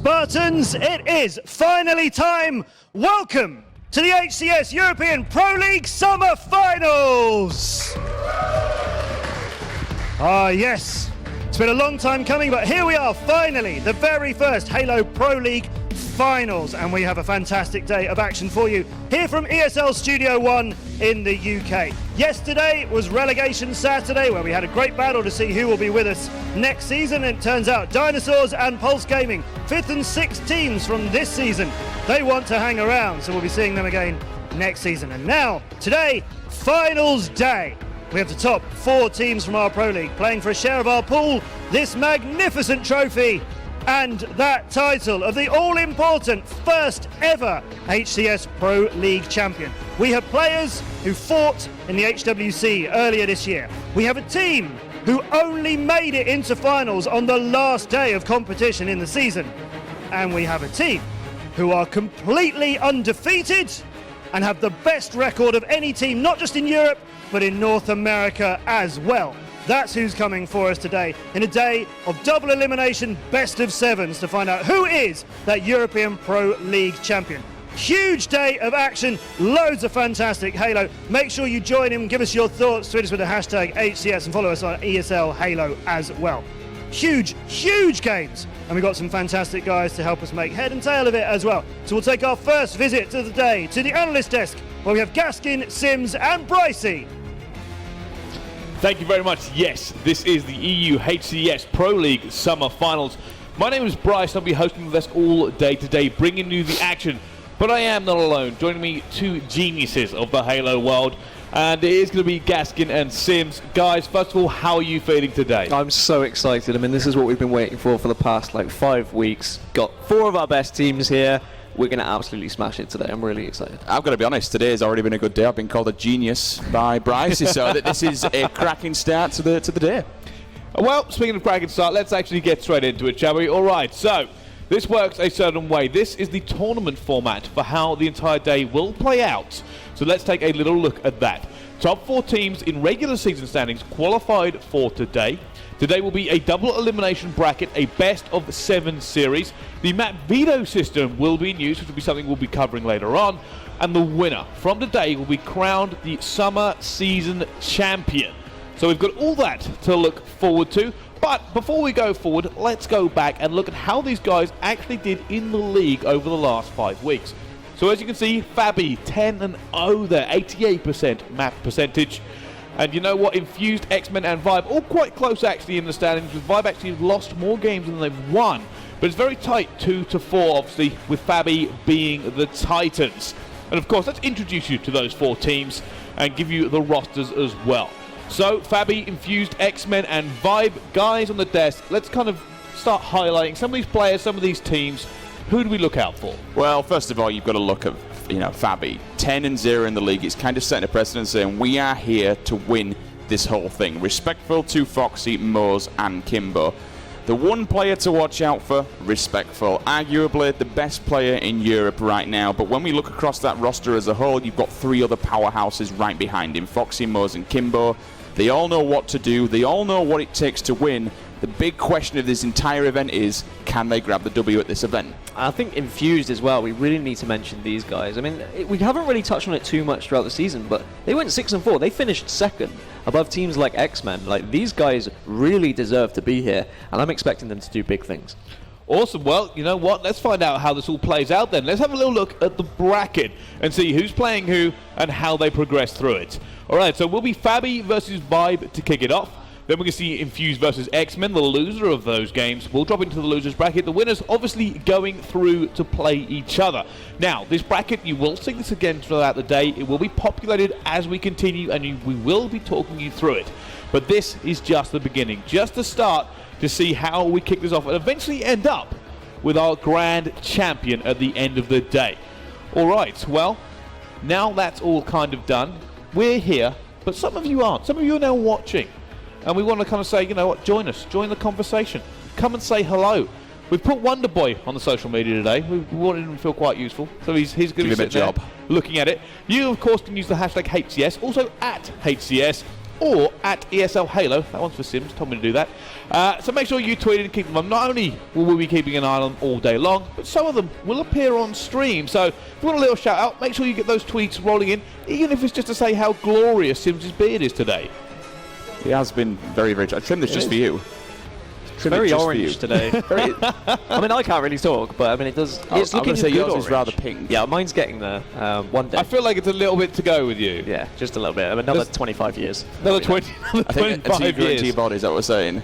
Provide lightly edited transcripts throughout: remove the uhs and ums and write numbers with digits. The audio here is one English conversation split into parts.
Spartans, it is finally time. Welcome to the HCS European Pro League Summer Finals. Yes, it's been a long time coming, but here we are finally, the very first Halo Pro League Finals, and we have a fantastic day of action for you here from ESL Studio 1 in the UK. Yesterday was Relegation Saturday, where we had a great battle to see who will be with us next season, and it turns out Dinosaurs and Pulse Gaming, 5th and 6th teams from this season, they want to hang around, so we'll be seeing them again next season. And now, today, Finals Day. We have the top 4 teams from our Pro League playing for a share of our pool, this magnificent trophy, and that title of the all-important first ever HCS Pro League champion. We have players who fought in the HWC earlier this year. We have a team who only made it into finals on the last day of competition in the season. And we have a team who are completely undefeated and have the best record of any team, not just in Europe, but in North America as well. That's who's coming for us today in a day of double elimination best of sevens to find out who is that European Pro League champion. Huge day of action, loads of fantastic Halo. Make sure you join in, give us your thoughts, tweet us with the hashtag HCS and follow us on ESL Halo as well. Huge games, and we've got some fantastic guys to help us make head and tail of it as well. So we'll take our first visit to the day to the Analyst desk, where we have Gaskin, Sims and Brycey. Thank you very much. Yes, this is the EU HCS Pro League Summer Finals. My name is Bryce. I'll be hosting the desk all day today, bringing you the action. But I am not alone. Joining me, 2 geniuses of the Halo world. And it is going to be Gaskin and Sims. Guys, first of all, how are you feeling today? I'm so excited. I mean, this is what we've been waiting for the past 5 weeks. Got 4 of our best teams here. We're going to absolutely smash it today. I'm really excited. I've got to be honest, today has already been a good day. I've been called a genius by Bryce, so that this is a cracking start to the day. Well, speaking of cracking start, let's actually get straight into it, shall we? All right, so this works a certain way. This is the tournament format for how the entire day will play out. So let's take a little look at that. Top 4 teams in regular season standings qualified for today. Today will be a double elimination bracket, a best of 7 series. The map veto system will be in use, which will be something we'll be covering later on. And the winner from today will be crowned the summer season champion. So we've got all that to look forward to. But before we go forward, let's go back and look at how these guys actually did in the league over the last 5 weeks. So as you can see, Fabby 10-0 there, 88% map percentage. And you know what? Infused, X-Men and Vibe, all quite close actually in the standings, with Vibe actually lost more games than they've won. But it's very tight, 2-4 obviously, with Fabby being the Titans. And of course, let's introduce you to those 4 teams and give you the rosters as well. So, Fabby, Infused, X-Men and Vibe. Guys on the desk, let's kind of start highlighting some of these players, some of these teams. Who do we look out for? Well, first of all, you've got to look at Fabby, 10-0 in the league. It's kind of setting a precedent saying we are here to win this whole thing. Respectful to Foxy, Moz and Kimbo. The one player to watch out for, Respectful. Arguably the best player in Europe right now, but when we look across that roster as a whole, you've got 3 other powerhouses right behind him, Foxy, Moz and Kimbo. They all know what to do. They all know what it takes to win. The big question of this entire event is, can they grab the W at this event? I think Infused as well, we really need to mention these guys. I mean, we haven't really touched on it too much throughout the season, but they went 6-4. They finished 2nd above teams like X-Men. These guys really deserve to be here, and I'm expecting them to do big things. Awesome. Well, you know what? Let's find out how this all plays out then. Let's have a little look at the bracket and see who's playing who and how they progress through it. All right, so we'll be Fabby versus Vibe to kick it off. Then we can see Infused versus X-Men, the loser of those games. We'll drop into the losers bracket. The winners obviously going through to play each other. Now, this bracket, you will see this again throughout the day. It will be populated as we continue, and we will be talking you through it. But this is just the beginning, just the start to see how we kick this off and eventually end up with our grand champion at the end of the day. All right, well, now that's all kind of done. We're here, but some of you aren't. Some of you are now watching. And we want to kind of say, you know what, join us, join the conversation. Come and say hello. We've put Wonder Boy on the social media today. We wanted him to feel quite useful. So he's going to be sitting there looking at it. You, of course, can use the hashtag HCS, also at HCS. or at ESL Halo. That one's for Sims, told me to do that. So make sure you tweet and keep them up. Not only will we be keeping an eye on them all day long, but some of them will appear on stream. So if you want a little shout out, make sure you get those tweets rolling in, even if it's just to say how glorious Sims' beard is today. He has been very, very... I trimmed this just for you. It's very orange today. I mean, I can't really talk, but I mean, it does. It's looking say good yours orange. is rather pink. Yeah, mine's getting there one day. I feel like it's a little bit to go with you. Yeah, just a little bit. I mean, another 25 years. Another 20, another I think 25 grow years. into your body, is that what we're saying?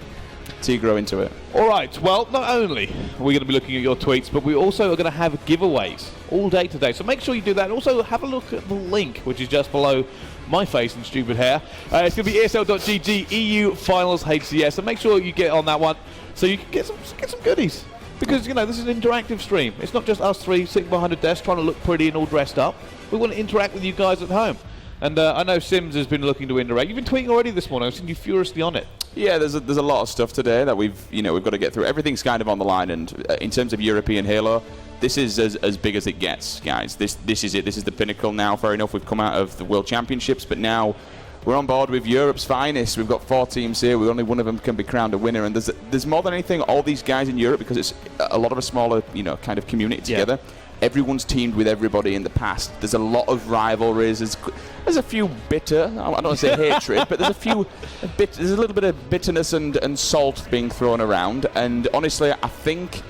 Till you grow into it. All right, well, not only are we going to be looking at your tweets, but we also are going to have giveaways all day today. So make sure you do that. And also have a look at the link, which is just below my face and stupid hair. It's going to be ESL.gg EU Finals HCS. So make sure you get on that one so you can get some goodies. Because, you know, this is an interactive stream. It's not just us three sitting behind a desk trying to look pretty and all dressed up. We want to interact with you guys at home. And I know Sims has been looking to interact. You've been tweeting already this morning. I've seen you furiously on it. Yeah, there's a lot of stuff today that we've got to get through. Everything's kind of on the line, and in terms of European Halo, this is as big as it gets, guys. This is it. This is the pinnacle now. Fair enough, we've come out of the World Championships, but now we're on board with Europe's finest. We've got 4 teams here. Only one of them can be crowned a winner, and there's more than anything, all these guys in Europe, because it's a lot of a smaller, kind of community together. Yeah. Everyone's teamed with everybody in the past. There's a lot of rivalries. There's a few bitter, I don't want to say hatred, but there's a little bit of bitterness and salt being thrown around. And honestly, I think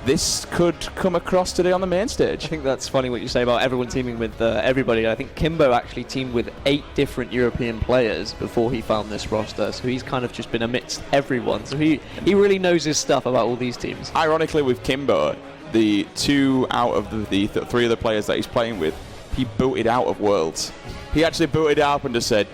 this could come across today on the main stage. I think that's funny what you say about everyone teaming with everybody. I think Kimbo actually teamed with 8 different European players before he found this roster. So he's kind of just been amidst everyone. So he really knows his stuff about all these teams. Ironically, with Kimbo, the 2 out of the 3 other players that he's playing with, he booted out of Worlds. He actually booted out and just said,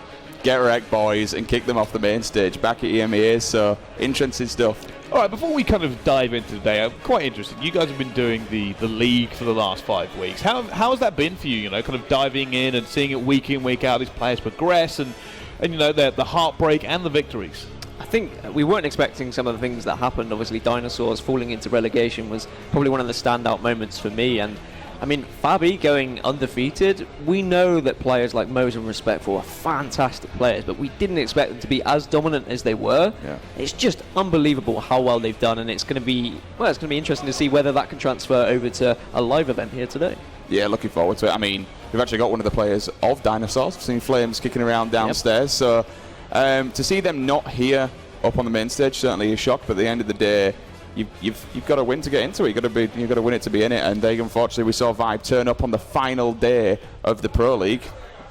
"Get wrecked, boys," and kicked them off the main stage back at EMEA. So interesting stuff. All right, before we kind of dive into today, I'm quite interested. You guys have been doing the league for the last 5 weeks. How has that been for you? Kind of diving in and seeing it week in, week out, these players progress, and the heartbreak and the victories. I think we weren't expecting some of the things that happened. Obviously, Dinosaurs falling into relegation was probably one of the standout moments for me. And I mean, Fabby going undefeated, we know that players like Mose and Respectful are fantastic players, but we didn't expect them to be as dominant as they were. Yeah. It's just unbelievable how well they've done, and it's going to be interesting to see whether that can transfer over to a live event here today. Yeah, looking forward to it. I mean, we've actually got one of the players of Dinosaurs. We've seen Flames kicking around downstairs, so to see them not here up on the main stage certainly a shock. But at the end of the day, you've got to win to get into it. You've got to win it to be in it. And they, unfortunately, we saw Vibe turn up on the final day of the Pro League,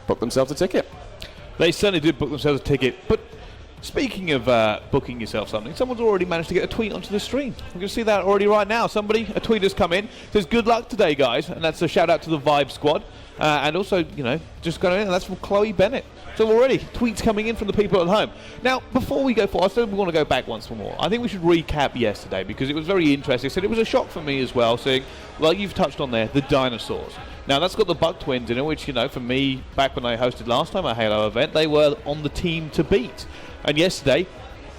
book themselves a ticket. They certainly did book themselves a ticket. But speaking of booking yourself something, someone's already managed to get a tweet onto the stream. We can see that already right now. A tweet has come in, says good luck today, guys, and that's a shout out to the Vibe squad. And also, just going in, and that's from Chloe Bennett. So already, tweets coming in from the people at home. Now, before we go forward, I still want to go back once more. I think we should recap yesterday because it was very interesting. So it was a shock for me as well, seeing, like you've touched on there, the Dinosaurs. Now, that's got the Buck Twins in it, which, for me, back when I hosted last time a Halo event, they were on the team to beat. And yesterday,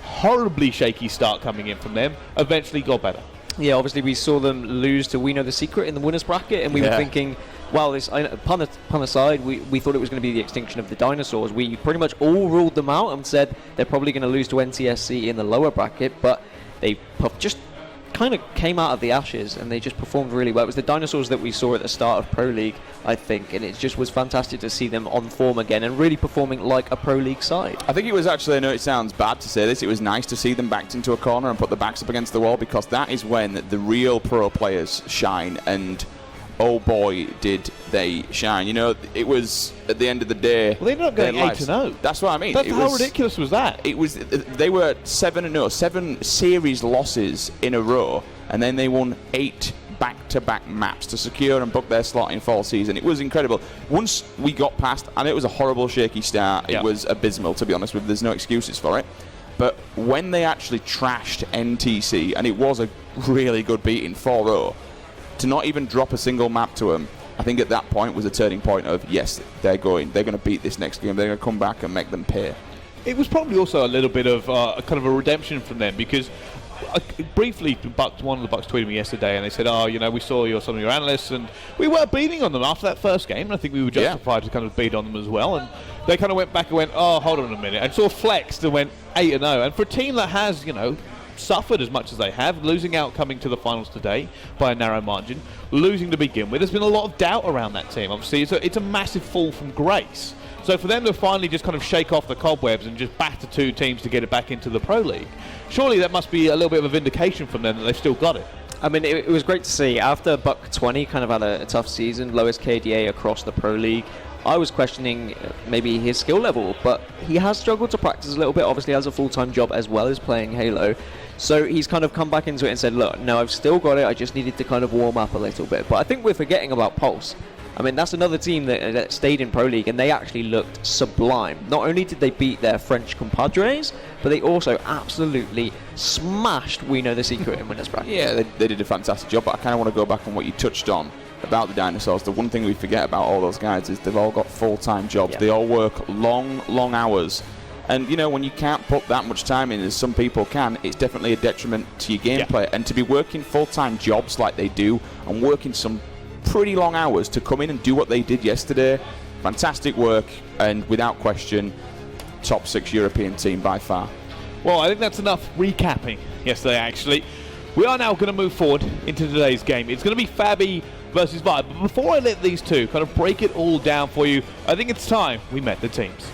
horribly shaky start coming in from them, eventually got better. Yeah, obviously we saw them lose to We Know the Secret in the winners bracket, and we were thinking, well, pun aside, we thought it was going to be the extinction of the Dinosaurs. We pretty much all ruled them out and said they're probably going to lose to NTSC in the lower bracket, but they just kind of came out of the ashes and they just performed really well. It was the Dinosaurs that we saw at the start of Pro League, I think, and it just was fantastic to see them on form again and really performing like a Pro League side. I think it was actually, I know it sounds bad to say this, it was nice to see them backed into a corner and put their backs up against the wall, because that is when the real pro players shine, and oh boy did they shine. It was at the end of the day, well, they're not going 8-0. That's what I mean. How ridiculous was that? They were 7 series losses in a row, and then they won 8 back-to-back maps to secure and book their slot in fall season. It was incredible. Once we got past, and it was a horrible shaky start, it was abysmal, to be honest with you. There's no excuses for it. But when they actually trashed NTC, and it was a really good beating, 4-0, to not even drop a single map to them, I think at that point was a turning point of, yes, they're going to beat this next game. They're going to come back and make them pay. It was probably also a little bit of kind of a redemption from them, because briefly, one of the Bucks tweeted me yesterday, and they said, "Oh, you know, we saw some of your analysts, and we were beating on them after that first game. And I think we were justified to kind of beat on them as well." And they kind of went back and went, "Oh, hold on a minute," and sort of flexed and went 8-0. And for a team that has, you know, suffered as much as they have, losing out coming to the finals today by a narrow margin, losing to begin with, there's been a lot of doubt around that team. Obviously, it's a massive fall from grace. So for them to finally just kind of shake off the cobwebs and just batter 2 teams to get it back into the Pro League, surely that must be a little bit of a vindication from them that they've still got it. I mean, it was great to see. After Buck 20 kind of had a tough season, lowest KDA across the Pro League, I was questioning maybe his skill level, but he has struggled to practice a little bit. Obviously has a full-time job as well as playing Halo. So he's kind of come back into it and said, look, no, I've still got it. I just needed to kind of warm up a little bit. But I think we're forgetting about Pulse. I mean, that's another team that stayed in Pro League, and they actually looked sublime. Not only did they beat their French compadres, but they also absolutely smashed We Know the Secret in winners bracket. Yeah, they did a fantastic job, but I kind of want to go back on what you touched on about the Dinosaurs. The one thing we forget about all those guys is they've all got full-time jobs. Yeah. They all work long hours. And, you know, when you can't put that much time in as some people can, it's definitely a detriment to your gameplay. And to be working full-time jobs like they do and working some pretty long hours to come in and do what they did yesterday, fantastic work, and without question, top 6 European team by far. Well, I think that's enough recapping yesterday, actually. We are now going to move forward into today's game. It's going to be Fabby versus Vibe. But before I let these two kind of break it all down for you, I think it's time we met the teams.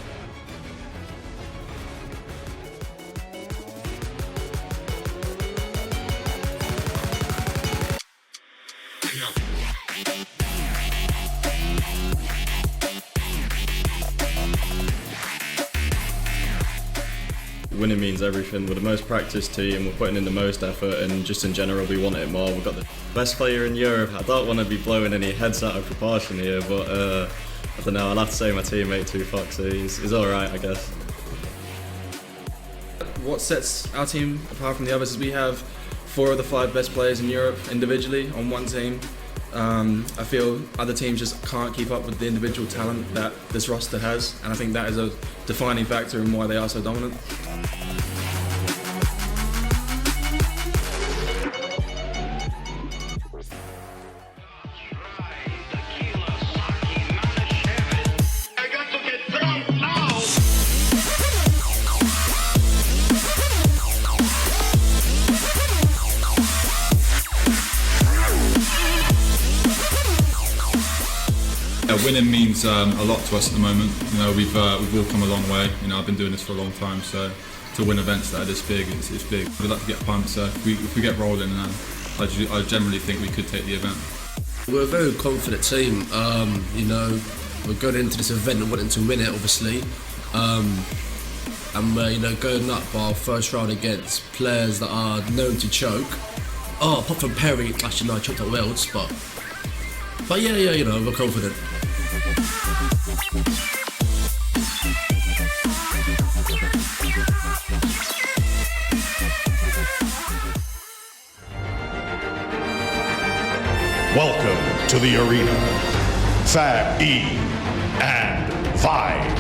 Winning means everything. We're the most practiced team, we're putting in the most effort, and just in general we want it more. We've got the best player in Europe. I don't want to be blowing any heads out of proportion here, but I don't know, I'll have to say my teammate 2Foxy, he's alright I guess. What sets our team apart from the others is we have 4 of the 5 best players in Europe individually on one team. I feel other teams just can't keep up with the individual talent that this roster has, and I think that is a defining factor in why they are so dominant. Winning means a lot to us at the moment. You know, we've all come a long way. You know, I've been doing this for a long time, so to win events that are this big, it's big. We'd like to get pumped, so if we get rolling, I generally think we could take the event. We're a very confident team. You know, we're going into this event and wanting to win it, obviously. And we're, you know, going up our first round against players that are known to choke. Oh, apart from Perry, actually no, I choked at Wales, but yeah, you know, we're confident. Welcome to the arena, Fabby and Vibe.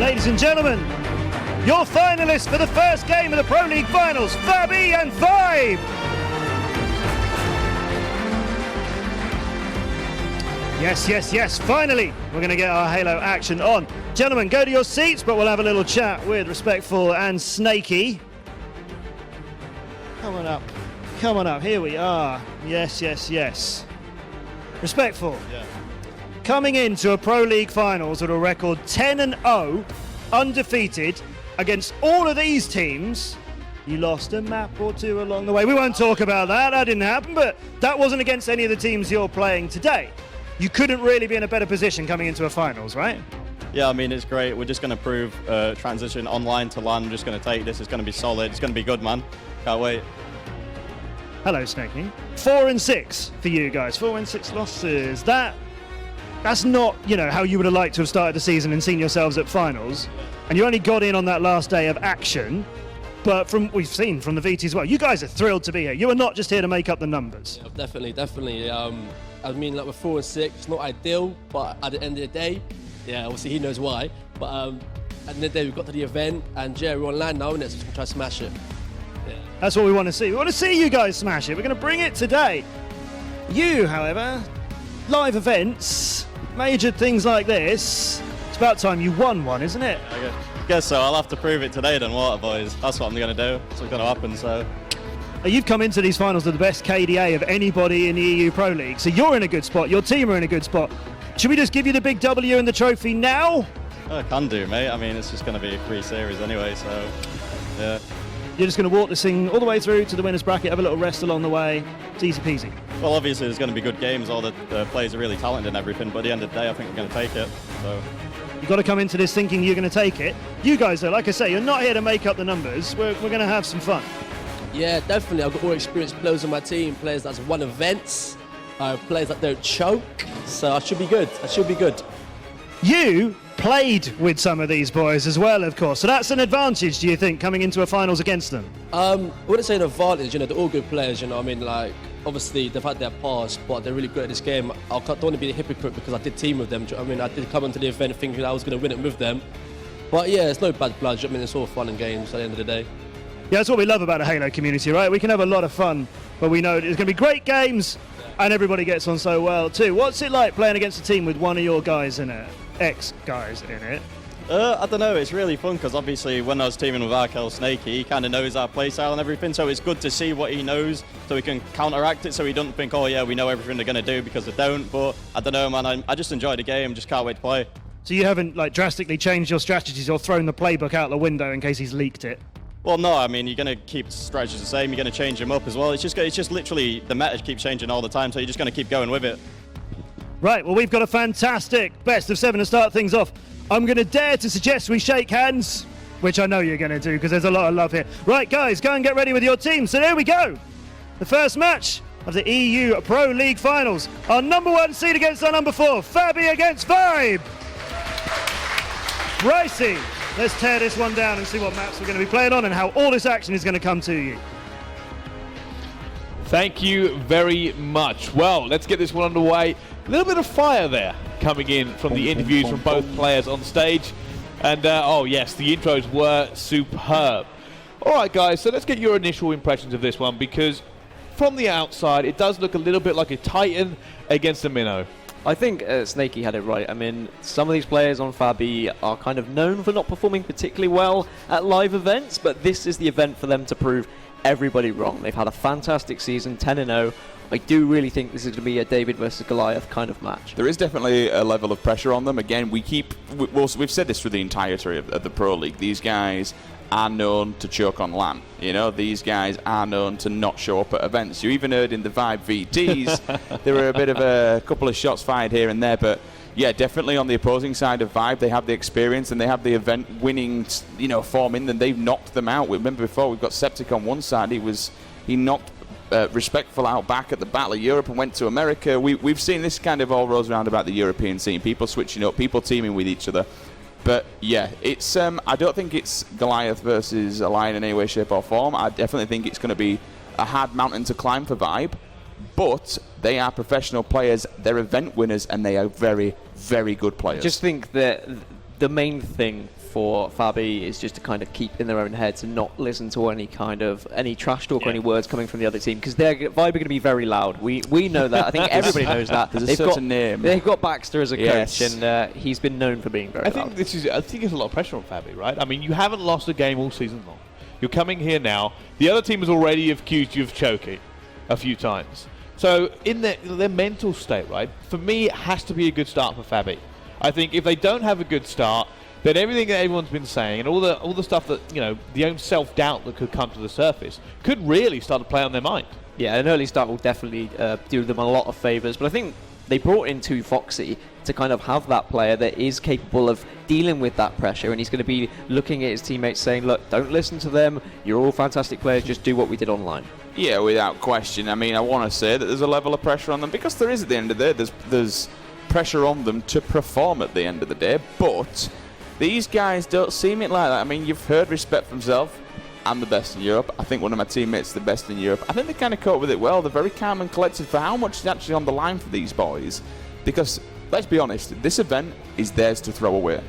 Ladies and gentlemen, your finalists for the first game of the Pro League Finals, Fabby and Vibe. Yes, finally, we're going to get our Halo action on. Gentlemen, go to your seats, but we'll have a little chat with Respectful and Snaky. Come on up, here we are. Yes. Respectful. Yeah. Coming into a Pro League Finals with a record 10-0, undefeated, against all of these teams, you lost a map or two along the way. We won't talk about that, that didn't happen, but that wasn't against any of the teams you're playing today. You couldn't really be in a better position coming into a finals, right? Yeah, I mean, it's great. We're just going to prove transition online to LAN. We're just going to take this. It's going to be solid. It's going to be good, man. Can't wait. Hello, Snaky. 4-6 for you guys. 4 wins, 6 losses. That that's not, how you would have liked to have started the season and seen yourselves at finals. And you only got in on that last day of action. But we've seen from the VT as well, you guys are thrilled to be here. You are not just here to make up the numbers. Yeah, definitely. I mean, like, we're 4-6, it's not ideal, but at the end of the day, yeah, obviously he knows why. But at the end of the day, we've got to the event, and yeah, we're on land now, innit? So we can try to smash it. Yeah. That's what we want to see. We want to see you guys smash it. We're going to bring it today. You, however, live events, major things like this, it's about time you won one, isn't it? I guess so. I'll have to prove it today then, won't I, boys? That's what I'm going to do. That's what's going to happen, so... You've come into these finals with the best KDA of anybody in the EU Pro League, so you're in a good spot. Your team are in a good spot. Should we just give you the big W and the trophy now? I can do, mate. I mean, it's just going to be a free series anyway, so yeah. You're just going to walk this thing all the way through to the winner's bracket, have a little rest along the way. It's easy peasy. Well, obviously there's going to be good games. All the players are really talented and everything, but at the end of the day, I think we're going to take it. So. You've got to come into this thinking you're going to take it. You guys, though, like I say, you're not here to make up the numbers. We're going to have some fun. Yeah, definitely. I've got more experienced players on my team, players that's won events, players that don't choke. So I should be good. You played with some of these boys as well, of course. So that's an advantage, do you think, coming into a finals against them? I wouldn't say an advantage. They're all good players. I mean, like, obviously they've had their past, but they're really good at this game. I don't want to be a hypocrite because I did team with them. I mean, I did come into the event thinking I was going to win it with them. But yeah, it's no bad blood. I mean, it's all fun and games at the end of the day. Yeah, that's what we love about the Halo community, right? We can have a lot of fun, but we know there's going to be great games, and everybody gets on so well too. What's it like playing against a team with one of your guys in it, ex-guys in it? I don't know, it's really fun because obviously when I was teaming with Arkel Snakey, he kind of knows our playstyle and everything, so it's good to see what he knows so we can counteract it so he doesn't think, oh yeah, we know everything they're going to do, because they don't. But I don't know, man, I just enjoy the game, just can't wait to play. So you haven't like drastically changed your strategies or thrown the playbook out the window in case he's leaked it? Well, no, I mean, you're going to keep strategies the same, you're going to change them up as well. It's just literally, the meta keeps changing all the time, so you're just going to keep going with it. Right, well, we've got a fantastic best of 7 to start things off. I'm going to dare to suggest we shake hands, which I know you're going to do because there's a lot of love here. Right, guys, go and get ready with your team. So there we go. The first match of the EU Pro League Finals. Our number 1 seed against our number 4. Fabby against Vibe. Ricey. Let's tear this one down and see what maps we're going to be playing on and how all this action is going to come to you. Thank you very much. Well, let's get this one underway. A little bit of fire there coming in from the interviews from both players on stage. And, oh yes, the intros were superb. All right, guys, so let's get your initial impressions of this one, because from the outside, it does look a little bit like a Titan against a Minnow. I think Snakey had it right. I mean, some of these players on Fabby are kind of known for not performing particularly well at live events, but this is the event for them to prove everybody wrong. They've had a fantastic season, 10-0. I do really think this is going to be a David versus Goliath kind of match. There is definitely a level of pressure on them. Again, we've said this through the entirety of the Pro League. These guys are known to choke on LAN. You know, these guys are known to not show up at events. You even heard in the Vibe VTs, there were a bit of a couple of shots fired here and there, but yeah, definitely on the opposing side of Vibe, they have the experience and they have the event-winning, form in them. They've knocked them out. Remember before, we've got Septic on one side. He knocked Respectful out back at the Battle of Europe and went to America. We've seen this kind of all rolls around about the European scene. People switching up, people teaming with each other. But yeah, it's I don't think it's Goliath versus a Lion in any way, shape or form. I definitely think it's going to be a hard mountain to climb for Vibe. But they are professional players, they're event winners, and they are very, very good players. I just think that the main thing for Fabby is just to kind of keep in their own heads and not listen to any trash talk or any words coming from the other team, because their Vibe are going to be very loud. We know that. I think everybody knows that. There's a certain name. They've got Baxter as a coach, and he's been known for being very loud. I think it's a lot of pressure on Fabby, right? I mean, you haven't lost a game all season long. You're coming here now. The other team has already accused you of choking a few times. So in their mental state, right, for me, it has to be a good start for Fabby. I think if they don't have a good start, then everything that everyone's been saying and all the stuff that, the own self-doubt that could come to the surface could really start to play on their mind. Yeah, an early start will definitely do them a lot of favours, but I think they brought in Foxy to kind of have that player that is capable of dealing with that pressure, and he's going to be looking at his teammates saying, look, don't listen to them, you're all fantastic players, just do what we did online. Yeah, without question. I mean, I want to say that there's a level of pressure on them, because there is at the end of the day. There's pressure on them to perform at the end of the day. But these guys don't seem it like that. I mean, you've heard respect for themselves. I'm the best in Europe. I think one of my teammates is the best in Europe. I think they kind of cope with it well. They're very calm and collected for how much is actually on the line for these boys. Because, let's be honest, this event is theirs to throw away.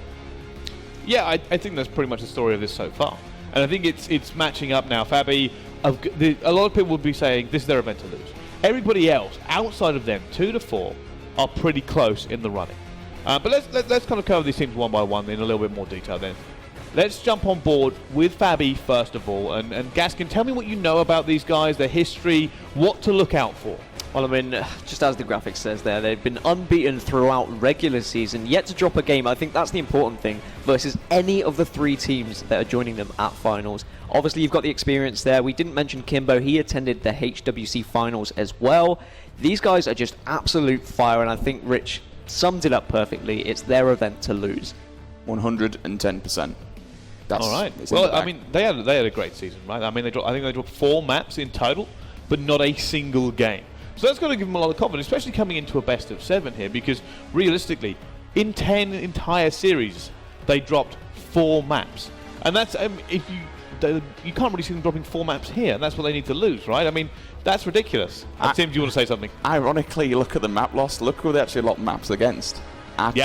Yeah, I think that's pretty much the story of this so far. And I think it's matching up now. Fabby, a lot of people would be saying this is their event to lose. Everybody else, outside of them, 2 to 4, are pretty close in the running. But let's kind of cover these teams one by one in a little bit more detail then. Let's jump on board with Fabby first of all. And Gaskin, tell me what you know about these guys, their history, what to look out for. Well, I mean, just as the graphic says there, they've been unbeaten throughout regular season, yet to drop a game. I think that's the important thing versus any of the 3 teams that are joining them at finals. Obviously, you've got the experience there. We didn't mention Kimbo. He attended the HWC finals as well. These guys are just absolute fire, and I think Rich summed it up perfectly. It's their event to lose. 110%. All right. Well, I mean, they had a great season, right? I mean, I think they dropped 4 maps in total, but not a single game. So that's got to give them a lot of confidence, especially coming into a best of 7 here, because realistically, in 10 entire series, they dropped 4 maps, and that's you can't really see them dropping 4 maps here, and that's what they need to lose, right? I mean, that's ridiculous. Tim, do you want to say something? Ironically, you look at the map loss. Look who they actually lost maps against.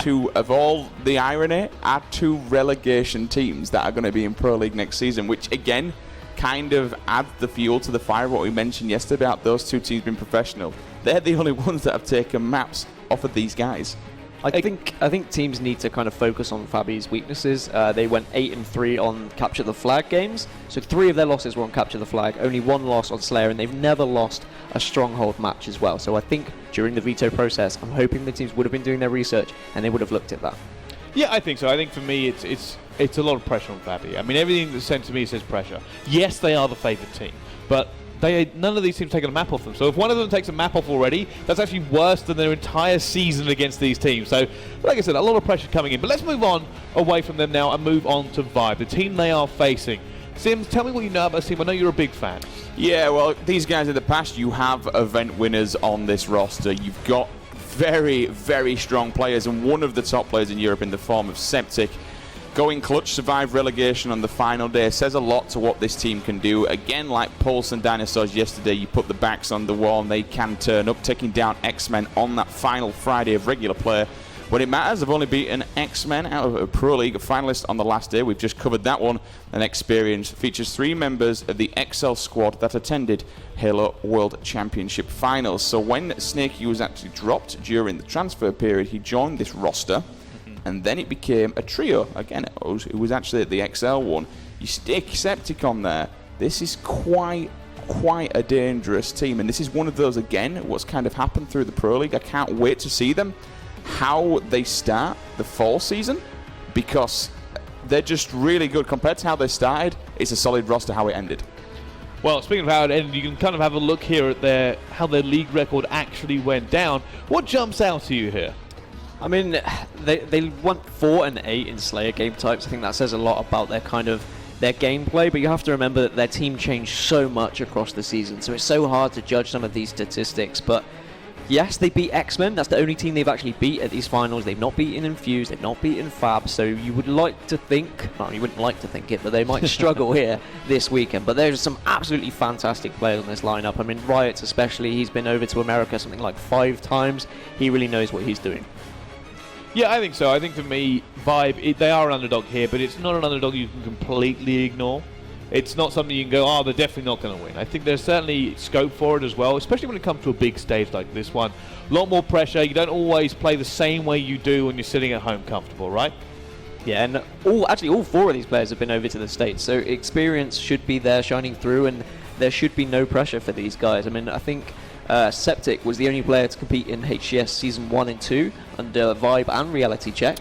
Two of all the irony, are 2 relegation teams that are going to be in Pro League next season, which again kind of add the fuel to the fire. What we mentioned yesterday about those 2 teams being professional, they're the only ones that have taken maps off of these guys. I think teams need to kind of focus on Fabby's weaknesses. They went 8-3 on Capture the Flag games, so 3 of their losses were on Capture the Flag, only 1 loss on Slayer, and they've never lost a Stronghold match as well. So I think during the veto process, I'm hoping the teams would have been doing their research and they would have looked at that. Yeah, I think so. I think for me, it's a lot of pressure on Fabby. I mean, everything that's sent to me says pressure. Yes, they are the favourite team, but none of these teams taken a map off them. So if one of them takes a map off already, that's actually worse than their entire season against these teams. So, like I said, a lot of pressure coming in. But let's move on away from them now and move on to Vibe, the team they are facing. Sims, tell me what you know about this team. I know you're a big fan. Yeah, well, these guys in the past, you have event winners on this roster. You've got very, very strong players, and one of the top players in Europe in the form of Septic. Going clutch, survive relegation on the final day, says a lot to what this team can do. Again, like Pulse and Dinosaurs yesterday, you put the backs on the wall and they can turn up, taking down X-Men on that final Friday of regular play. When it matters, they've only beaten X-Men out of a Pro League finalist on the last day. We've just covered that one. An experience features 3 members of the XL squad that attended Halo World Championship finals. So when Snakey was actually dropped during the transfer period, he joined this roster. And then it became a trio. Again, it was actually the XL one. You stick Septic on there. This is quite a dangerous team. And this is one of those, again, what's kind of happened through the Pro League. I can't wait to see them, how they start the fall season, because they're just really good. Compared to how they started, it's a solid roster how it ended. Well, speaking of how it ended, you can kind of have a look here at how their league record actually went down. What jumps out to you here? I mean, they went 4-8 in Slayer game types. I think that says a lot about their gameplay, but you have to remember that their team changed so much across the season, so it's so hard to judge some of these statistics. But yes, they beat X-Men. That's the only team they've actually beat at these finals. They've not beaten Infuse, they've not beaten Fab, so you would like to think, well, you wouldn't like to think it, but they might struggle here this weekend. But there's some absolutely fantastic players on this lineup. I mean, Riot especially, he's been over to America something like 5 times. He really knows what he's doing. Yeah, I think so. I think for me, Vibe, they are an underdog here, but it's not an underdog you can completely ignore. It's not something you can go, they're definitely not going to win. I think there's certainly scope for it as well, especially when it comes to a big stage like this one. A lot more pressure. You don't always play the same way you do when you're sitting at home comfortable, right? Yeah, and all 4 of these players have been over to the States, so experience should be there shining through, and there should be no pressure for these guys. I mean, I think Septic was the only player to compete in HCS Season 1 and 2 under Vibe and Reality Check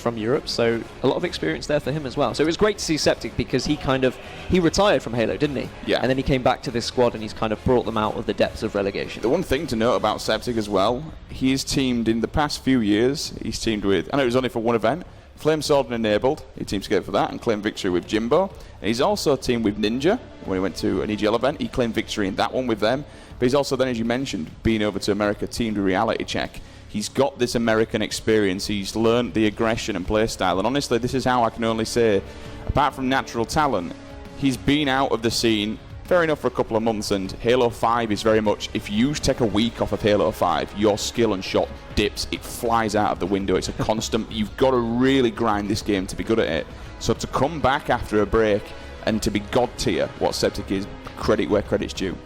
from Europe, so a lot of experience there for him as well. So it was great to see Septic because he retired from Halo, didn't he? Yeah. And then he came back to this squad and he's kind of brought them out of the depths of relegation. The one thing to note about Septic as well, he's teamed in the past few years, he's teamed with, I know it was only for one event, Flame Sword and Enabled, he teamed together for that and claimed victory with Jimbo. And he's also teamed with Ninja when he went to an EGL event, he claimed victory in that one with them. But he's also then, as you mentioned, been over to America, teamed with Reality Check. He's got this American experience. He's learned the aggression and play style. And honestly, this is how I can only say, apart from natural talent, he's been out of the scene, fair enough, for a couple of months. And Halo 5 is very much, if you take a week off of Halo 5, your skill and shot dips. It flies out of the window. It's a constant. You've got to really grind this game to be good at it. So to come back after a break and to be god tier, what Septic is, credit where credit's due.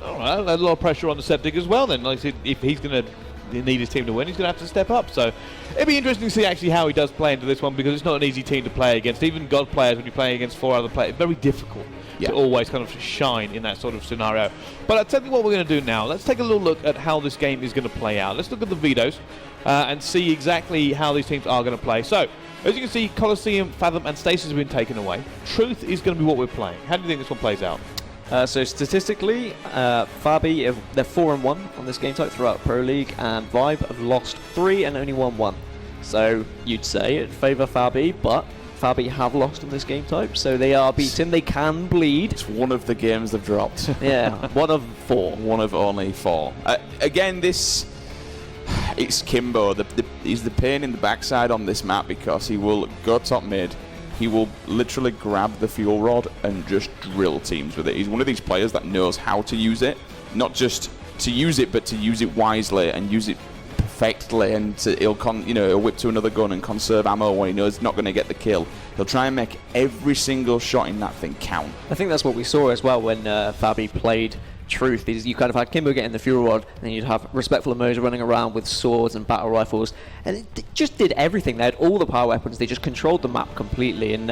All right, a lot of pressure on the Septic as well then. Like I said, if he's going to need his team to win, he's going to have to step up. So it'd be interesting to see actually how he does play into this one, because it's not an easy team to play against. Even God players, when you're playing against 4 other players, it's very difficult to always kind of shine in that sort of scenario. But I'll tell you what we're going to do now. Let's take a little look at how this game is going to play out. Let's look at the vetoes and see exactly how these teams are going to play. So, as you can see, Colosseum, Fathom and Stasis have been taken away. Truth is going to be what we're playing. How do you think this one plays out? So statistically, Fabby, they're 4-1 on this game type throughout Pro League, and Vibe have lost 3 and only won 1. So you'd say it favour Fabby, but Fabby have lost on this game type, so they are beaten. They can bleed. It's one of the games they've dropped. Yeah, one of 4. One of only 4. Again, it's Kimbo. He's the pain in the backside on this map, because he will go top mid. He will literally grab the fuel rod and just drill teams with it. He's one of these players that knows how to use it, not just to use it, but to use it wisely and use it perfectly. And he'll whip to another gun and conserve ammo when he knows he's not going to get the kill. He'll try and make every single shot in that thing count. I think that's what we saw as well when Fabby played Truth. Is you kind of had Kimbo getting the fuel rod, and then you'd have Respectful Emoji running around with swords and battle rifles, and it just did everything. They had all the power weapons. They just controlled the map completely. And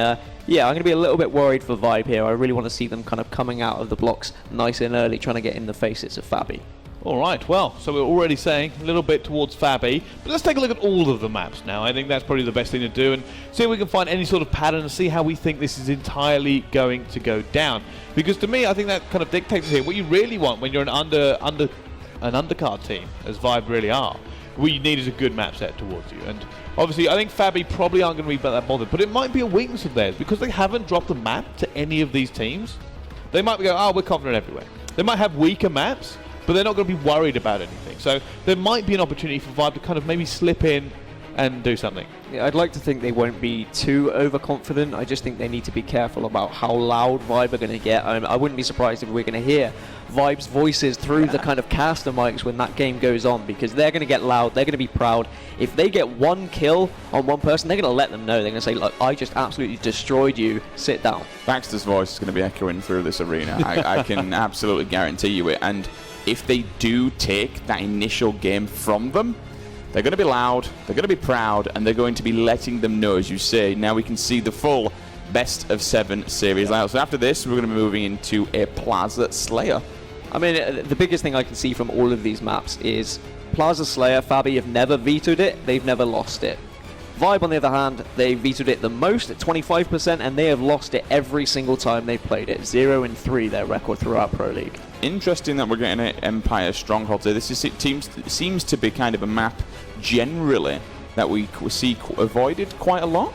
yeah, I'm going to be a little bit worried for Vibe here. I really want to see them kind of coming out of the blocks nice and early, trying to get in the faces of Fabby. All right, well, so we're already saying a little bit towards Fabby, but let's take a look at all of the maps now. I think that's probably the best thing to do, and see if we can find any sort of pattern and see how we think this is entirely going to go down. Because to me, I think that kind of dictates here what you really want when you're an undercard team, as Vibe really are. What you need is a good map set towards you, and obviously I think Fabby probably aren't going to be that bothered, but it might be a weakness of theirs because they haven't dropped the map to any of these teams. They might go, oh, we're confident everywhere. They might have weaker maps, but they're not going to be worried about anything. So there might be an opportunity for Vibe to kind of maybe slip in and do something. Yeah, I'd like to think they won't be too overconfident. I just think they need to be careful about how loud Vibe are going to get. I wouldn't be surprised if we're going to hear Vibe's voices through the kind of caster mics when that game goes on, because they're going to get loud, they're going to be proud. If they get one kill on one person, they're going to let them know. They're going to say, look, I just absolutely destroyed you, sit down. Baxter's voice is going to be echoing through this arena. I can absolutely guarantee you it. And if they do take that initial game from them, they're going to be loud, they're going to be proud, and they're going to be letting them know, as you say. Now we can see the full best of 7 series layout. So after this, we're going to be moving into a Plaza Slayer. I mean, the biggest thing I can see from all of these maps is Plaza Slayer, Fabby have never vetoed it, they've never lost it. Vibe, on the other hand, they vetoed it the most at 25%, and they have lost it every single time they've played it. 0-3 their record throughout Pro League. Interesting that we're getting an Empire Strongholds here. This seems to be kind of a map generally that we see avoided quite a lot.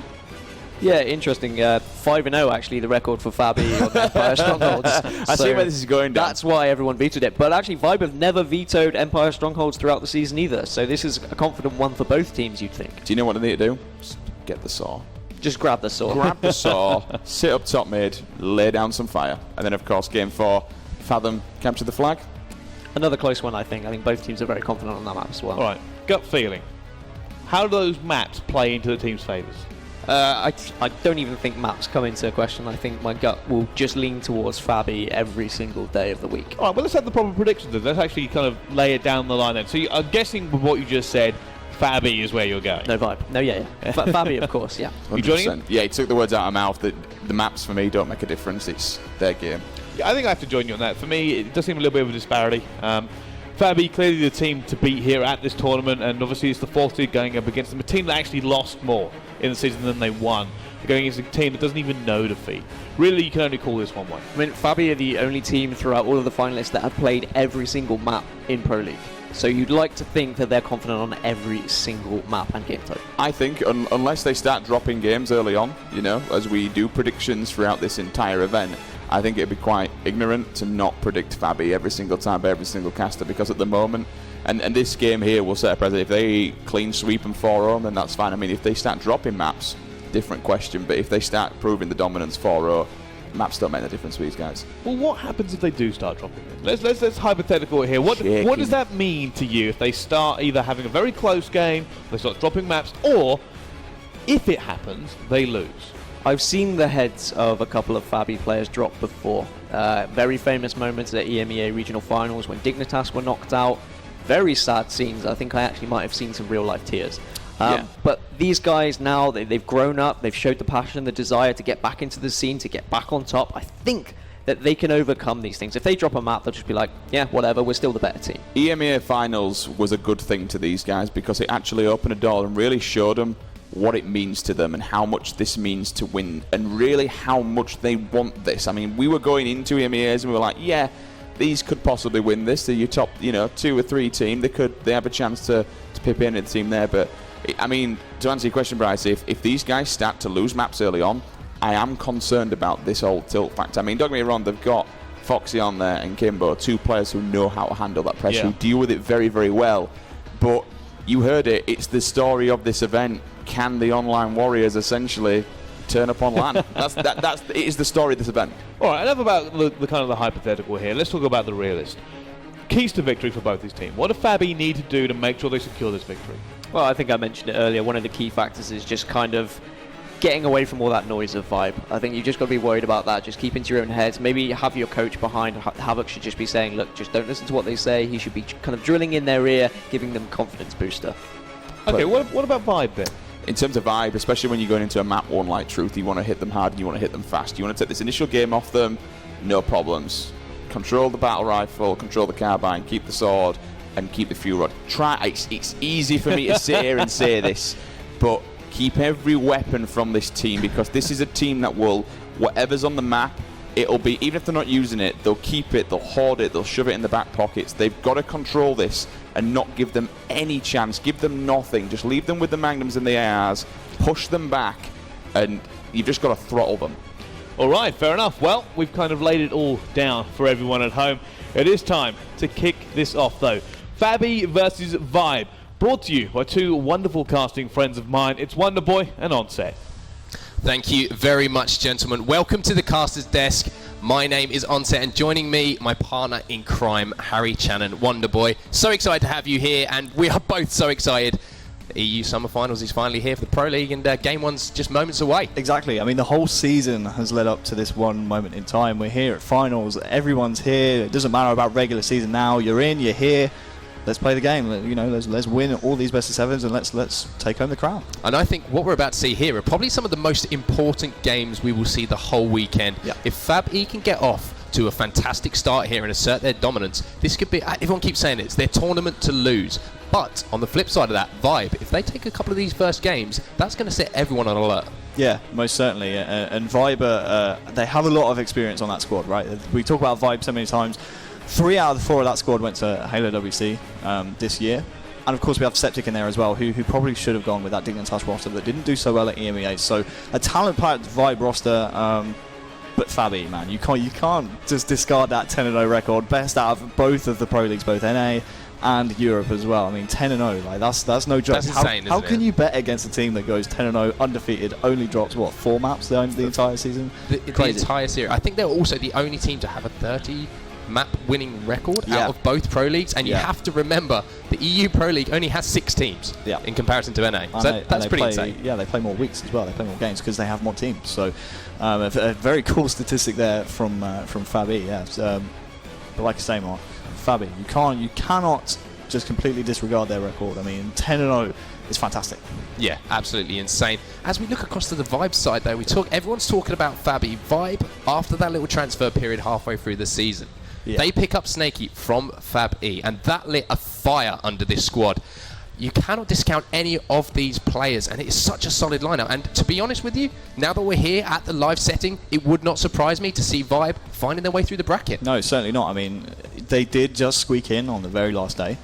Yeah, interesting. 5-0 actually the record for Fabby on Empire Strongholds. I see where this is going down. That's why everyone vetoed it. But actually, Vibe have never vetoed Empire Strongholds throughout the season either. So this is a confident one for both teams, you'd think. Do you know what they need to do? Just get the saw. Just grab the saw. Grab the saw, sit up top mid, lay down some fire. And then, of course, game 4, Fathom capture the flag. Another close one, I think. I think both teams are very confident on that map as well. All right, gut feeling. How do those maps play into the team's favours? I don't even think maps come into question. I think my gut will just lean towards Fabby every single day of the week. All right, well, let's have the proper predictions then. Let's actually kind of lay it down the line then. So I'm guessing with what you just said, Fabby is where you're going. No, Vibe. No, yeah. Fabby, of course, yeah. 100%. You joining him? Yeah, he took the words out of my mouth. That the maps for me don't make a difference. It's their game. Yeah, I think I have to join you on that. For me, it does seem a little bit of a disparity. Fabby, clearly the team to beat here at this tournament, and obviously it's the 4th seed going up against them, a team that actually lost more in the season than they won. They're going against a team that doesn't even know defeat. Really, you can only call this one way. I mean, Fabby are the only team throughout all of the finalists that have played every single map in Pro League. So you'd like to think that they're confident on every single map and game type. I think unless they start dropping games early on, as we do predictions throughout this entire event, I think it'd be quite ignorant to not predict Fabby every single time by every single caster, because at the moment And this game here will set a precedent. If they clean sweep them 4-0, then that's fine. I mean, if they start dropping maps, different question. But if they start proving the dominance 4-0, maps don't make the difference for these guys. Well, what happens if they do start dropping it? Let's hypothetical here. What does that mean to you if they start either having a very close game, they start dropping maps, or if it happens, they lose? I've seen the heads of a couple of Fabby players drop before. Very famous moments at EMEA regional finals when Dignitas were knocked out. Very sad scenes. I think I actually might have seen some real life tears. But these guys now, they've grown up, they've showed the passion, the desire to get back into the scene, to get back on top. I think that they can overcome these things. If they drop a map, they'll just be like, yeah, whatever, we're still the better team. EMEA finals was a good thing to these guys because it actually opened a door and really showed them what it means to them and how much this means to win and really how much they want this. I mean, we were going into EMEAs and we were like, yeah, these could possibly win this. They're your top, 2 or 3 team. They have a chance to pip in the team there. But I mean, to answer your question, Bryce, if these guys start to lose maps early on, I am concerned about this whole tilt factor. I mean, don't get me wrong, they've got Foxy on there and Kimbo, 2 players who know how to handle that pressure, who deal with it very, very well. But you heard it, it's the story of this event. Can the online warriors essentially turn up on LAN? It is the story of this event. All right, enough about the kind of the hypothetical here. Let's talk about the realist. Keys to victory for both these teams. What do Fabby need to do to make sure they secure this victory? Well, I think I mentioned it earlier. One of the key factors is just kind of getting away from all that noise of Vibe. I think you've just got to be worried about that. Just keep into your own heads. Maybe have your coach behind. Havoc should just be saying, look, just don't listen to what they say. He should be kind of drilling in their ear, giving them confidence booster. Okay, what about Vibe then? In terms of Vibe, especially when you're going into a map one like Truth, you want to hit them hard and you want to hit them fast. You want to take this initial game off them, no problems. Control the battle rifle, control the carbine, keep the sword, and keep the fuel rod. It's easy for me to sit here and say this, but keep every weapon from this team because this is a team that will, whatever's on the map, it'll be, even if they're not using it, they'll keep it, they'll hoard it, they'll shove it in the back pockets. They've got to control this and not give them any chance, give them nothing. Just leave them with the magnums and the ARs, push them back, and you've just got to throttle them. All right, fair enough. Well, we've kind of laid it all down for everyone at home. It is time to kick this off, though. Fabby versus Vibe, brought to you by 2 wonderful casting friends of mine. It's Wonderboy and Onset. Thank you very much, gentlemen. Welcome to the caster's desk. My name is Onset, and joining me, my partner in crime, Harry Channon, Wonderboy. So excited to have you here, and we are both so excited. The EU Summer Finals is finally here for the Pro League, and Game 1's just moments away. Exactly. I mean, the whole season has led up to this one moment in time. We're here at Finals. Everyone's here. It doesn't matter about regular season now. You're in, you're here. Let's play the game. Let's win all these best of sevens and let's take home the crown. And I think what we're about to see here are probably some of the most important games we will see the whole weekend. Yeah. If Fabby can get off to a fantastic start here and assert their dominance, this could be, everyone keeps saying it's their tournament to lose. But on the flip side of that, Vibe, if they take a couple of these first games, that's going to set everyone on alert. Yeah, most certainly. And Vibe, they have a lot of experience on that squad, right? We talk about Vibe so many times. 3 out of the 4 of that squad went to Halo WC this year. And of course we have Septic in there as well, who probably should have gone with that Dignitas roster that didn't do so well at EMEA. So a talent-packed Vibe roster, but Fabby, man, you can't just discard that 10-0 record. Best out of both of the Pro Leagues, both NA and Europe as well. I mean, 10-0, like that's no joke. That's insane, how can you bet against a team that goes 10-0, undefeated, only drops, 4 maps the entire season? The entire series. I think they're also the only team to have a 30 map winning record out of both Pro Leagues, and you have to remember the EU Pro League only has 6 teams in comparison to NA. So that's pretty insane. Yeah, they play more weeks as well. They play more games because they have more teams. So a very cool statistic there from Fabby. Yeah, but like I say, Mark, Fabby, you cannot just completely disregard their record. I mean, 10-0 is fantastic. Yeah, absolutely insane. As we look across to the Vibe side, though, everyone's talking about Fabby. Vibe, after that little transfer period halfway through the season, they pick up Snakey from Fab E, and that lit a fire under this squad. You cannot discount any of these players, and it is such a solid lineup. And to be honest with you, now that we're here at the live setting, it would not surprise me to see Vibe finding their way through the bracket. No, certainly not. I mean, they did just squeak in on the very last day.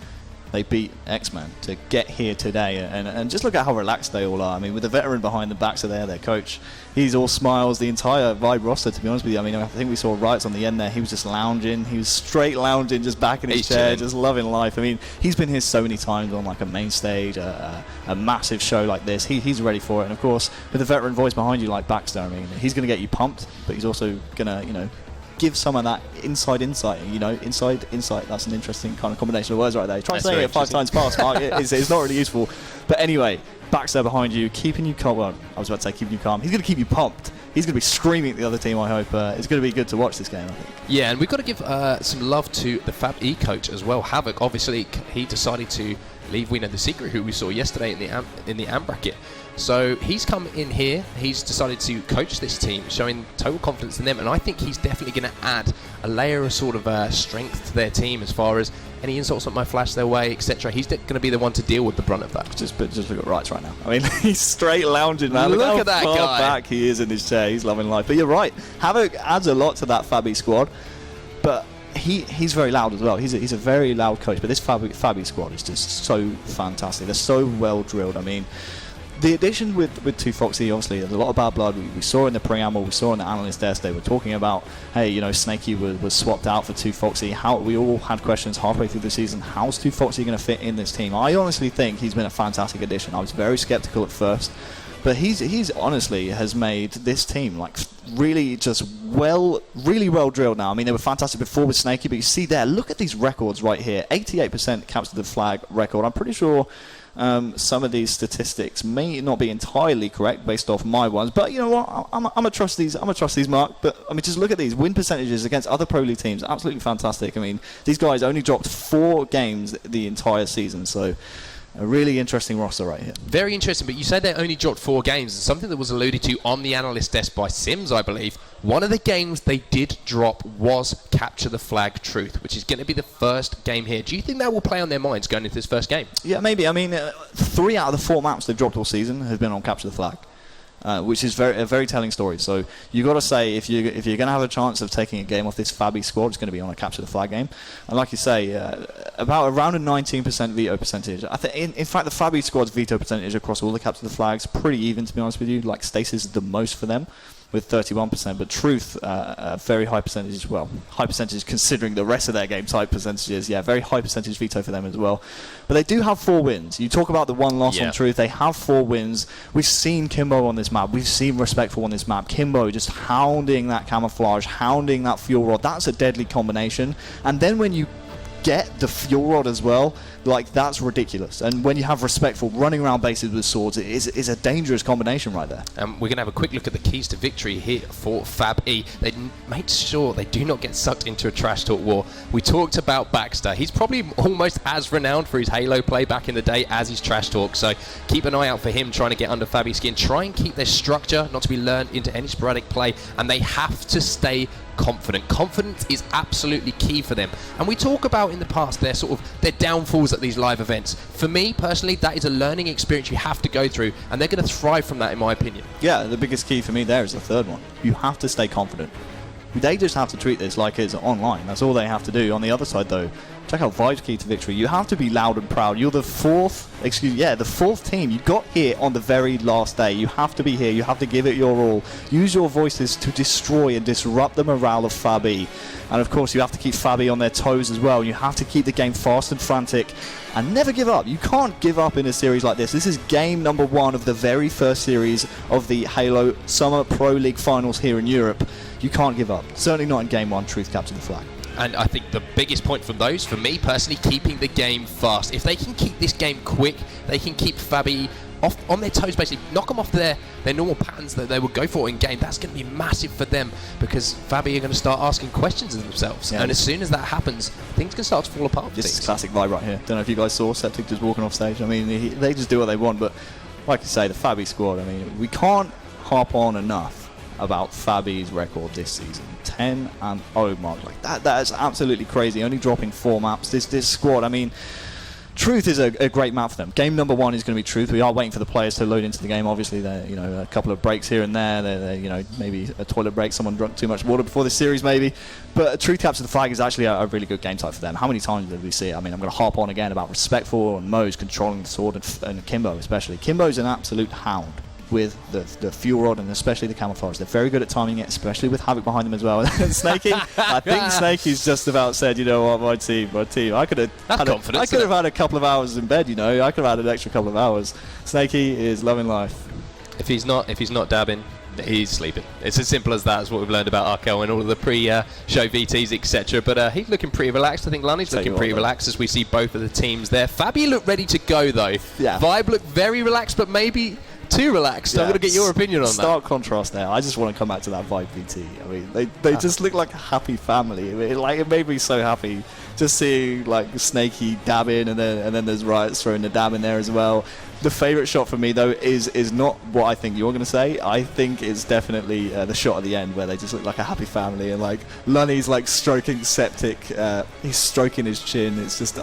they beat X-Men to get here today, and just look at how relaxed they all are. I mean, with the veteran behind the backs of their coach, he's all smiles. The entire Vibe roster, to be honest with you, I mean, I think we saw Riots on the end there. He was just lounging. He was straight lounging, just back in his chair, just loving life. I mean, he's been here so many times on like a main stage, a massive show like this. He's ready for it, and of course, with a veteran voice behind you like Baxter, I mean, he's going to get you pumped, but he's also going to, give some of that inside, insight. That's an interesting kind of combination of words right there. Try saying it 5 times fast, Mark. It's not really useful. But anyway, Baxter behind you, keeping you calm. Well, I was about to say keeping you calm. He's going to keep you pumped. He's going to be screaming at the other team, I hope. It's going to be good to watch this game, I think. Yeah, and we've got to give some love to the Fabby coach as well. Havoc, obviously, he decided to leave. We know the secret who we saw yesterday in the AM bracket. So he's come in here, he's decided to coach this team, showing total confidence in them, and I think he's definitely going to add a layer of sort of strength to their team as far as any insults that might flash their way, etc. He's going to be the one to deal with the brunt of that. Just look at Rights right now. I mean, he's straight lounging, man. Look at that guy. guy. Back he is in his chair. He's loving life. But you're right. Havoc adds a lot to that Fabby squad, but he's very loud as well. He's a very loud coach, but this Fabby squad is just so fantastic. They're so well drilled. I mean, the addition with 2 Foxy, obviously, there's a lot of bad blood. We saw in the preamble, we saw in the analyst desk, they were talking about, hey, Snakey was swapped out for 2 Foxy. We all had questions halfway through the season. How's 2 Foxy going to fit in this team? I honestly think he's been a fantastic addition. I was very skeptical at first, but he's honestly has made this team like really just really well drilled now. I mean, they were fantastic before with Snakey, but you see there, look at these records right here. 88% capture the flag record. I'm pretty sure some of these statistics may not be entirely correct based off my ones, but you know what? I'm gonna trust these. Mark. But I mean, just look at these win percentages against other Pro League teams. Absolutely fantastic. I mean, these guys only dropped 4 games the entire season, so a really interesting roster right here. Very interesting, but you said they only dropped 4 games, and something that was alluded to on the analyst desk by Sims, I believe. One of the games they did drop was Capture the Flag Truth, which is going to be the first game here. Do you think that will play on their minds going into this first game? Yeah, maybe. I mean, 3 out of the 4 maps they've dropped all season have been on Capture the Flag. Which is a very telling story. So you got to say, if you're going to have a chance of taking a game off this Fabby squad, it's going to be on a Capture the Flag game. And like you say, around a 19% veto percentage. I think, in fact, the Fabby squad's veto percentage across all the Capture the Flags pretty even, to be honest with you. Like Stasis is the most for them, with 31%, but Truth, a very high percentage as well. High percentage considering the rest of their game type percentages. Yeah, very high percentage veto for them as well. But they do have 4 wins. You talk about the 1 loss on Truth. They have 4 wins. We've seen Kimbo on this map. We've seen Respectful on this map. Kimbo just hounding that camouflage, hounding that fuel rod. That's a deadly combination. And then when you get the fuel rod as well, like, that's ridiculous. And when you have Respectful running around bases with swords, it is a dangerous combination right there. We're going to have a quick look at the keys to victory here for Fabby. They make sure they do not get sucked into a trash talk war. We talked about Baxter. He's probably almost as renowned for his Halo play back in the day as his trash talk, so keep an eye out for him trying to get under Fabby's skin. Try and keep their structure not to be learned into any sporadic play, and they have to stay confident. Confidence is absolutely key for them. And we talk about in the past their downfalls at these live events. For me personally, that is a learning experience you have to go through, and they're going to thrive from that, in my opinion. Yeah, the biggest key for me there is the third one. You have to stay confident. They just have to treat this like it's online. That's all they have to do. On the other side, though, check out Vibe's key to victory. You have to be loud and proud. You're the fourth team. You got here on the very last day. You have to be here. You have to give it your all. Use your voices to destroy and disrupt the morale of Fabby. And of course, you have to keep Fabby on their toes as well. You have to keep the game fast and frantic and never give up. You can't give up in a series like this. This is game number 1 of the very first series of the Halo Summer Pro League Finals here in Europe. You can't give up. Certainly not in game 1, Truth Capture the Flag. And I think the biggest point from those, for me personally, keeping the game fast. If they can keep this game quick, they can keep Fabby off on their toes, basically knock them off their normal patterns that they would go for in game. That's going to be massive for them, because Fabby are going to start asking questions of themselves. Yeah. And as soon as that happens, things can start to fall apart. This is classic Vibe right here. Don't know if you guys saw Septic just walking off stage. I mean, they just do what they want. But like I say, the Fabby squad, I mean, we can't harp on enough about Fabby's record this season. 10-0, Mark. Like that is absolutely crazy. Only dropping 4 maps. This squad, I mean, Truth is a great map for them. Game number 1 is going to be Truth. We are waiting for the players to load into the game. Obviously, there a couple of breaks here and there. Maybe a toilet break. Someone drunk too much water before the series, maybe. But Truth capture the flag is actually a really good game type for them. How many times did we see it? I mean, I'm going to harp on again about Respectful and Mo's controlling the sword and Kimbo especially. Kimbo's an absolute hound with the fuel rod and especially the camouflage. They're very good at timing it, especially with Havoc behind them as well. And Snakey, I think Snakey's just about said, you know what, my team. I could have had a couple of hours in bed, I could have had an extra couple of hours. Snakey is loving life. If he's not dabbing, he's sleeping. It's as simple as that. That's what we've learned about Arkel and all of the pre-show VTs, etc. But he's looking pretty relaxed. I think Lunny's looking pretty relaxed as we see both of the teams there. Fabby looked ready to go, though. Yeah. Vibe looked very relaxed, but maybe too relaxed. Yeah. I'm going to get your opinion on that. Stark contrast there. I just want to come back to that Vibe VT. I mean, they just look like a happy family. I mean, it made me so happy just seeing Snakey dab in, and then there's Riots throwing the dab in there as well. The favourite shot for me, though, is not what I think you're going to say. I think it's definitely the shot at the end where they just look like a happy family, and Lunny's stroking Septic. He's stroking his chin. It's just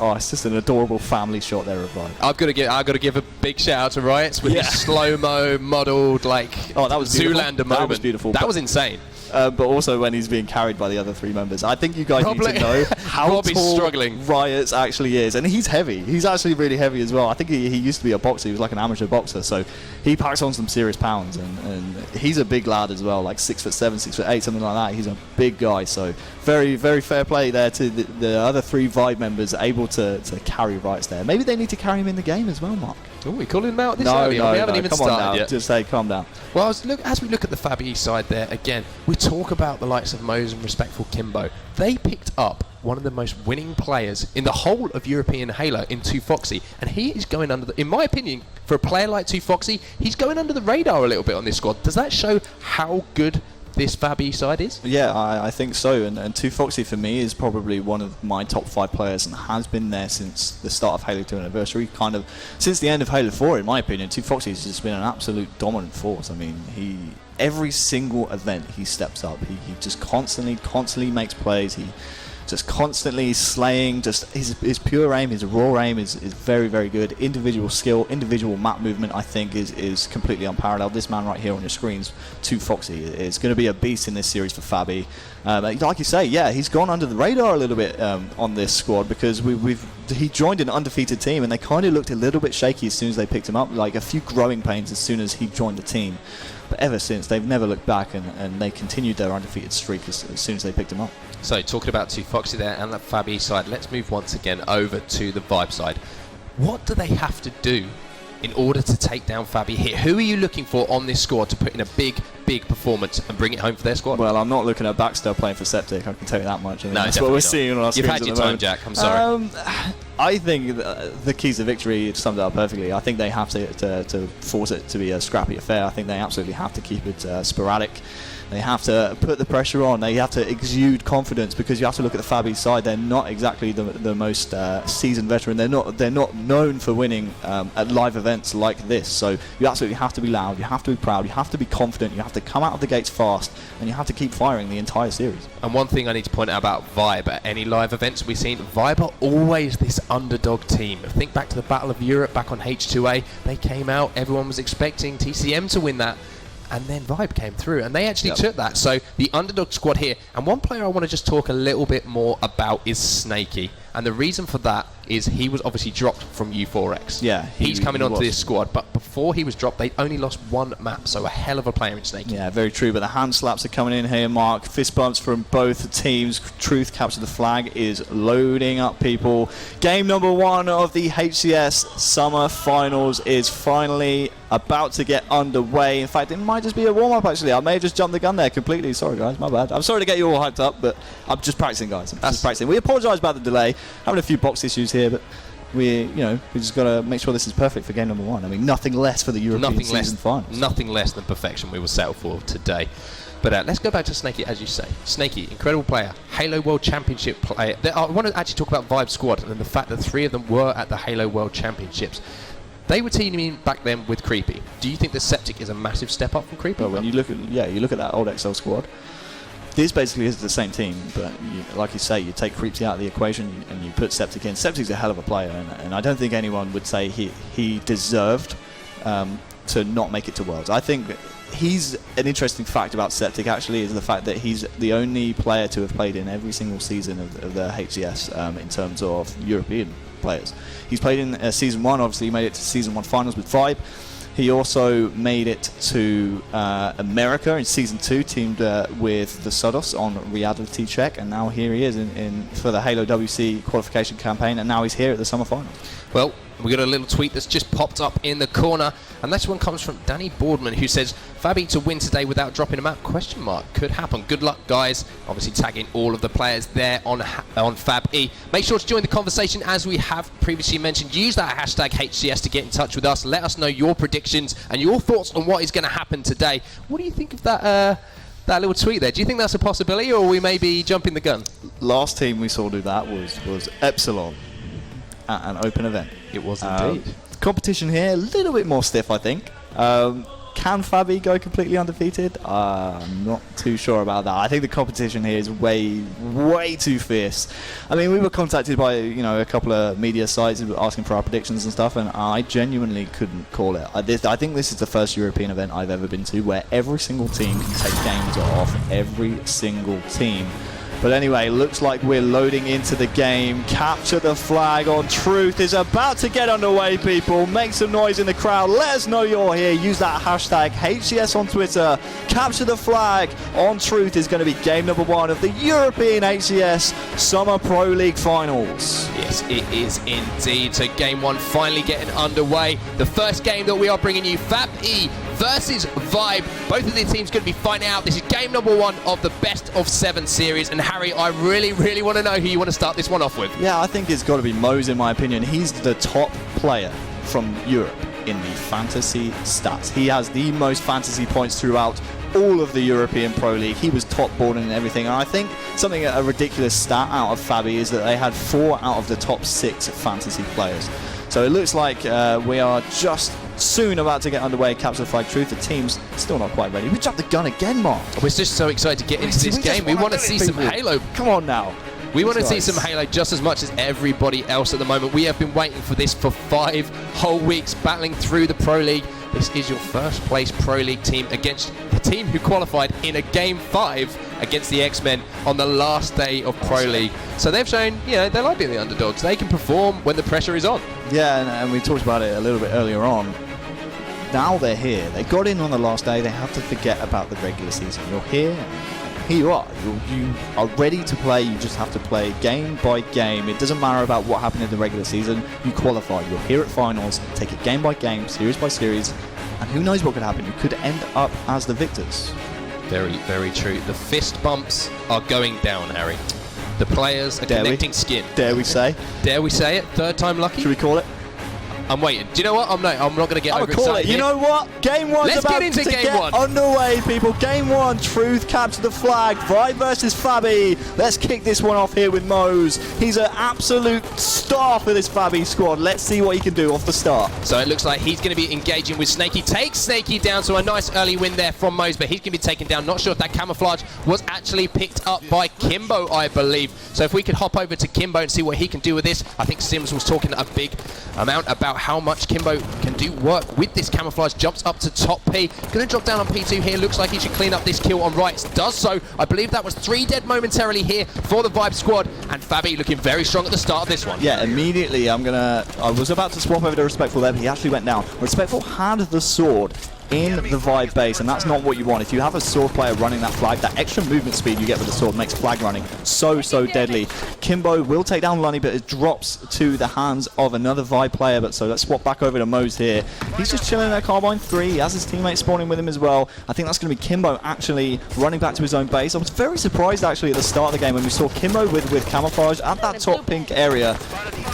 an adorable family shot there of Vibe. I've got to give a big shout out to Riots with his slow-mo modelled that was Zoolander moment. That was beautiful. That was insane. But also when he's being carried by the other 3 members. I think you guys need to know how Robbie's tall struggling. Riots actually is. And he's heavy. He's actually really heavy as well. I think he used to be a boxer. He was like an amateur boxer. So he packs on some serious pounds. And he's a big lad as well, like 6'7", 6'8", something like that. He's a big guy. So very, very fair play there to the other 3 Vibe members able to carry Riots there. Maybe they need to carry him in the game as well, Mark. Oh, we calling him out this early? We haven't even started yet. Just say calm down. Well, as we look at the Fabby side there, again, we talk about the likes of Mo's and Respectful Kimbo. They picked up one of the most winning players in the whole of European Halo in 2Foxy, and he is going under in my opinion, for a player like 2Foxy, he's going under the radar a little bit on this squad. Does that show how good this Fabby side is? Yeah, I think so. And 2Foxy for me is probably one of my top 5 players and has been there since the start of Halo 2 Anniversary, kind of since the end of Halo 4 in my opinion. 2Foxy has just been an absolute dominant force. I mean, every single event he steps up, he just constantly makes plays. He just constantly slaying, just his pure aim, his raw aim is very, very good. Individual skill, individual map movement, I think is completely unparalleled. This man right here on your screens, 2Foxy, is going to be a beast in this series for Fabby. Like you say, yeah, he's gone under the radar a little bit on this squad because he joined an undefeated team and they kind of looked a little bit shaky as soon as they picked him up, like a few growing pains as soon as he joined the team. But ever since, they've never looked back and they continued their undefeated streak as soon as they picked him up. So, talking about 2Foxy there and that Fabby side, let's move once again over to the Vibe side. What do they have to do in order to take down Fabby here? Who are you looking for on this squad to put in a big performance and bring it home for their squad? Well, I'm not looking at Baxter playing for Septic, I can tell you that much. I mean, no, that's what we're seeing on our screens. You've had your time, Jack, I'm sorry. I think the keys to victory summed it up perfectly. I think they have to force it to be a scrappy affair. I think they absolutely have to keep it sporadic. They have to put the pressure on. They have to exude confidence because you have to look at the Fabby side. They're not exactly the most seasoned veteran. They're not known for winning at live events like this. So you absolutely have to be loud. You have to be proud. You have to be confident. You have to come out of the gates fast, and you have to keep firing the entire series. And one thing I need to point out about Vibe at any live events we've seen, Vibe are always this underdog team. Think back to the Battle of Europe back on H2A. They came out. Everyone was expecting TCM to win that. And then Vibe came through, and they actually took that. So the underdog squad here, and one player I want to just talk a little bit more about is Snakey. And the reason for that is he was obviously dropped from U4X. Yeah, he's coming onto this squad, but before he was dropped, they only lost 1 map, so a hell of a player in Snakey. Yeah, very true, but the hand slaps are coming in here, Mark. Fist bumps from both teams. Truth capture the flag is loading up, people. Game number 1 of the HCS Summer Finals is finally about to get underway. In fact, it might just be a warm-up, actually. I may have just jumped the gun there completely. Sorry, guys, my bad. I'm sorry to get you all hyped up, but I'm just practicing, guys. I'm just practicing. We apologise about the delay. Having a few box issues here, but we just got to make sure this is perfect for game number 1. I mean, nothing less for the European season finals. Nothing less than perfection we will settle for today. But let's go back to Snakey, as you say. Snakey, incredible player, Halo World Championship player. I want to actually talk about Vibe Squad and the fact that 3 of them were at the Halo World Championships. They were teaming back then with Creepy. Do you think the Septic is a massive step up from Creepy? Well, when you look at that old XL squad, this basically is the same team, but like you say, you take Creepsy out of the equation and you put Septic in. Septic's a hell of a player, and I don't think anyone would say he deserved to not make it to Worlds. I think he's an interesting fact about Septic actually is the fact that he's the only player to have played in every single season of the HCS in terms of European players. He's played in Season 1, obviously he made it to Season 1 finals with Vibe. He also made it to America in Season 2, teamed with the Sodos on Reality Check, and now here he is for the Halo WC qualification campaign, and now he's here at the Summer Final. Well, we got a little tweet that's just popped up in the corner, and this one comes from Danny Boardman, who says, Fabby to win today without dropping him out? Question mark. Could happen. Good luck, guys. Obviously tagging all of the players there on Fabby. Make sure to join the conversation as we have previously mentioned. Use that hashtag HCS to get in touch with us. Let us know your predictions and your thoughts on what is going to happen today. What do you think of that little tweet there? Do you think that's a possibility, or we may be jumping the gun? Last team we saw do that was Epsilon at an open event. It was indeed. Competition here, a little bit more stiff, I think. Can Fabby go completely undefeated? I'm not too sure about that. I think the competition here is way too fierce. I mean, we were contacted by a couple of media sites asking for our predictions and stuff, and I genuinely couldn't call it. I think this is the first European event I've ever been to where every single team can take games off every single team. But anyway, looks like we're loading into the game. Capture the flag on Truth is about to get underway, people. Make some noise in the crowd. Let us know you're here. Use that hashtag HCS on Twitter. Capture the flag on Truth is going to be game number 1 of the European HCS Summer Pro League Finals. Yes, it is indeed. So game 1 finally getting underway. The first game that we are bringing you, Fabby versus Vibe. Both of the teams going to be fighting out. This is game number 1 of the best of 7 series. And Harry, I really want to know who you want to start this one off with. Yeah, I think it's got to be Mose in my opinion. He's the top player from Europe in the fantasy stats. He has the most fantasy points throughout all of the European Pro League. He was top boarding and everything. And I think a ridiculous stat out of Fabby is that they had 4 out of the top 6 fantasy players. So it looks like we are just soon about to get underway. Capture the flag Truth. The team's still not quite ready. We jumped the gun again, Mark. We're just so excited to get into this game. We want to see some Halo. Come on now. We want to see some Halo just as much as everybody else at the moment. We have been waiting for this for 5 whole weeks, battling through the Pro League. This is your first place Pro League team against the team who qualified in a Game 5 against the X-Men on the last day of Pro League. So they've shown, they like being the underdogs. They can perform when the pressure is on. Yeah, and we talked about it a little bit earlier on. Now they're here. They got in on the last day. They have to forget about the regular season. You're here. Here you are. You are ready to play. You just have to play game by game. It doesn't matter about what happened in the regular season. You qualify. You're here at finals. Take it game by game, series by series, and who knows what could happen. You could end up as the victors. Very true. The fist bumps are going down, Harry. The players are connecting skin. Dare we say? Dare we say it? Third time lucky? Should we call it? I'm waiting. Do you know what? I'm not going to get overexcited. You know what? Game 1's about to get underway, people. Game 1, Truth, capture the flag. Vibe versus Fabby. Let's kick this one off here with Mose. He's an absolute star for this Fabby squad. Let's see what he can do off the start. So it looks like he's going to be engaging with Snakey. Takes Snakey down, so a nice early win there from Mose, but he's going to be taken down. Not sure if that camouflage was actually picked up by Kimbo, I believe. So if we could hop over to Kimbo and see what he can do with this. I think Sims was talking a big amount about how much Kimbo can do work with this camouflage. Jumps up to top P. Going to drop down on P2 here. Looks like he should clean up this kill on rights. Does so. I believe that was 3 dead momentarily here for the Vibe squad. And Fabby looking very strong at the start of this one. Yeah, immediately I was about to swap over to Respectful there, but he actually went down. Respectful had the sword in the Vibe base, and that's not what you want. If you have a sword player running that flag, that extra movement speed you get with the sword makes flag running so deadly. Kimbo will take down Lunny, but it drops to the hands of another Vibe player. But so let's swap back over to Mose here. He's just chilling at Carbine 3. He has his teammate spawning with him as well. I think that's going to be Kimbo actually running back to his own base. I was very surprised actually at the start of the game when we saw Kimbo with camouflage at that top pink area.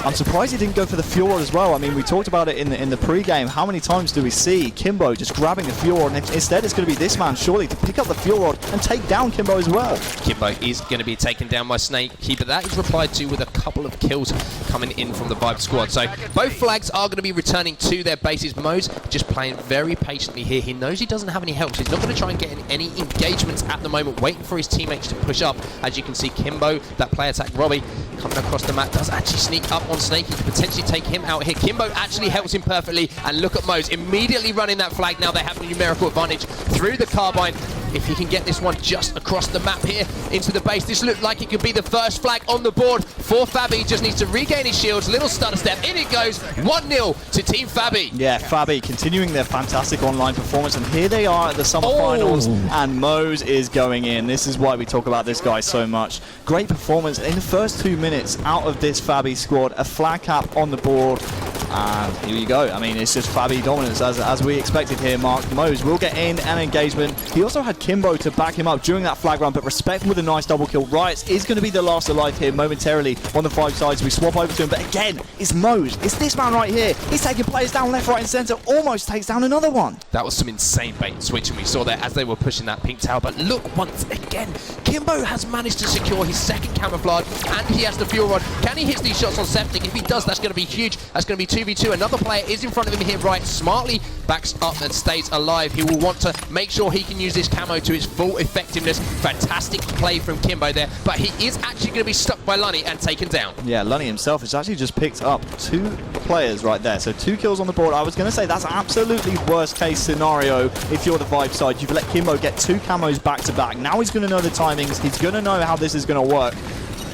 I'm surprised he didn't go for the fuel rod as well. I mean, we talked about it in the pre-game. How many times do we see Kimbo just grabbing the fuel rod, and instead it's going to be this man surely to pick up the fuel rod and take down Kimbo as well. Kimbo is going to be taken down by Snakey, but that is replied to with a couple of kills coming in from the Vibe squad. So both flags are going to be returning to their bases. Mo's just playing very patiently here. He knows he doesn't have any help, so he's not going to try and get in any engagements at the moment, waiting for his teammates to push up. As you can see, Kimbo, that play attack Robbie, coming across the map, does actually sneak up on Snakey to potentially take him out here. Kimbo actually helps him perfectly, and look at Mo's immediately running that flag. Now they have a numerical advantage through the carbine. If he can get this one just across the map here into the base, this looked like it could be the first flag on the board for Fabby. Just needs to regain his shields, little stutter step, in it goes, 1-0 to Team Fabby. Yeah, Fabby continuing their fantastic online performance, and here they are at the Semifinals, and Mo's is going in. This is why we talk about this guy so much. Great performance in the first 2 minutes out of this Fabby squad, a flag cap on the board, and here you go. I mean, it's just Fabby dominance as we expected here, Mark. Mo's will get in an engagement. He also had Kimbo to back him up during that flag run, but Respect with a nice double kill. Riots is going to be the last alive here momentarily on the 5 sides. We swap over to him, but again, it's Mo's. It's this man right here. He's taking players down left, right and centre, almost takes down another one. That was some insane bait and switch, and we saw that as they were pushing that pink tower. But look, once again, Kimbo has managed to secure his second camouflage, and he has the fuel rod. Can he hit these shots on Septic? If he does, that's going to be huge. That's going to be 2v2. Another player is in front of him here, right? Smartly backs up and stays alive. He will want to make sure he can use this camo to its full effectiveness. Fantastic play from Kimbo there, but he is actually going to be stuck by Lunny and taken down. Yeah, Lunny himself has actually just picked up 2 players right there. So 2 kills on the board. I was going to say that's absolutely worst case scenario if you're the Vibe side. You've let Kimbo get 2 camos back to back. Now he's going to know the timings. He's going to know how this is going to work.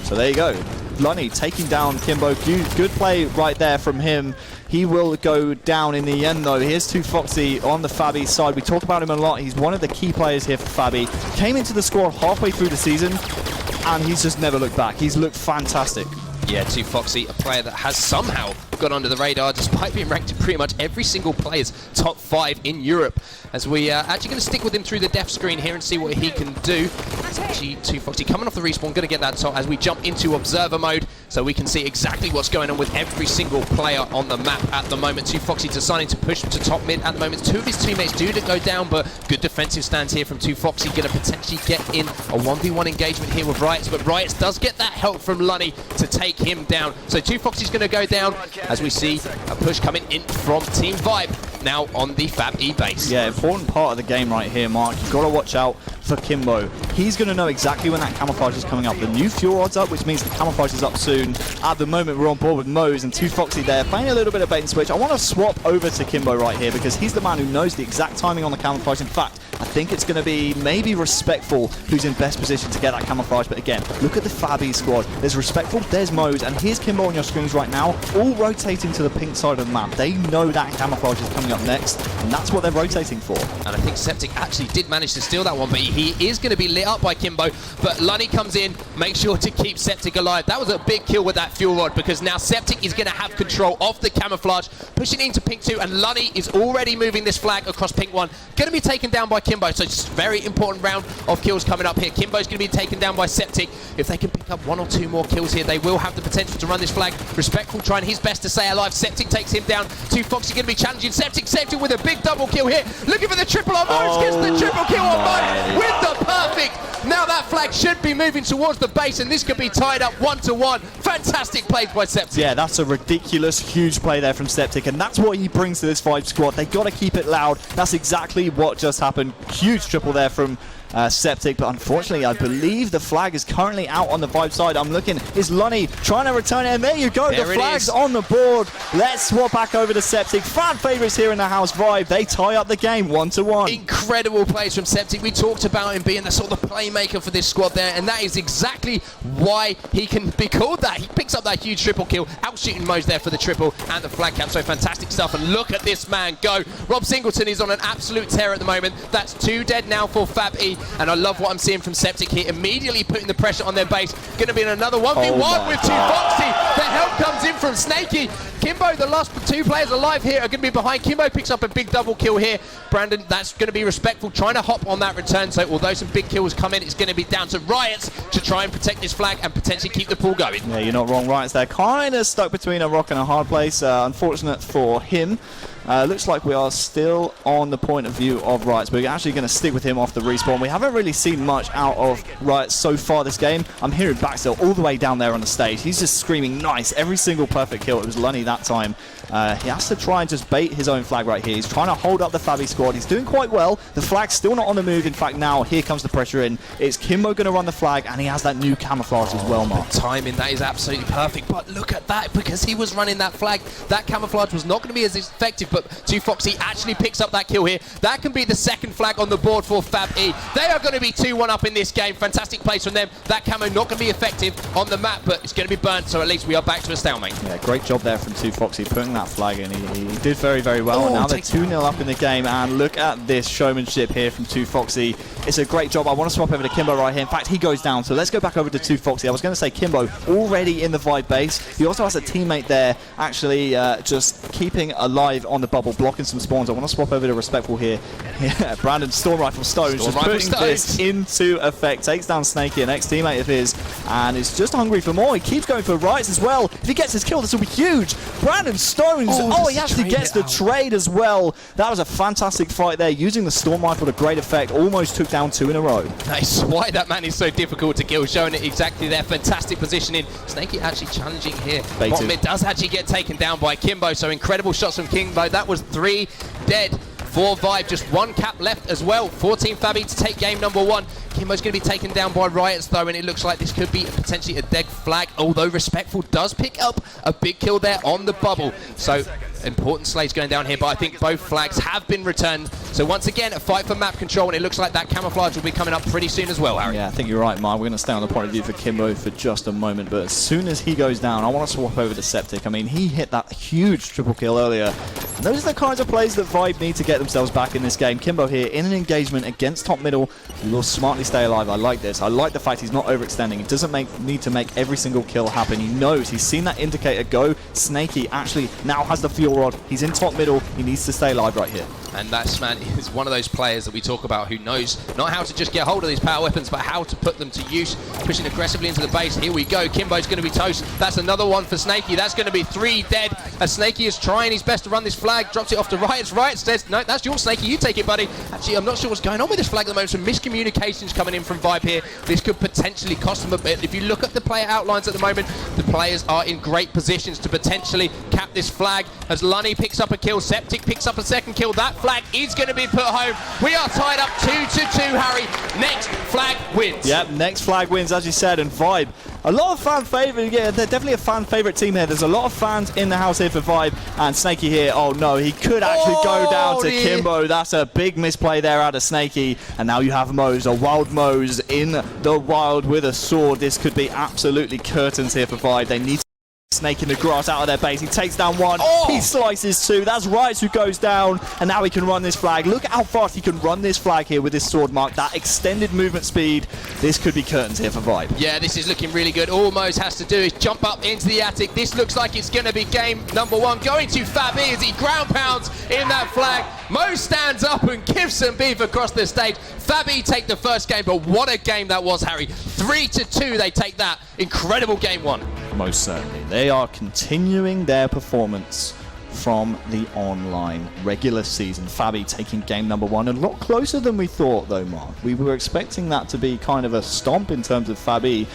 So there you go. Lunny taking down Kimbo. Good play right there from him. He will go down in the end though. Here's 2Foxy on the Fabby side. We talk about him a lot. He's one of the key players here for Fabby. Came into the squad halfway through the season, and he's just never looked back. He's looked fantastic. Yeah, 2Foxy, a player that has somehow got under the radar despite being ranked in pretty much every single player's top 5 in Europe. As we are actually going to stick with him through the death screen here and see what he can do. It's actually 2Foxy coming off the respawn, going to get that top as we jump into observer mode so we can see exactly what's going on with every single player on the map at the moment. 2Foxy deciding to push to top mid at the moment. 2 of his teammates do go down, but good defensive stance here from 2Foxy, going to potentially get in a 1v1 engagement here with Riots, but Riots does get that help from Lunny to take him down. So 2Foxy's going to go down as we see a push coming in from Team Vibe now on the Fab E base. Yeah, important part of the game right here, Mark. You've got to watch out for Kimbo. He's going to know exactly when that camouflage is coming up. The new fuel rod's up, which means the camouflage is up soon. At the moment, we're on board with Mo's and 2Foxy there, playing a little bit of bait and switch. I want to swap over to Kimbo right here because he's the man who knows the exact timing on the camouflage. In fact, I think it's going to be maybe Respectful who's in best position to get that camouflage. But again, look at the Fabby squad. There's Respectful, there's Mo's, and here's Kimbo on your screens right now, all rotating to the pink side of the map. They know that camouflage is coming up next, and that's what they're rotating for. And I think Septic actually did manage to steal that one, but he is going to be lit up by Kimbo. But Lunny comes in, makes sure to keep Septic alive. That was a big kill with that fuel rod because now Septic is going to have control of the camouflage, pushing into pink 2, and Lunny is already moving this flag across pink 1. Going to be taken down by Kimbo, so it's a very important round of kills coming up here. Kimbo's going to be taken down by Septic. If they can pick up 1 or 2 more kills here, they will have the potential to run this flag. Respectful trying his best to stay alive. Septic takes him down. 2Foxy going to be challenging Septic. Septic with a big double kill here. Looking for the triple on Mo's. Gets the triple kill on Mo with the perfect. Now that flag should be moving towards the base, and this could be tied up 1-1. Fantastic plays by Septic. Yeah, that's a ridiculous, huge play there from Septic, and that's what he brings to this Vibe squad. They got to keep it loud. That's exactly what just happened. Huge triple there from Septic, but unfortunately I believe the flag is currently out on the Vibe side. I'm looking, is Lunny trying to return it, and there you go, the flag's on the board. Let's swap back over to Septic. Fan favourites here in the house. Vibe, they tie up the game 1-1. Incredible plays from Septic. We talked about him being the sort of playmaker for this squad there, and that is exactly why he can be called that. He picks up that huge triple kill, out-shooting Mo's there for the triple and the flag cap, so fantastic stuff. And look at this man go. Rob Singleton is on an absolute tear at the moment. That's 2 dead now for Fab E, and I love what I'm seeing from Septic here, immediately putting the pressure on their base. Going to be in another 1v1 with 2Foxy. The help comes in from Snakey. Kimbo, the last 2 players alive here, are going to be behind. Kimbo picks up a big double kill here. Brandon, that's going to be Respectful, trying to hop on that return. So although some big kills come in, it's going to be down to Riots to try and protect this flag and potentially keep the pool going. Yeah, you're not wrong. Riots there, kind of stuck between a rock and a hard place. Unfortunate for him. Looks like we are still on the point of view of Riot. We're actually going to stick with him off the respawn. We haven't really seen much out of Riot so far this game. I'm hearing Baxter all the way down there on the stage. He's just screaming nice every single perfect kill. It was Lunny that time. He has to try and just bait his own flag right here. He's trying to hold up the Fabby squad. He's doing quite well. The flag's still not on the move. In fact, now here comes the pressure in. It's Kimbo going to run the flag, and he has that new camouflage as well, Mark. The timing, that is absolutely perfect. But look at that, because he was running that flag. That camouflage was not going to be as effective, but 2Foxy actually picks up that kill here. That can be the second flag on the board for Fabby. They are going to be 2-1 up in this game. Fantastic plays from them. That camo not going to be effective on the map, but it's going to be burnt, so at least we are back to a stalemate. Yeah, great job there from 2Foxy putting that flag in. He did very, very well. And now they're 2-0 up in the game, and look at this showmanship here from 2Foxy. It's a great job. I want to swap over to Kimbo right here. In fact, he goes down, so let's go back over to 2Foxy. I was going to say Kimbo already in the Vibe base. He also has a teammate there actually just keeping alive on the bubble, blocking some spawns. I want to swap over to Respectful here. Yeah, Brandon Storm Rifle Stones just putting this into effect. Takes down Snakey, an ex-teammate of his, and is just hungry for more. He keeps going for Rights as well. If he gets his kill, this will be huge. Brandon Stones, he actually gets the trade as well. That was a fantastic fight there, using the Storm Rifle to great effect. Almost took down 2 in a row. Nice. Why that man is so difficult to kill, showing it exactly there. Fantastic positioning. Snakey actually challenging here. Botmid does actually get taken down by Kimbo, so incredible shots from Kimbo. That was 3 dead for Vibe. Just 1 cap left as well for Team Fabby to take game number 1. Kimbo's going to be taken down by Riots though, and it looks like this could be potentially a dead flag, although Respectful does pick up a big kill there on the bubble. So important slays going down here, but I think both flags have been returned. So once again, a fight for map control, and it looks like that camouflage will be coming up pretty soon as well, Harry. Yeah, I think you're right, Mark. We're going to stay on the point of view for Kimbo for just a moment, but as soon as he goes down, I want to swap over to Septic. I mean, he hit that huge triple kill earlier. And those are the kinds of plays that Vibe need to get themselves back in this game. Kimbo here in an engagement against top middle. He will smartly stay alive. I like this. I like the fact he's not overextending. He doesn't need to make every single kill happen. He knows. He's seen that indicator go. Snakey actually now has the fuel rod. He's in top middle. He needs to stay alive right here. And that man is one of those players that we talk about who knows not how to just get hold of these power weapons, but how to put them to use. Pushing aggressively into the base. Here we go. Kimbo's going to be toast. That's another one for Snakey. That's going to be 3 dead. As Snakey is trying his best to run this flag. Drops it off to Riot. Riot says, no, that's your Snakey. You take it, buddy. Actually, I'm not sure what's going on with this flag at the moment. Some miscommunications coming in from Vibe here. This could potentially cost them a bit. If you look at the player outlines at the moment, the players are in great positions to potentially cap this flag. As Lunny picks up a kill, Septic picks up a second kill. That flag is going to be put home. We are tied up 2-2, Harry. Next flag wins. Yep, next flag wins, as you said, and Vibe. A lot of fan favourite, yeah, they're definitely a fan favourite team here. There's a lot of fans in the house here for Vibe, and Snakey here, oh no, he could actually go down to Kimbo. That's a big misplay there out of Snakey, and now you have Mose, a wild Mose in the wild with a sword. This could be absolutely curtains here for Vibe. They need Snake in the grass out of their base. He takes down 1. He slices 2. That's Rights who goes down. And now he can run this flag. Look at how fast he can run this flag here with this sword mark. That extended movement speed. This could be curtains here for Vibe. Yeah, this is looking really good. All Mose has to do is jump up into the attic. This looks like it's going to be game number 1. Going to Fabby as he ground pounds in that flag. Mose stands up and gives some beef across the stage. Fabby take the first game, but what a game that was, Harry. 3-2, they take that. Incredible game 1. Most certainly. They are continuing their performance from the online regular season. Fabby taking game number 1. A lot closer than we thought, though, Mark. We were expecting that to be kind of a stomp in terms of Fabby.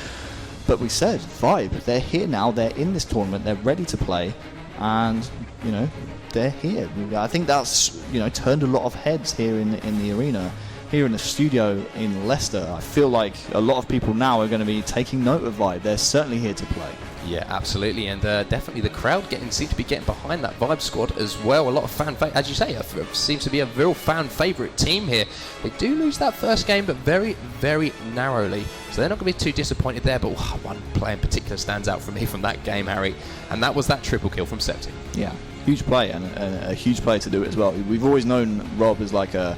But we said, Vibe, they're here now. They're in this tournament. They're ready to play. And, you know, they're here. I think that's, you know, turned a lot of heads here in the arena. Here in the studio in Leicester, I feel like a lot of people now are going to be taking note of Vibe. They're certainly here to play. Yeah, absolutely, and definitely the crowd seem to be getting behind that Vibe squad as well. A lot of fan, as you say, seems to be a real fan favourite team here. They do lose that first game, but very, very narrowly. So they're not going to be too disappointed there. But one player in particular stands out for me from that game, Harry, and that was that triple kill from Septic. Yeah, huge play, and a huge player to do it as well. We've always known Rob as like a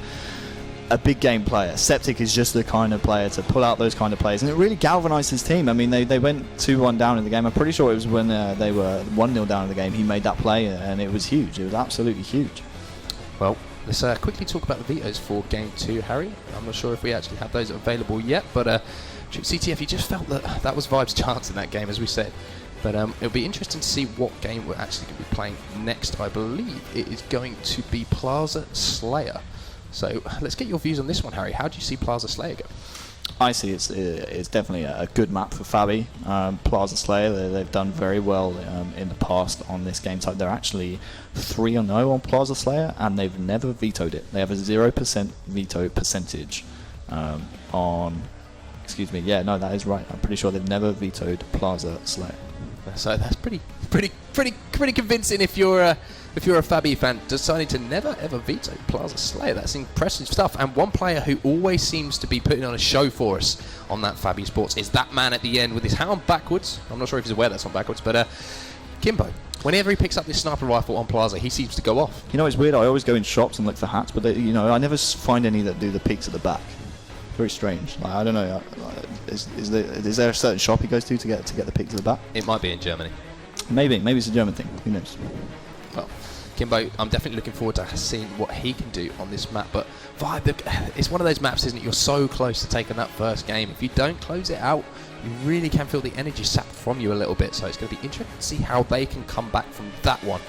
big game player. Septic is just the kind of player to pull out those kind of plays, and it really galvanised his team. I mean, they went 2-1 down in the game. I'm pretty sure it was when they were 1-0 down in the game. He made that play, and it was huge. It was absolutely huge. Well, let's quickly talk about the vetoes for game 2, Harry. I'm not sure if we actually have those available yet, but CTF, you just felt that was Vibe's chance in that game, as we said. But it'll be interesting to see what game we're actually going to be playing next. I believe it is going to be Plaza Slayer. So let's get your views on this one, Harry. How do you see Plaza Slayer go? I see it's definitely a good map for Fabby. Plaza Slayer, they've done very well in the past on this game type. They're actually 3-0 on Plaza Slayer, and they've never vetoed it. They have a 0% veto percentage on... Excuse me, yeah, no, that is right. I'm pretty sure they've never vetoed Plaza Slayer. So that's pretty convincing if you're a Fabby fan, deciding to never ever veto Plaza Slayer. That's impressive stuff. And one player who always seems to be putting on a show for us on that Fabby Sports is that man at the end with his hat on backwards. I'm not sure if he's aware that's on backwards, but Kimbo. Whenever he picks up this sniper rifle on Plaza, he seems to go off. You know, it's weird. I always go in shops and look for hats, but I never find any that do the peaks at the back. Very strange. Like, I don't know. Is there a certain shop he goes to get the peaks at the back? It might be in Germany. Maybe it's a German thing. Who knows? Well, Kimbo, I'm definitely looking forward to seeing what he can do on this map. But Vibe, it's one of those maps, isn't it? You're so close to taking that first game. If you don't close it out, you really can feel the energy sapped from you a little bit. So it's going to be interesting to see how they can come back from that one.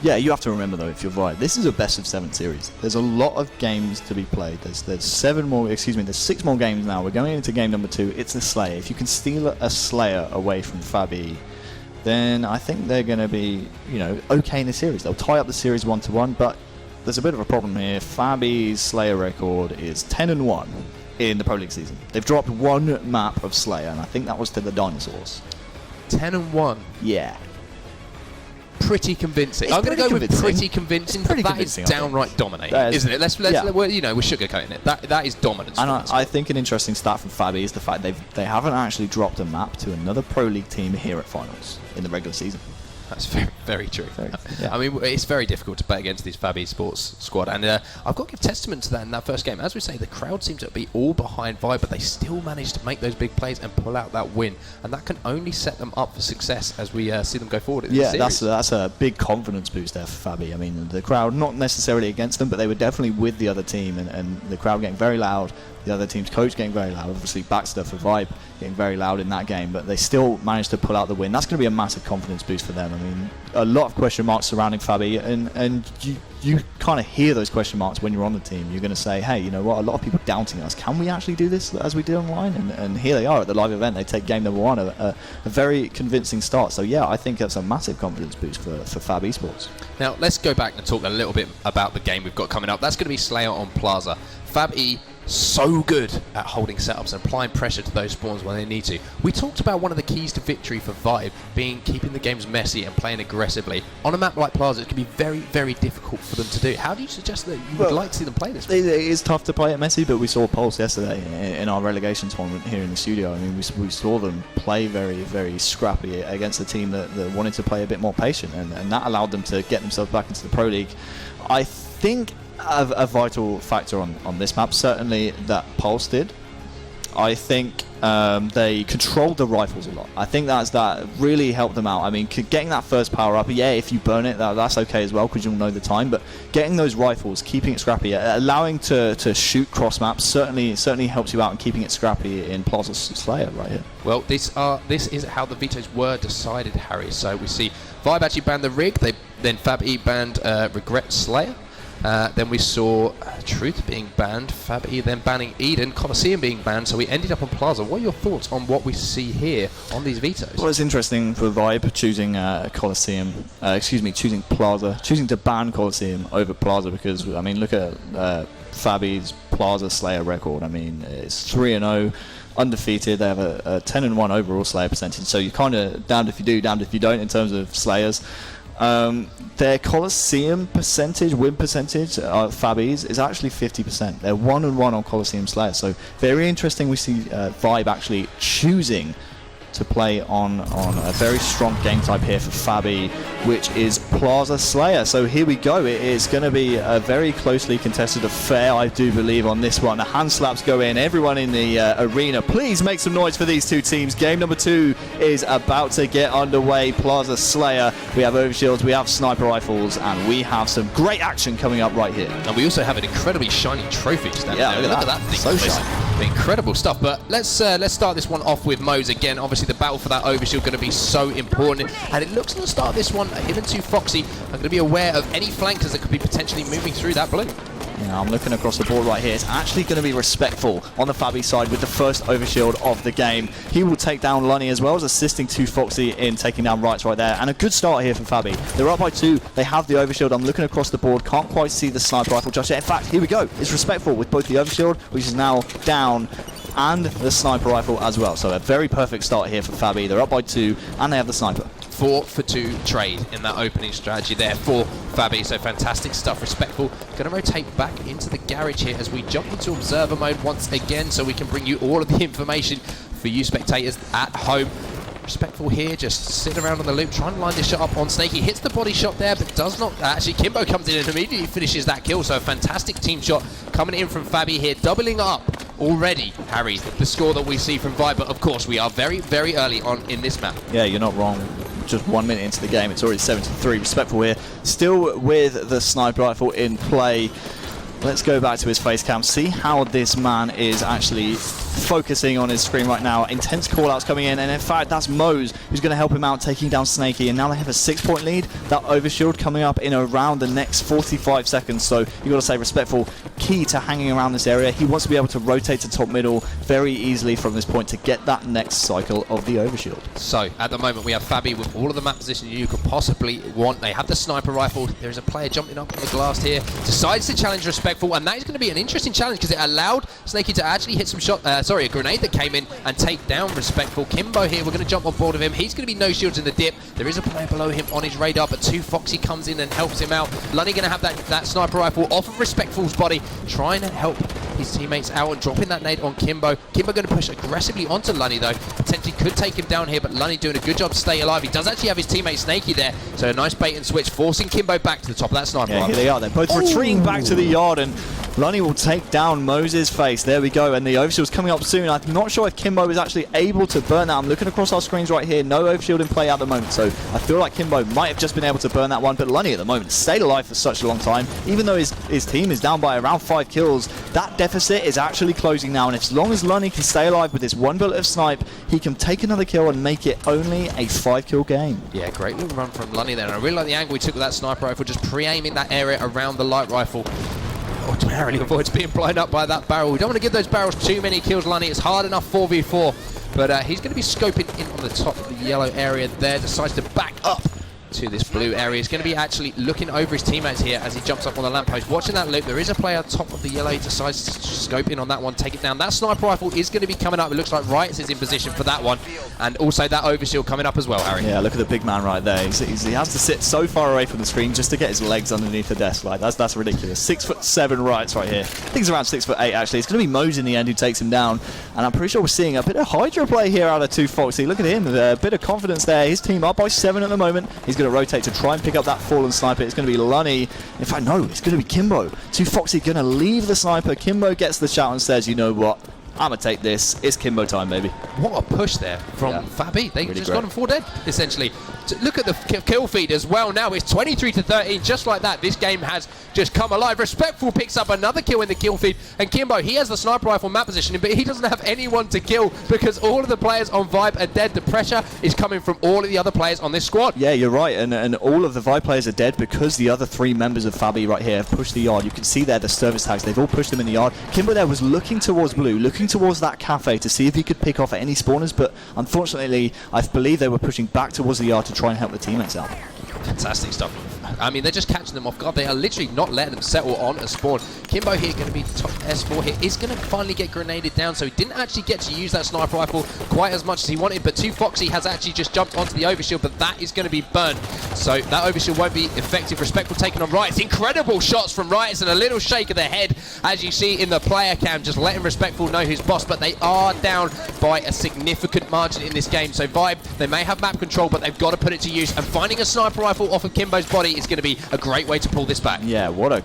Yeah, you have to remember though, if you're Vibe, this is a best of 7 series. There's a lot of games to be played. There's 6 more games now. We're going into game number 2. It's the Slayer. If you can steal a Slayer away from Fabby, then I think they're going to be, okay in the series. They'll tie up the series 1-1, but there's a bit of a problem here. Fabby's Slayer record is 10-1 in the Pro League season. They've dropped 1 map of Slayer, and I think that was to the Dinosaurs. 10-1? Yeah. Pretty convincing. I'm going to go with pretty convincing. That is downright dominating, isn't it? We're sugarcoating it. That is dominance. And I think an interesting stat from Fabby is the fact they haven't actually dropped a map to another Pro League team here at Finals in the regular season. That's very, very true. I mean, it's very difficult to bet against this Fabby Sports squad, and I've got to give testament to that in that first game. As we say, the crowd seemed to be all behind Vibe, but they still managed to make those big plays and pull out that win, and that can only set them up for success as we see them go forward in the series. That's a big confidence boost there for Fabby. I mean, the crowd not necessarily against them, but they were definitely with the other team, and the crowd getting very loud. The other team's coach getting very loud, obviously Baxter for Vibe getting very loud in that game, but they still managed to pull out the win. That's going to be a massive confidence boost for them. I mean, a lot of question marks surrounding Fabby, and you kind of hear those question marks when you're on the team. You're going to say, hey, you know what, a lot of people doubting us. Can we actually do this as we did online? And here they are at the live event. They take game number 1, a very convincing start. So yeah, I think that's a massive confidence boost for Fab Esports. Now, let's go back and talk a little bit about the game we've got coming up. That's going to be Slayer on Plaza. Fab E, so good at holding setups and applying pressure to those spawns when they need to. We talked about one of the keys to victory for Vibe being keeping the games messy and playing aggressively. On a map like Plaza, it can be very, very difficult for them to do. How do you suggest that you would like to see them play this? It is tough to play it messy, but we saw Pulse yesterday in our relegation tournament here in the studio. I mean, we saw them play very, very scrappy against a team that wanted to play a bit more patient, and that allowed them to get themselves back into the Pro League. I think a vital factor on this map, certainly that Pulse did. I think they controlled the rifles a lot. I think that really helped them out. I mean, getting that first power up, yeah, if you burn it, that's okay as well because you'll know the time. But getting those rifles, keeping it scrappy, allowing to shoot cross maps certainly helps you out, and keeping it scrappy in Plaza Slayer right here. Well, this is how the vetoes were decided, Harry. So we see Vibe actually banned the rig. Then Fab E banned Regret Slayer. Then we saw Truth being banned, Fab E then banning Eden, Colosseum being banned, so we ended up on Plaza. What are your thoughts on what we see here on these vetoes? Well, it's interesting for Vibe choosing choosing Plaza, choosing to ban Colosseum over Plaza, because, I mean, look at Fabby's Plaza Slayer record. I mean, it's 3-0. Undefeated. They have a 10-1 overall Slayer percentage, so you're kind of damned if you do, damned if you don't in terms of Slayers. Their Colosseum percentage, win percentage, Fabby's, is actually 50%. They're 1-1 on Colosseum Slayer. So very interesting. We see Vibe actually choosing to play on a very strong game type here for Fabby, which is Plaza Slayer. So here we go. It is going to be a very closely contested affair, I do believe, on this one. The hand slaps go in. Everyone in the arena, please make some noise for these two teams. Game number 2 is about to get underway. Plaza Slayer. We have overshields, we have sniper rifles, and we have some great action coming up right here. And we also have an incredibly shiny trophy standing there. Look at that thing. So shiny. Incredible stuff, but let's start this one off with Mose again. Obviously the battle for that overshield going to be so important, and it looks at the start of this one, him and 2Foxy are going to be aware of any flankers that could be potentially moving through that blue. Yeah, I'm looking across the board right here. It's actually going to be Respectful on the Fabby side with the first overshield of the game. He will take down Lunny as well as assisting 2Foxy in taking down Rights right there. And a good start here for Fabby. They're up by 2. They have the overshield. I'm looking across the board. Can't quite see the sniper rifle just yet. In fact, here we go. It's Respectful with both the overshield, which is now down, and the sniper rifle as well. So a very perfect start here for Fabby. They're up by 2 and they have the sniper. 4-for-2 trade in that opening strategy there for Fabby, so fantastic stuff. Respectful going to rotate back into the garage here as we jump into observer mode once again, so we can bring you all of the information for you spectators at home. Respectful here, just sit around on the loop, trying to line this shot up on Snaky. Hits the body shot there, but does not. Actually, Kimbo comes in and immediately finishes that kill, so a fantastic team shot coming in from Fabby here, doubling up already, Harry, the score that we see from Vibe. But of course, we are very, very early on in this map. Yeah, you're not wrong. Just 1 minute into the game, it's already 7-3. Respectful here, still with the sniper rifle in play. Let's go back to his face cam, see how this man is actually focusing on his screen right now. Intense call-outs coming in, and in fact that's Mose who's going to help him out, taking down Snaky, and now they have a 6-point lead. That overshield coming up in around the next 45 seconds, so you've got to say Respectful, key to hanging around this area. He wants to be able to rotate to top middle very easily from this point to get that next cycle of the overshield. So at the moment we have Fabby with all of the map position you could possibly want. They have the sniper rifle. There's a player jumping up on the glass here, decides to challenge Respectful, and that is going to be an interesting challenge because it allowed Snaky to actually hit some shot, a grenade that came in and take down Respectful. Kimbo here, we're going to jump on board of him. He's going to be no shields in the dip. There is a player below him on his radar, but 2Foxy comes in and helps him out. Lunny going to have that sniper rifle off of Respectful's body, trying to help his teammates out and dropping that nade on Kimbo. Kimbo going to push aggressively onto Lunny though. Potentially could take him down here, but Lunny doing a good job to stay alive. He does actually have his teammate Snaky there, so a nice bait and switch, forcing Kimbo back to the top of that sniper rifle. Here they are. They're both retreating back to the yard, and Lunny will take down Moses' face. There we go, and the overshield's coming up soon. I'm not sure if Kimbo is actually able to burn that. I'm looking across our screens right here. No overshield in play at the moment, so I feel like Kimbo might have just been able to burn that one, but Lunny at the moment stayed alive for such a long time. Even though his team is down by around 5 kills, that deficit is actually closing now, and as long as Lunny can stay alive with this one bullet of snipe, he can take another kill and make it only a 5-kill game. Yeah, great little run from Lunny there, and I really like the angle he took with that sniper rifle, just pre-aiming that area around the light rifle. Narrowly avoids being blown up by that barrel. We don't want to give those barrels too many kills, Lunny. It's hard enough 4v4, but he's going to be scoping in on the top of the yellow area there. Decides to back up to this blue area. He's going to be actually looking over his teammates here as he jumps up on the lamppost, watching that loop. There is a player top of the yellow. He decides to scope in on that one, take it down. That sniper rifle is going to be coming up. It looks like Rights is in position for that one, and also that overshield coming up as well, Harry. Yeah, look at the big man right there. He has to sit so far away from the screen just to get his legs underneath the desk. Like that's ridiculous. 6'7" Rights right here. I think he's around 6'8" actually. It's going to be Mose in the end who takes him down, and I'm pretty sure we're seeing a bit of Hydra play here out of 2Foxy. Look at him, a bit of confidence there. His team up by 7 at the moment. He's going to rotate to try and pick up that fallen sniper. It's going to be Lunny. In fact, no, it's going to be Kimbo. 2Foxy going to leave the sniper. Kimbo gets the shout and says, you know what? I'm going to take this. It's Kimbo time, baby. What a push there from Fabby. They Really just great. got him 4 dead, essentially. Look at the kill feed as well now. It's 23-13. Just like that, this game has just come alive. Respectful picks up another kill in the kill feed. And Kimbo, he has the sniper rifle map positioning, but he doesn't have anyone to kill because all of the players on Vibe are dead. The pressure is coming from all of the other players on this squad. Yeah, you're right. And all of the Vibe players are dead because the other 3 members of Fabby right here have pushed the yard. You can see there the service tags. They've all pushed them in the yard. Kimbo there was looking towards blue, looking towards that cafe to see if he could pick off any spawners, but unfortunately, I believe they were pushing back towards the yard to try and help the teammates out. Fantastic stuff. I mean, they're just catching them off guard. They are literally not letting them settle on a spawn. Kimbo here going to be top S4 here. Is going to finally get grenaded down, so he didn't actually get to use that sniper rifle quite as much as he wanted, but 2Foxy has actually just jumped onto the overshield, but that is going to be burned. So that overshield won't be effective. Respectful taking on Rights. Incredible shots from Rights and a little shake of the head, as you see in the player cam, just letting Respectful know who's boss, but they are down by a significant margin in this game. So Vibe, they may have map control, but they've got to put it to use, and finding a sniper rifle off of Kimbo's body is going to be a great way to pull this back. Yeah, what a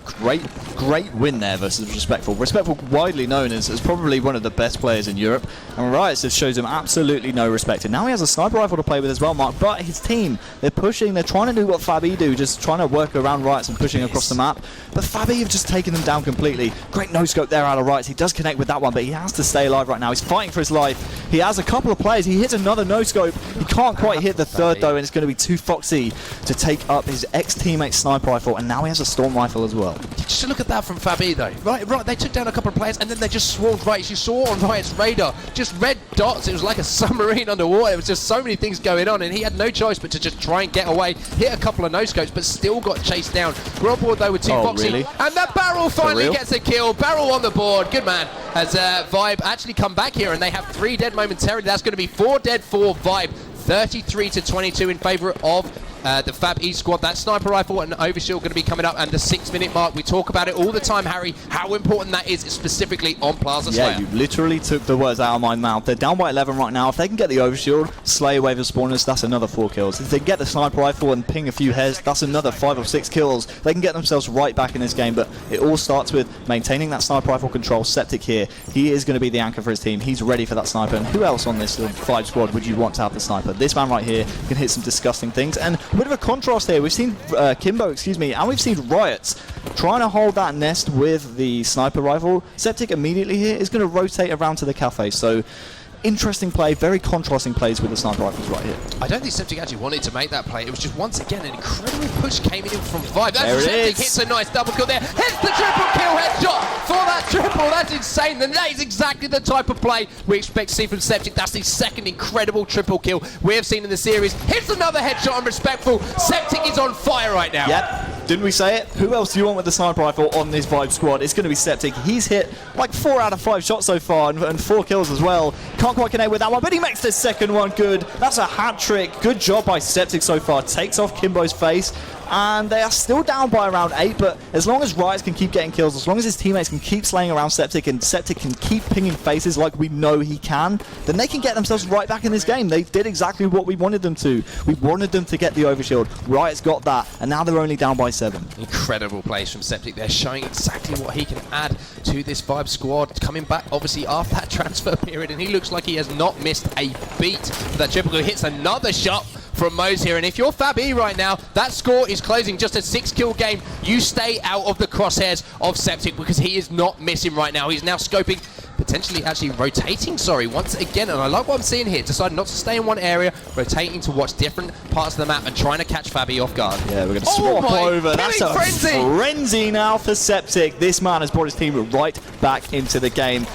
great win there versus Respectful. Respectful, widely known as probably one of the best players in Europe, and Riot just shows him absolutely no respect. And now he has a sniper rifle to play with as well, Mark, but his team, they're pushing, they're trying to do what Fabby do, just trying to work around Riot and pushing across the map, but Fabby have just taken them down completely. Great no-scope there out of Riot. He does connect with that one, but he has to stay alive right now. He's fighting for his life. He has a couple of players. He hits another no-scope. He can't quite hit the third, though, and it's going to be too foxy to take up his ex-teammate's sniper rifle, and now he has a storm rifle as well. Just look at that from Fabby, though. Right, they took down a couple of players, and then they just swarmed right. As you saw on Riot's radar, just red dots. It was like a submarine underwater. It was just so many things going on, and he had no choice but to just try and get away. Hit a couple of no-scopes, but still got chased down. We're on board, though, with 2 Foxy. Really? And that Barrel finally gets a kill. Barrel on the board. Good man. As Vibe actually come back here, and they have 3 dead momentarily. That's going to be 4 dead for Vibe. 33-22 in favour of the Fab E squad. That sniper rifle and overshield going to be coming up, and the 6-minute mark. We talk about it all the time, Harry, how important that is, specifically on Plaza Slayer. Yeah, you literally took the words out of my mouth. They're down by 11 right now. If they can get the overshield, slay a wave of spawners, that's another 4 kills. If they get the sniper rifle and ping a few heads, that's another 5 or 6 kills. They can get themselves right back in this game, but it all starts with maintaining that sniper rifle control. Septic here, he is going to be the anchor for his team. He's ready for that sniper, and who else on this 5 squad would you want to have the sniper? This man right here can hit some disgusting things, and a bit of a contrast here. We've seen Kimbo, and we've seen Riot trying to hold that nest with the sniper rifle. Septic immediately here is going to rotate around to the cafe, so interesting play, very contrasting plays with the sniper rifles right here. I don't think Septic actually wanted to make that play. It was just once again an incredible push came in from Vibe. That's there Septic hits a nice double kill there. Hits the triple kill headshot for that triple. That's insane. And that is exactly the type of play we expect to see from Septic. That's the second incredible triple kill we have seen in the series. Hits another headshot on Respectful. Septic is on fire right now. Yep. Didn't we say it? Who else do you want with the sniper rifle on this Vibe squad? It's going to be Septic. He's hit like 4 out of 5 shots so far and 4 kills as well. Can't quite connect with that one, but he makes the second one good. That's a hat trick. Good job by Septic so far. Takes off Kimbo's face. And they are still down by around 8, but as long as Riot can keep getting kills, as long as his teammates can keep slaying around Septic, and Septic can keep pinging faces like we know he can, then they can get themselves right back in this game. They did exactly what we wanted them to. We wanted them to get the overshield. Riot's got that, and now they're only down by 7. Incredible plays from Septic. They're showing exactly what he can add to this Vibe squad. Coming back, obviously, after that transfer period, and he looks like he has not missed a beat. That triple hits another shot from Mose here, and if you're Fabby right now, that score is closing. Just a 6-kill game. You stay out of the crosshairs of Septic because he is not missing right now. He's now scoping, potentially actually rotating, once again, and I like what I'm seeing here. Decided not to stay in one area, rotating to watch different parts of the map and trying to catch Fabby off guard. Yeah, we're going to swap over. That's a frenzy now for Septic. This man has brought his team right back into the game.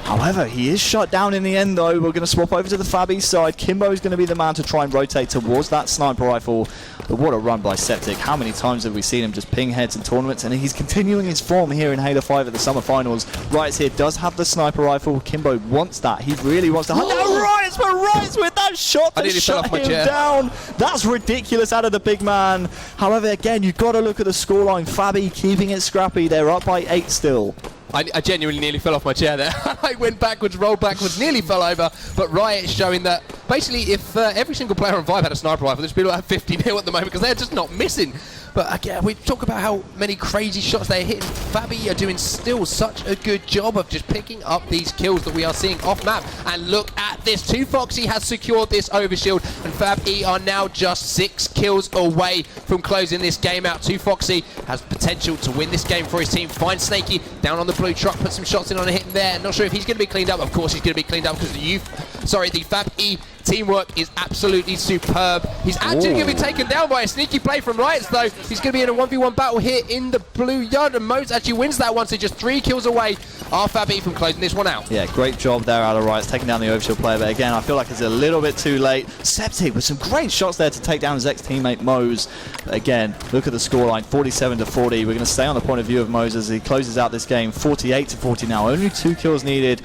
However, he is shut down in the end, though. We're going to swap over to the Fabby side. Kimbo is going to be the man to try and rotate towards that sniper rifle. But what a run by Septic. How many times have we seen him just ping heads in tournaments? And he's continuing his form here in Halo 5 at the Semifinals. Riot here does have the sniper rifle. Kimbo wants that. He really wants to hunt down Riot with that shot that shut him down. That's ridiculous out of the big man. However, again, you've got to look at the scoreline. Fabby keeping it scrappy. They're up by 8 still. I genuinely nearly fell off my chair there. I went backwards, rolled backwards, nearly fell over. But Riot is showing that basically if every single player on Vibe had a sniper rifle, this would be like 50-0 at the moment because they're just not missing. But again, we talk about how many crazy shots they're hitting. Fabby are doing still such a good job of just picking up these kills that we are seeing off map. And look at this. 2 Foxy has secured this overshield, and Fab E are now just 6 kills away from closing this game out. 2 Foxy has potential to win this game for his team. Find Snaky down on the blue truck, put some shots in on a hit there. Not sure if he's going to be cleaned up. Of course he's going to be cleaned up because the Fab E teamwork is absolutely superb. He's actually going to be taken down by a sneaky play from Riot, though. He's going to be in a 1v1 battle here in the blue yard, and Mose actually wins that one, so just 3 kills away are Fabby from closing this one out. Yeah, great job there out of Riot, taking down the overshield player, but again, I feel like it's a little bit too late. Septic with some great shots there to take down his ex-teammate Mose. But again, look at the scoreline, 47-40. We're going to stay on the point of view of Mose as he closes out this game, 48-40 now. Only 2 kills needed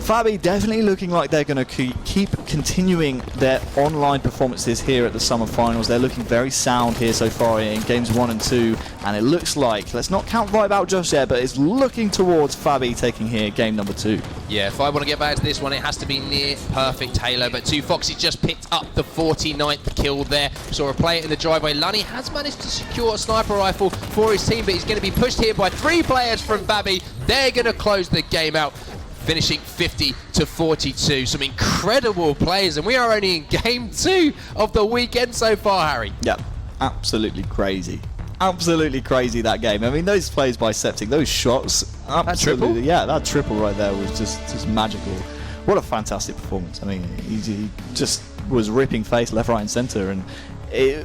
Fabby definitely looking like they're going to keep continuing their online performances here at the Summer Finals. They're looking very sound here so far in games 1 and 2, and it looks like, let's not count Vibe out just yet, but it's looking towards Fabby taking here game number 2. Yeah, if I want to get back to this one, it has to be near perfect Halo, but 2Foxy just picked up the 49th kill there. Saw a player in the driveway. Lunny has managed to secure a sniper rifle for his team, but he's going to be pushed here by 3 players from Fabby. They're going to close the game out, finishing 50-42. Some incredible players, and we are only in game 2 of the weekend so far, Harry. Yeah, absolutely crazy. Absolutely crazy, that game. I mean, those plays by Septic, those shots, absolutely. Yeah, that triple right there was just magical. What a fantastic performance. I mean, he just was ripping face left, right and centre, and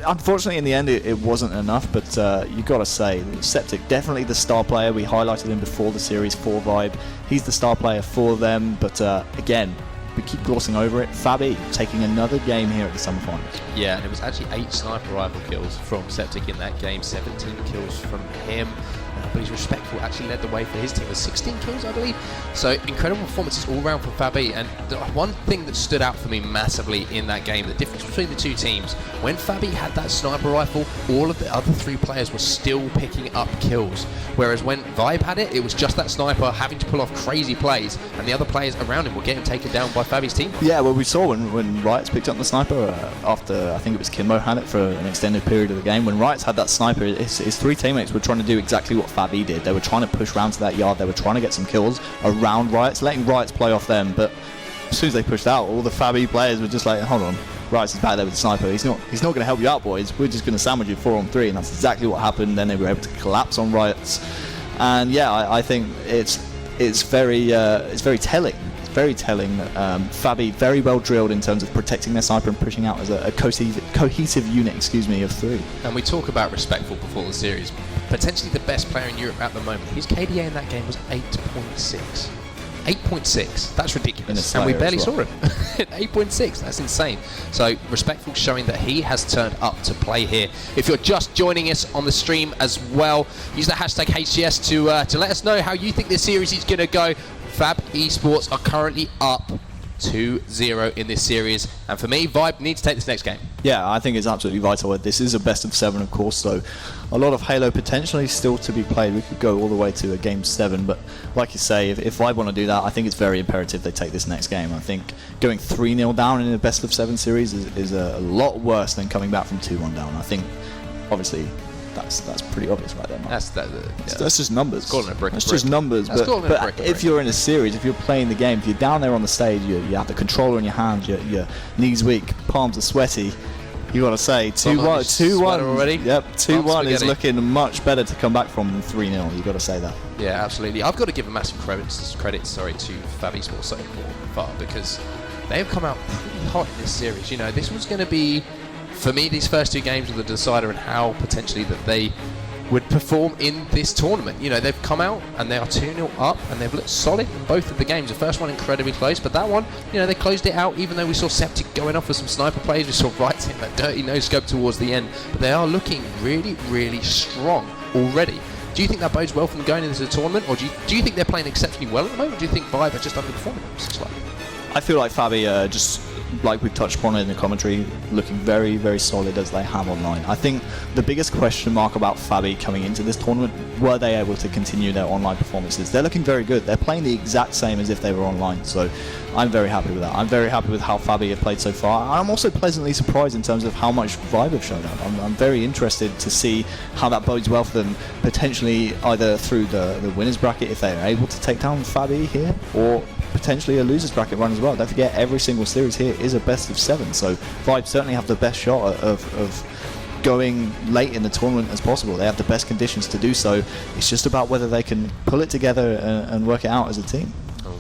unfortunately in the end it wasn't enough, but you got to say, Septic, definitely the star player. We highlighted him before the series for Vibe. He's the star player for them, but again, we keep glossing over it. Fabby taking another game here at the Summer Finals. Yeah, and it was actually 8 sniper rifle kills from Septic in that game, 17 kills from him. But he's respectful, actually led the way for his team with 16 kills, I believe. So incredible performances all round from Fabby. And the one thing that stood out for me massively in that game, the difference between the two teams, when Fabby had that sniper rifle, all of the other 3 players were still picking up kills. Whereas when Vibe had it, it was just that sniper having to pull off crazy plays, and the other players around him were getting taken down by Fabby's team. Yeah, well, we saw when Riots picked up the sniper after, I think it was Kimbo had it for an extended period of the game. When Riots had that sniper, his 3 teammates were trying to do exactly what Fabby did. They were trying to push round to that yard. They were trying to get some kills around Riots, letting Riots play off them. But as soon as they pushed out, all the Fabby players were just like, hold on, Riots is back there with the sniper. He's not going to help you out, boys. We're just going to sandwich you 4-on-3, and that's exactly what happened. Then they were able to collapse on Riots, and yeah, I think it's very telling. It's very telling. Fabby very well drilled in terms of protecting their sniper and pushing out as a cohesive unit, of 3. And we talk about respectful before the series. Potentially the best player in Europe at the moment. His KDA in that game was 8.6. 8.6, that's ridiculous, and we barely saw him. 8.6, that's insane. So respectful, showing that he has turned up to play here. If you're just joining us on the stream as well, use the hashtag HCS to let us know how you think this series is going to go. Fab Esports are currently up 2-0 in this series, and for me, Vibe needs to take this next game. Yeah, I think it's absolutely vital. This is a best of 7, of course, so a lot of Halo potentially still to be played. We could go all the way to a game 7, but like you say, if Vibe want to do that, I think it's very imperative they take this next game. I think going 3-0 down in a best of 7 series is a lot worse than coming back from 2-1 down. I think, obviously, that's pretty obvious right there, Mark. That's just numbers. It's calling it a brick. That's just numbers. But if you're in a series, if you're playing the game, if you're down there on the stage, you have the controller in your hand, your knees weak, palms are sweaty. You got to say 2-1 already. Yep, 2-1 is looking much better to come back from than 3-0. You got to say that. Yeah, absolutely. I've got to give a massive credit to Fab Esports so far, because they have come out pretty hot in this series. You know, this was going to be, for me, these first 2 games were the decider in how potentially that they would perform in this tournament. You know, they've come out and they are 2-0 up, and they've looked solid in both of the games. The first one incredibly close, but that one, you know, they closed it out, even though we saw Septic going off with some sniper plays. We saw Wright in that dirty no-scope towards the end, but they are looking really, really strong already. Do you think that bodes well from going into the tournament, or do you think they're playing exceptionally well at the moment, or do you think Vibe are just underperforming them slightly? I feel like Fabby just, like we've touched upon it in the commentary, looking very, very solid as they have online. I think the biggest question mark about Fabby coming into this tournament, were they able to continue their online performances? They're looking very good. They're playing the exact same as if they were online, so I'm very happy with that. I'm very happy with how Fabby have played so far. I'm also pleasantly surprised in terms of how much Vibe have shown up. I'm very interested to see how that bodes well for them, potentially either through the winners bracket if they are able to take down Fabby here, or potentially a losers bracket run as well. Don't forget, every single series here is a best of 7, so Vibe certainly have the best shot of going late in the tournament as possible. They have the best conditions to do so. It's just about whether they can pull it together and work it out as a team.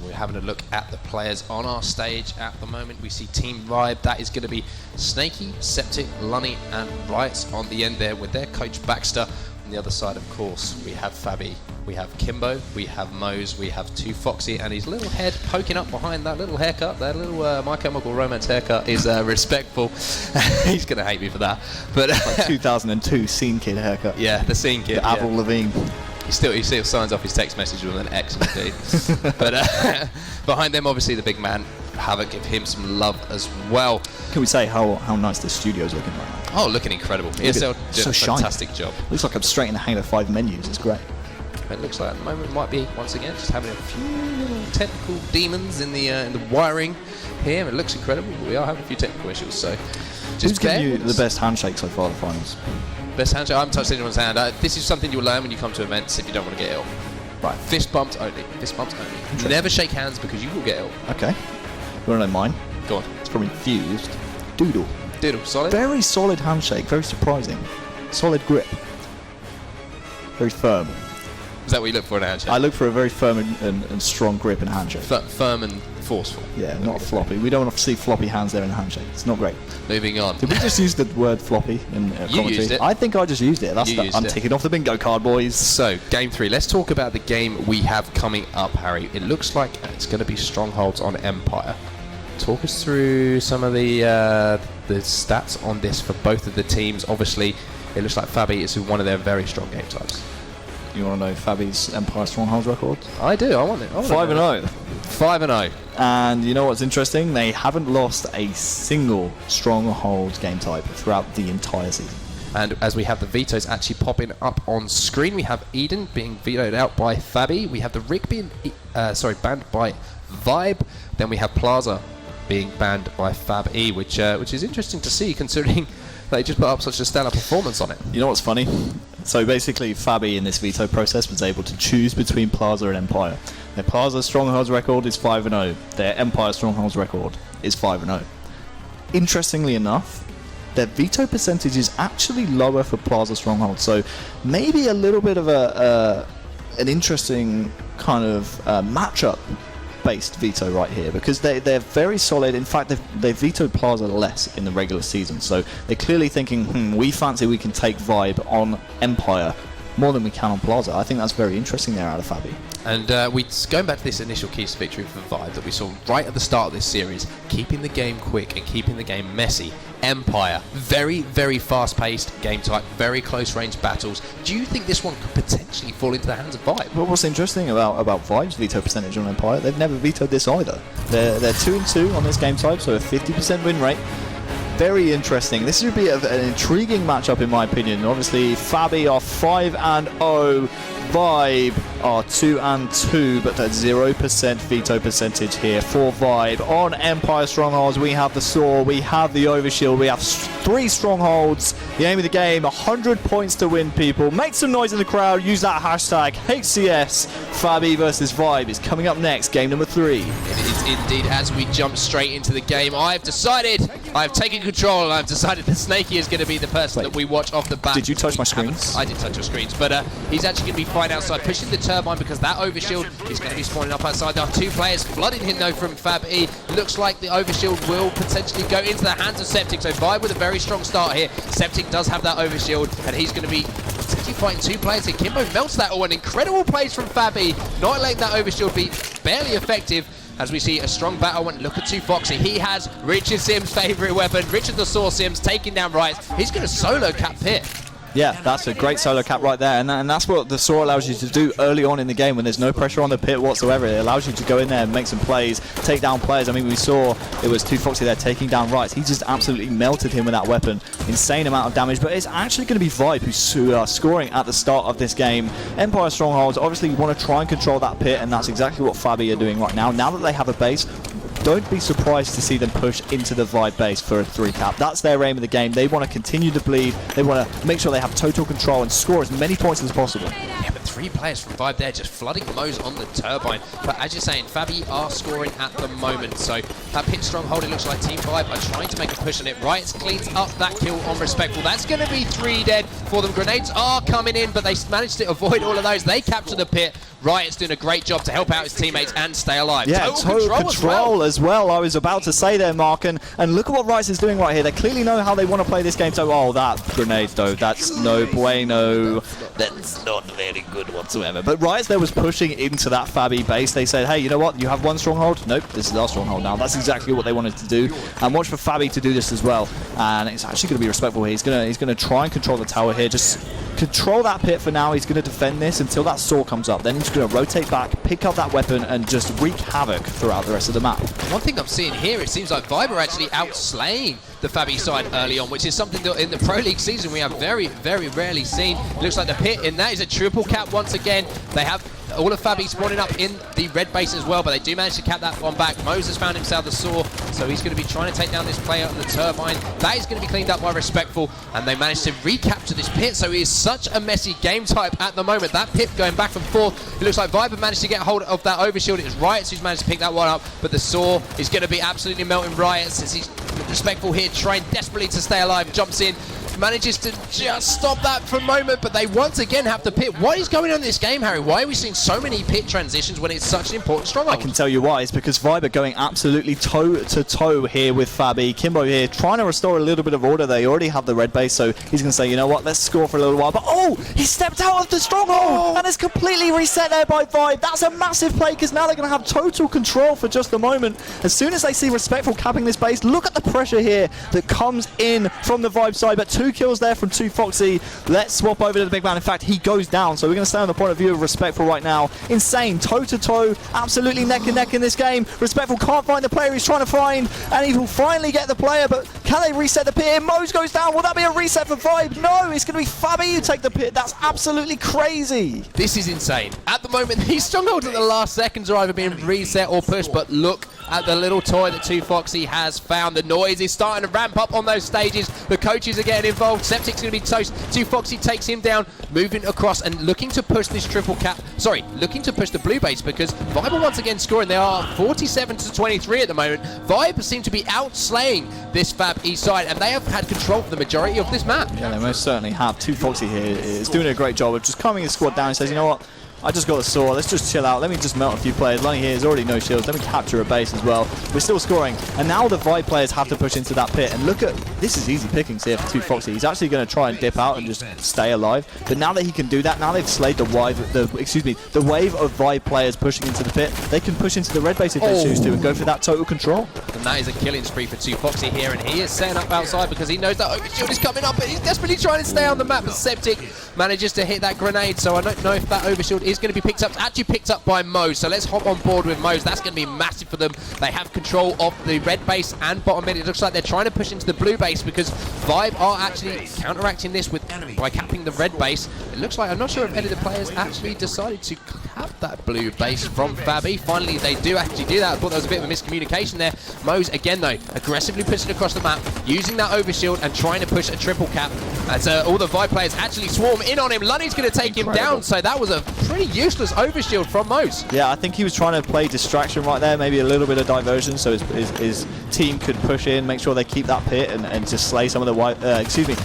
We're having a look at the players on our stage at the moment. We see Team Vibe. That is going to be Snaky, Septic, Lunny and Riots on the end there with their coach Baxter. On the other side, of course, we have Fabby, we have Kimbo, we have Mose, we have 2Foxy, and his little head poking up behind that little haircut, that little My Chemical Romance haircut is respectful. He's going to hate me for that. But like 2002 Scene Kid haircut. Yeah, the Scene Kid. The Avril Lavigne. He still signs off his text message with an X indeed. But behind them, obviously, the big man, Havoc, give him some love as well. Can we say how nice the studio's looking right now? Oh, looking incredible. ESL did a fantastic job. Looks like I'm straight in the Halo 5 menus. It's great. It looks like at the moment might be, once again, just having a few little technical demons in the wiring here. It looks incredible, but we are having a few technical issues, so just who's giving you the best handshake so far at the finals? Best handshake? I haven't touched anyone's hand. This is something you'll learn when you come to events if you don't want to get ill. Right. Fist bumps only. Fist bumps only. Never shake hands because you will get ill. Okay. You want to know mine? Go on. It's probably fused. Doodle. Doodle, solid? Very solid handshake, very surprising. Solid grip. Very firm. Is that what you look for in a handshake? I look for a very firm and strong grip in a handshake. Firm and forceful. Yeah, not floppy. We don't want to see floppy hands there in a handshake. It's not great. Moving on. Did we just use the word floppy in commentary? You used it. I think I just used it. I'm ticking off the bingo card, boys. So, game 3. Let's talk about the game we have coming up, Harry. It looks like it's going to be Strongholds on Empire. Talk us through some of the stats on this for both of the teams. Obviously, it looks like Fabby is one of their very strong game types. You want to know Fabby's Empire Strongholds record? I do. I want it. 5-0. 5-0. And you know what's interesting? They haven't lost a single Strongholds game type throughout the entire season. And as we have the vetoes actually popping up on screen, we have Eden being vetoed out by Fabby. We have the Rick being banned by Vibe. Then we have Plaza being banned by Fab E, which is interesting to see considering they just put up such a stellar performance on it. You know what's funny? So basically, Fabby in this veto process was able to choose between Plaza and Empire. Their Plaza Strongholds record is 5-0. Their Empire Strongholds record is 5-0. Interestingly enough, their veto percentage is actually lower for Plaza Strongholds. So maybe a little bit of an interesting kind of matchup based veto right here, because they're very solid. In fact, they've vetoed Plaza less in the regular season, so they're clearly thinking, we fancy we can take Vibe on Empire more than we can on Plaza. I think that's very interesting there out of Fabby. And going back to this initial keys to victory for Vibe that we saw right at the start of this series, keeping the game quick and keeping the game messy. Empire, very, very fast-paced game type, very close-range battles. Do you think this one could potentially fall into the hands of Vibe? Well, what's interesting about Vibe's veto percentage on Empire, they've never vetoed this either. They're 2-2 on this game type, so a 50% win rate. Very interesting. This should be an intriguing matchup in my opinion. Obviously, Fabby are 5-0. Vibe are 2-2, but at 0% veto percentage here for Vibe. On Empire Strongholds, we have the Saw, we have the Overshield, we have 3 Strongholds. The aim of the game, 100 points to win, people. Make some noise in the crowd, use that hashtag HCS. Fabby versus Vibe is coming up next, game number 3. It is indeed. As we jump straight into the game, I've taken control, and I've decided that Snakey is going to be the person that we watch off the bat. Did you touch my screens? I did touch your screens, but he's actually going to be fine outside, pushing the turbine because that Overshield is going to be spawning up outside. There are 2 players flooding him though from Fab E. Looks like the Overshield will potentially go into the hands of Septic, so Vibe with a very strong start here. Septic does have that Overshield, and he's going to be potentially fighting 2 players here. Kimbo melts that all, an incredible plays from Fab E, not letting that Overshield be barely effective. As we see a strong battle, and look at 2 Foxy. He has Richard Sims' favourite weapon, Richard the Saw Sims, taking down Rights. He's going to solo cap Pit. Yeah, that's a great solo cap right there, and that's what the Saw allows you to do early on in the game when there's no pressure on the Pit whatsoever. It allows you to go in there and make some plays, take down players. I mean, we saw it was 2 Foxy there taking down Rights. He just absolutely melted him with that weapon. Insane amount of damage, but it's actually going to be Vibe who's scoring at the start of this game. Empire Strongholds, obviously you want to try and control that Pit, and that's exactly what Fabby are doing right now. Now that they have a base, don't be surprised to see them push into the Vibe base for a 3 cap. That's their aim of the game. They want to continue to bleed. They want to make sure they have total control and score as many points as possible. Yeah, but 3 players from Vibe there just flooding Mo's on the turbine. But as you're saying, Fabby are scoring at the moment. So that Pit Stronghold, it looks like Team Vibe are trying to make a push on it. Rights cleans up that kill on Respectful. That's going to be 3 dead for them. Grenades are coming in, but they managed to avoid all of those. They capture the Pit. Riot's doing a great job to help out his teammates and stay alive. Yeah, total control as well. I was about to say there, Mark, and look at what Rice is doing right here. They clearly know how they want to play this game. So, oh, that grenade though, that's no bueno. That's not very good whatsoever. But Rice there was pushing into that Fabby base. They said, hey, you know what? You have 1 stronghold? Nope, this is our stronghold now. That's exactly what they wanted to do. And watch for Fabby to do this as well. And it's actually going to be Respectful here. He's going to try and control the tower here. Just control that pit for now. He's going to defend this until that saw comes up. Then he's going to rotate back, pick up that weapon, and just wreak havoc throughout the rest of the map. One thing I'm seeing here, it seems like Vibe are actually outslaying the Fabby side early on, which is something that in the Pro League season we have very, very rarely seen. It looks like the pit, and that is a triple cap once again. They have all of Fabby spawning up in the red base as well, but they do manage to cap that one back. Moses found himself the saw, so he's going to be trying to take down this player on the turbine. That is going to be cleaned up by Respectful, and they managed to recapture this pit, so it is such a messy game type at the moment. That pit going back and forth. It looks like Vibe managed to get hold of that overshield. It was Riots who's managed to pick that one up, but the saw is going to be absolutely melting Riots as he's Respectful here, trying desperately to stay alive, jumps in, manages to just stop that for a moment, but they once again have to pit. What is going on in this game, Harry? Why are we seeing so many pit transitions when it's such an important stronghold? I can tell you why. It's because Vibe are going absolutely toe-to-toe here with Fabby. Kimbo here trying to restore a little bit of order. They already have the red base, so he's going to say, you know what, let's score for a little while. But oh, he stepped out of the stronghold and it's completely reset there by Vibe. That's a massive play because now they're going to have total control for just a moment. As soon as they see Respectful capping this base, look at the pressure here that comes in from the Vibe side. But 2 kills there from 2Foxy. Let's swap over to the big man. In fact, he goes down, so we're going to stay on the point of view of Respectful right now. Insane, toe-to-toe, absolutely neck and neck in this game. Respectful can't find the player he's trying to find, and he will finally get the player, but can they reset the pit? Mose goes down. Will that be a reset for Vibe? No, it's going to be Fabby who take the pit. That's absolutely crazy. This is insane. At the moment, these strongholds at the last seconds are either being reset or pushed, but look at the little toy that 2Foxy has found. The noise is starting to ramp up on those stages. The coaches are getting involved. Septic's going to be toast. 2Foxy takes him down, moving across and looking to push this triple cap. Sorry, looking to push the blue base because Vibe are once again scoring. They are 47-23 at the moment. Vibe seem to be outslaying this Fab East side, and they have had control of the majority of this map. Yeah, they most certainly have. 2Foxy here is doing a great job of just calming his squad down and says, you know what, I just got the saw, let's just chill out, let me just melt a few players. Lonnie here has already no shields, let me capture a base as well. We're still scoring, and now the Vibe players have to push into that pit, and look at, this is easy pickings here for 2Foxy. He's actually going to try and dip out and just stay alive, but now that he can do that, now they've slayed the wave of Vibe players pushing into the pit, they can push into the red base if they choose to and go for that total control. And that is a killing spree for 2Foxy here, and he is setting up outside because he knows that overshield is coming up, but he's desperately trying to stay on the map, but Septic manages to hit that grenade, so I don't know if that overshield is going to be picked up. Actually picked up by Mose, so let's hop on board with Mose. That's going to be massive for them. They have control of the red base and bottom mid. It looks like they're trying to push into the blue base because Vibe are actually counteracting this by capping the red base. It looks like, I'm not sure if any of the players actually decided to cap that blue base from Fabby. Finally, they do actually do that. I thought there was a bit of a miscommunication there. Mose, again though, aggressively pushing across the map, using that overshield and trying to push a triple cap as all the Vibe players actually swarm in on him. Lunny's going to take him down, so that was a pretty useless overshield from Mose. Yeah, I think he was trying to play distraction right there, maybe a little bit of diversion so his team could push in, make sure they keep that pit and just slay some of the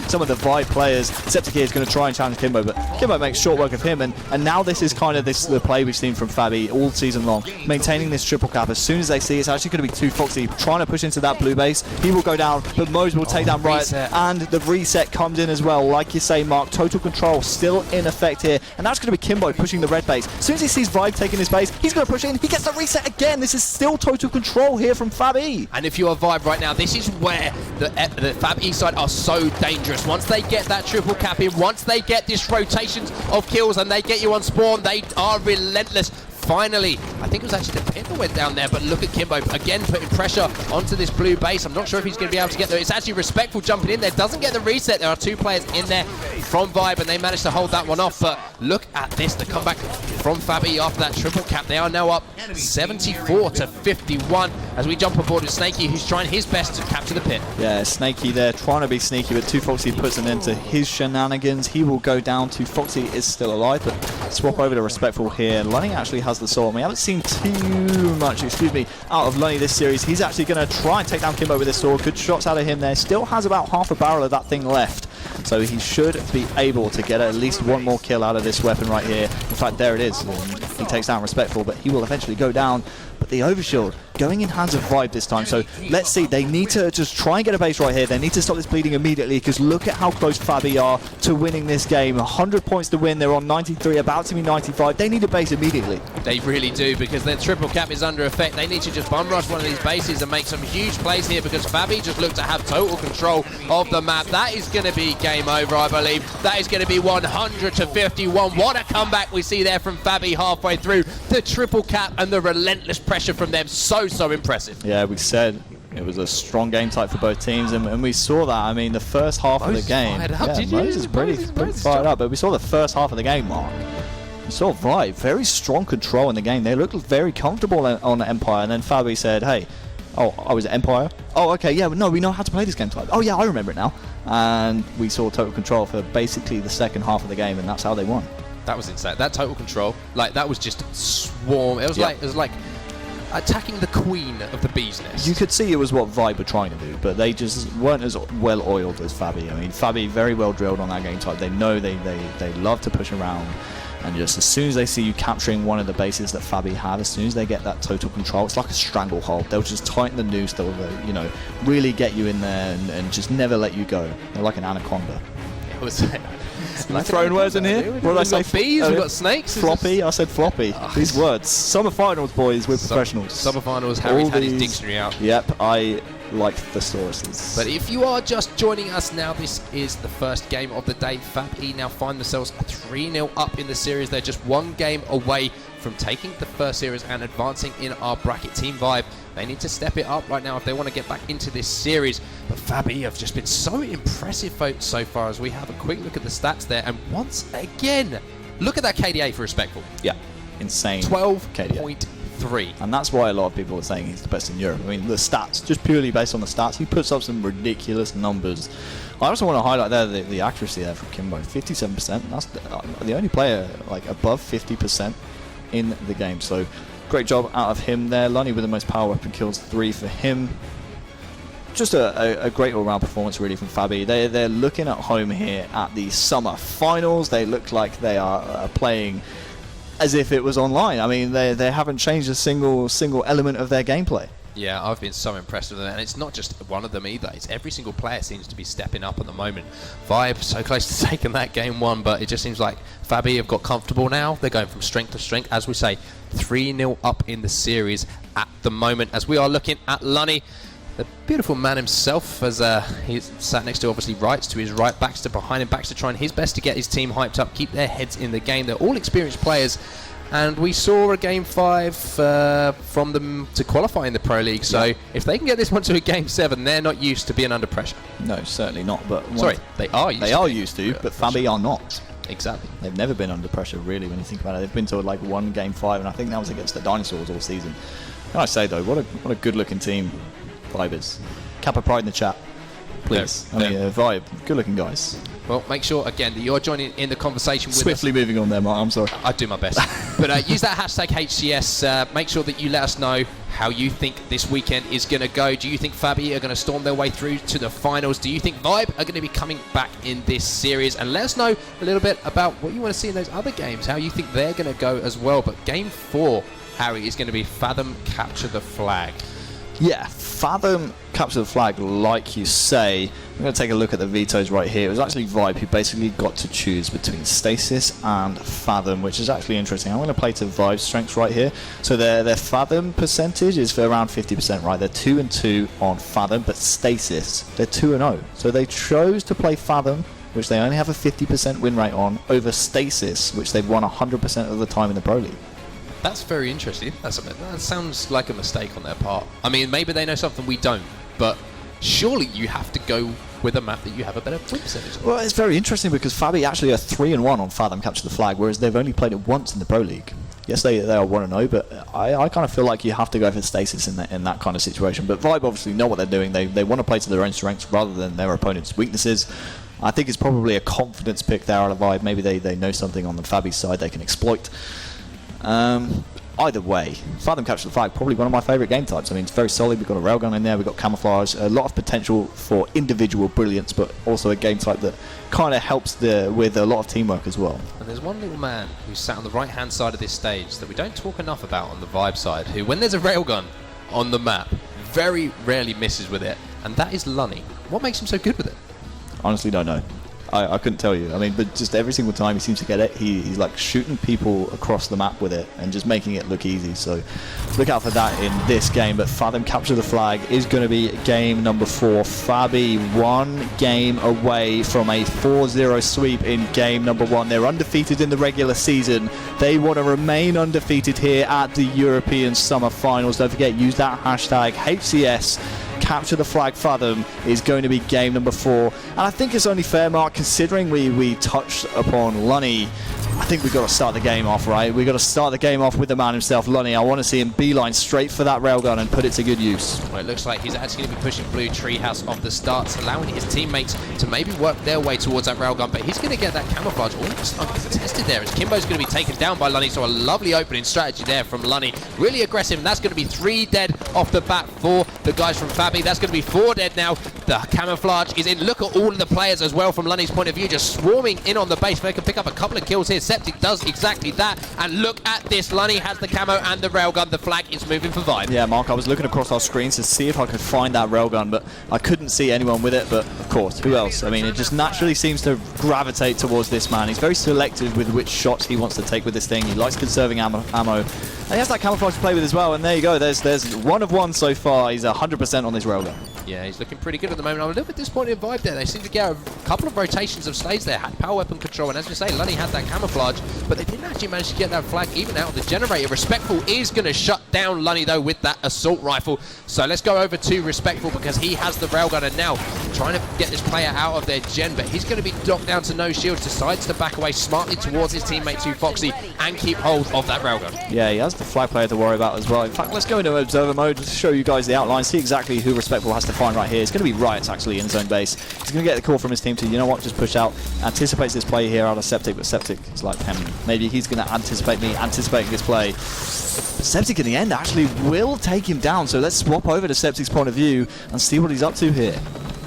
some of the Vibe players. Septic here is going to try and challenge Kimbo, but Kimbo makes short work of him, and now this is kind of the play we've seen from Fabby all season long, maintaining this triple cap. As soon as they see it's actually going to be 2Foxy trying to push into that blue base, he will go down, but Mose will take down Riot, and the reset comes in as well. Like you say, Mark, total control still in effect here, and that's going to be Kimbo pushing the red base. As soon as he sees Vibe taking his base, he's going to push in, he gets the reset again. This is still total control here from Fabby. And if you're Vibe right now, this is where the Fab East side are so dangerous. Once they get that triple cap in, once they get this rotations of kills and they get you on spawn, they are relentless. Finally, I think it was actually the pit that went down there, but look at Kimbo again putting pressure onto this blue base. I'm not sure if he's going to be able to get there. It's actually Respectful jumping in there, doesn't get the reset. There are 2 players in there from Vibe and they managed to hold that one off, but look at this, the comeback from Fabby after that triple cap. They are now up 74-51 as we jump aboard with Snakey, who's trying his best to capture the pit. Yeah, Snakey there trying to be sneaky, but 2Foxy puts an end to his shenanigans. He will go down. 2Foxy is still alive, but swap over to Respectful here. Lunny actually has the saw. We haven't seen too much, out of Lunny this series. He's actually going to try and take down Kimbo with this saw. Good shots out of him there. Still has about half a barrel of that thing left. So he should be able to get at least one more kill out of this weapon right here. In fact, there it is. He takes down Respectful, but he will eventually go down. but the overshield going in hands of Vibe this time. So let's see, they need to just try and get a base right here. They need to stop this bleeding immediately, because look at how close Fabby are to winning this game. 100 points to win, they're on 93, about to be 95. They need a base immediately. They really do, because their triple cap is under effect. They need to just bum rush one of these bases and make some huge plays here, because Fabby just looked to have total control of the map. That is going to be game over, I believe. That is going to be 100 to 51. What a comeback we see there from Fabby halfway through. The triple cap and the relentless pressure from them, so impressive. Yeah, we said it was a strong game type for both teams, and we saw that. I mean, the first half of the game, Moses is pretty fired up, but we saw the first half of the game, Mark. We saw Vibe, very strong control in the game. They looked very comfortable on Empire, and then Fabby said, hey, oh, I was at Empire? Oh, okay, yeah, no, we know how to play this game type. Oh, yeah, I remember it now. And we saw total control for basically the second half of the game, and that's how they won. That was insane. That total control, like, that was just swarm. It was like attacking the queen of the bee's nest. You could see it was what Vibe were trying to do, but they just weren't as well oiled as Fabby. I mean, Fabby very well drilled on that game type. They know they love to push around, and just as soon as they see you capturing one of the bases that Fabby have, as soon as they get that total control, it's like a stranglehold. They'll just tighten the noose. They'll really get you in there and just never let you go. They're like an anaconda. It was. Like throwing words in here? What did I say? We've got bees, we've got snakes. Floppy? I said floppy. These words. Semifinals, boys. We're professionals. Semifinals. Harry's had his dictionary out. Yep, I like thesauruses. But if you are just joining us now, this is the first game of the day. Fabby now find themselves 3-0 up in the series. They're just one game away from taking the first series and advancing in our bracket. Team Vibe, they need to step it up right now if they want to get back into this series. But Fabby have just been so impressive so far, as we have a quick look at the stats there. And once again, look at that KDA for Respectful. Yeah, insane. 12.3. And that's why a lot of people are saying he's the best in Europe. I mean, the stats, just purely based on the stats, he puts up some ridiculous numbers. I also want to highlight there the accuracy there from Kimbo, 57%. That's the only player like above 50% in the game. So great job out of him there. Lunny with the most power weapon kills, 3 for him. Just a great all-round performance really from Fabby. They're looking at home here at the summer finals. They look like they are playing as if it was online. I mean, they haven't changed a single element of their gameplay. Yeah, I've been so impressed with them, and it's not just one of them either. It's every single player seems to be stepping up at the moment. Vibe so close to taking that game 1, but it just seems like Fabby have got comfortable now. They're going from strength to strength, as we say, 3-0 up in the series at the moment. As we are looking at Lunny, the beautiful man himself, as he's sat next to obviously Wrights to his right, Baxter behind him. Baxter trying his best to get his team hyped up, keep their heads in the game. They're all experienced players. And we saw a Game 5 from them to qualify in the Pro League. So if they can get this one to a Game 7, they're not used to being under pressure. No, certainly not. But sorry, they are used to. But Fabby are not. Exactly. They've never been under pressure, really, when you think about it. They've been to like one Game 5, and I think that was against the Dinosaurs all season. Can I say, though, what a good-looking team Vibe is. Kappa Pride in the chat, please. Vibe, good-looking guys. Well, make sure, again, that you're joining in the conversation with Swiftly us. Moving on there, Mark. I'm sorry. I'd do my best. But use that hashtag HCS. Make sure that you let us know how you think this weekend is going to go. Do you think Fabby are going to storm their way through to the finals? Do you think Vibe are going to be coming back in this series? And let us know a little bit about what you want to see in those other games, how you think they're going to go as well. But Game 4, Harry, is going to be Fathom Capture the Flag. Yeah, Fathom Capture the Flag, like you say. I'm going to take a look at the vetoes right here. It was actually Vibe who basically got to choose between Stasis and Fathom, which is actually interesting. I'm going to play to Vibe's strengths right here. So their Fathom percentage is for around 50%, right? They're 2-2 on Fathom, but Stasis, they're 2-0. So they chose to play Fathom, which they only have a 50% win rate on, over Stasis, which they've won 100% of the time in the Pro League. That's very interesting. That sounds like a mistake on their part. I mean, maybe they know something we don't, but surely you have to go with a map that you have a better win percentage on. Well, it's very interesting because Fabby actually are 3-1 on Fathom Capture the Flag, whereas they've only played it once in the Pro League. Yes, they are 1-0, but I kind of feel like you have to go for Stasis in that kind of situation. But Vibe obviously know what they're doing. They want to play to their own strengths rather than their opponent's weaknesses. I think it's probably a confidence pick there out of Vibe. Maybe they know something on the Fabby side they can exploit. either way, Fathom capture the flag, probably one of my favourite game types. I mean, it's very solid. We've got a railgun in there, we've got camouflage, a lot of potential for individual brilliance, but also a game type that kind of helps with a lot of teamwork as well. And there's one little man who's sat on the right-hand side of this stage that we don't talk enough about on the Vibe side, who, when there's a railgun on the map, very rarely misses with it, and that is Lunny. What makes him so good with it? Honestly, don't know. I couldn't tell you. I mean, but just every single time he seems to get it, he's like shooting people across the map with it and just making it look easy. So look out for that in this game. But Fathom capture the flag is going to be game number 4. Fabby 1 game away from a 4-0 sweep in game number 1. They're undefeated in the regular season. They want to remain undefeated here at the European Summer Finals. Don't forget, use that hashtag HCS. Capture the flag. Fathom is going to be game number 4, and I think it's only fair, Mark, considering we touched upon Lunny. I think we've got to start the game off, right? We've got to start the game off with the man himself, Lunny. I want to see him beeline straight for that railgun and put it to good use. Well, it looks like he's actually going to be pushing blue treehouse off the start, allowing his teammates to maybe work their way towards that railgun, but he's going to get that camouflage almost uncontested there, as Kimbo's going to be taken down by Lunny. So a lovely opening strategy there from Lunny. Really aggressive, and that's going to be 3 dead off the bat for the guys from Fabby. That's going to be 4 dead now. The camouflage is in. Look at all of the players as well from Lunny's point of view, just swarming in on the base. They can pick up a couple of kills here. Septic does exactly that, and look at this. Lunny has the camo and the railgun. The flag is moving for Vibe. Yeah, Mark, I was looking across our screens to see if I could find that railgun, but I couldn't see anyone with it. But of course, who else? I mean, it just naturally seems to gravitate towards this man. He's very selective with which shots he wants to take with this thing. He likes conserving ammo, and he has that camouflage to play with as well. And there you go. There's 1 of 1 so far. He's 100% on this railgun. Yeah, he's looking pretty good at the moment. I'm a little bit disappointed in Vibe there. They seem to get a couple of rotations of slaves there. Had power weapon control, and as we say, Lunny had that camouflage, but they didn't actually manage to get that flag even out of the generator. Respectful is going to shut down Lunny, though, with that assault rifle. So let's go over to Respectful, because he has the railgun, and now trying to get this player out of their gen, but he's going to be knocked down to no shields. Decides to back away smartly towards his teammate, Too Foxy, and keep hold of that railgun. Yeah, he has the flag player to worry about as well. In fact, let's go into observer mode to show you guys the outline, see exactly who Respectful has to find right here. It's going to be Riot's actually in zone base. He's going to get the call from his team to, you know what, just push out. Anticipates this play here out of Septic, but Septic is like, maybe he's going to anticipate me anticipating this play. But Septic in the end actually will take him down, so let's swap over to Septic's point of view and see what he's up to here.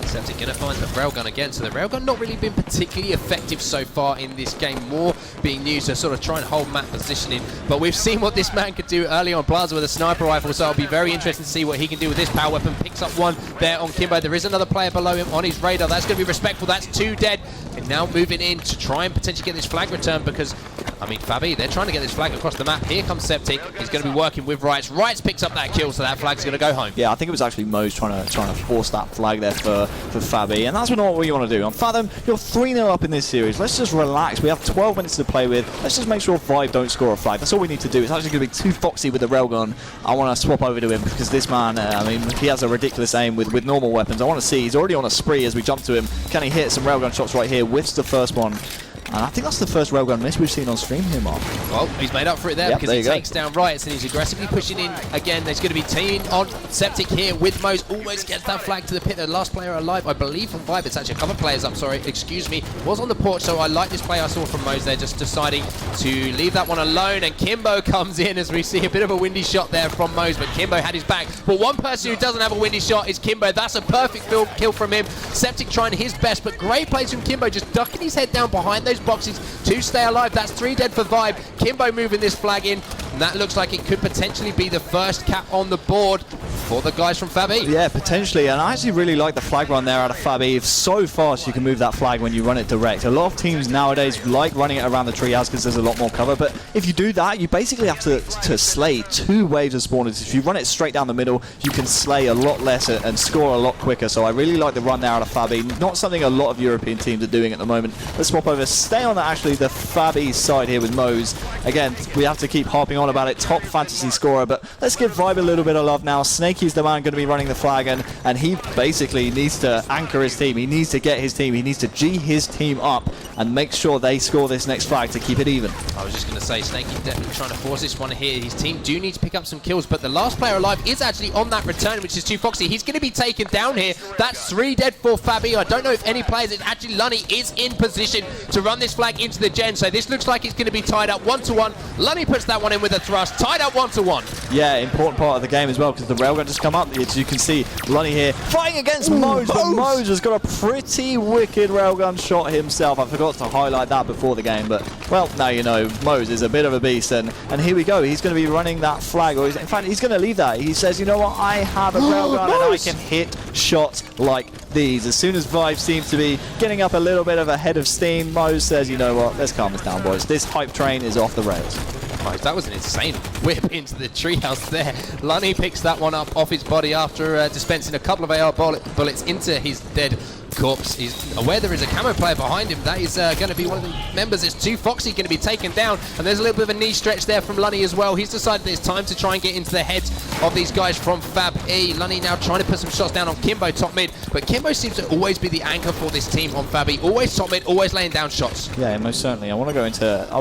Septic going to find the railgun again, so the railgun not really been particularly effective so far in this game, more being used to sort of try and hold map positioning, but we've seen what this man could do early on Plaza with a sniper rifle, so it'll be very interesting to see what he can do with this power weapon. Picks up 1 there on Kimbo. There is another player below him on his radar. That's going to be Respectful. That's 2 dead, and now moving in to try and potentially get this flag returned, because I mean, Fabby, they're trying to get this flag across the map. Here comes Septic. He's going to be working with Rights. Rights picks up that kill, so that flag's going to go home. Yeah, I think it was actually Mo's trying to force that flag there for Fabby, and that's not what you want to do. On Fathom, you're 3-0 up in this series. Let's just relax. We have 12 minutes to play with. Let's just make sure Vibe don't score a flag. That's all we need to do. It's actually going to be Too Foxy with the railgun. I want to swap over to him because this man, I mean, he has a ridiculous aim with normal weapons. I want to see. He's already on a spree as we jump to him. Can he hit some railgun shots right here? Whiffs the first one. And I think that's the first railgun miss we've seen on stream here, Mark. Well, he's made up for it there, because he takes down Riots, and he's aggressively pushing in again. There's going to be teaming on Septic here with Mose. Almost gets that flag to the pit. The last player alive, I believe, from Vibe. It's actually a couple of players up, sorry, excuse me. Was on the porch, so I like this play I saw from Mose there, just deciding to leave that one alone. And Kimbo comes in as we see a bit of a windy shot there from Mose, but Kimbo had his back. But one person who doesn't have a windy shot is Kimbo. That's a perfect kill from him. Septic trying his best, but great plays from Kimbo, just ducking his head down behind those boxes to stay alive. That's 3 dead for Vibe. Kimbo moving this flag in, and that looks like it could potentially be the first cap on the board for the guys from Fabby. Yeah, potentially, and I actually really like the flag run there out of Fabby. It's so fast you can move that flag when you run it direct. A lot of teams nowadays like running it around the treehouse because there's a lot more cover, but if you do that, you basically have to slay 2 waves of spawners. If you run it straight down the middle, you can slay a lot less and score a lot quicker, so I really like the run there out of Fabby. Not something a lot of European teams are doing at the moment. Let's swap over, stay on actually the Fabby side here with Mose. Again, we have to keep harping on about it. Top fantasy scorer, but let's give Vibe a little bit of love now. Snake Snakey's the man going to be running the flag, and he basically needs to anchor his team. He needs to get his team. He needs to G his team up and make sure they score this next flag to keep it even. I was just going to say, Snakey definitely trying to force this one here. His team do need to pick up some kills, but the last player alive is actually on that return, which is 2Foxy. He's going to be taken down here. That's 3 dead for Fabby. I don't know if any players, actually Lunny is in position to run this flag into the gen, so this looks like it's going to be tied up 1-1. Lunny puts that one in with a thrust, tied up 1-1. Yeah, important part of the game as well, because the railgun just come up. As you can see, Lunny here fighting against Mose, but Mose has got a pretty wicked railgun shot himself. I forgot to highlight that before the game, but well, now you know Mose is a bit of a beast, and here we go. He's going to be running that flag, or in fact, he's going to leave that. He says, you know what, I have a railgun and I can hit shots like these. As soon as Vibe seems to be getting up a little bit of a head of steam, Mose says, you know what, let's calm this down, boys. This hype train is off the rails. Right, that was an insane whip into the treehouse there. Lunny picks that one up off his body after dispensing a couple of AR bullets into his dead corpse. He's aware there is a camo player behind him. That is going to be one of the members. It's 2Foxy going to be taken down, and there's a little bit of a knee stretch there from Lunny as well. He's decided that it's time to try and get into the heads of these guys from Fab E. Lunny now trying to put some shots down on Kimbo top mid, but Kimbo seems to always be the anchor for this team on Fabby. Always top mid, always laying down shots. Yeah, most certainly. I want to go into... I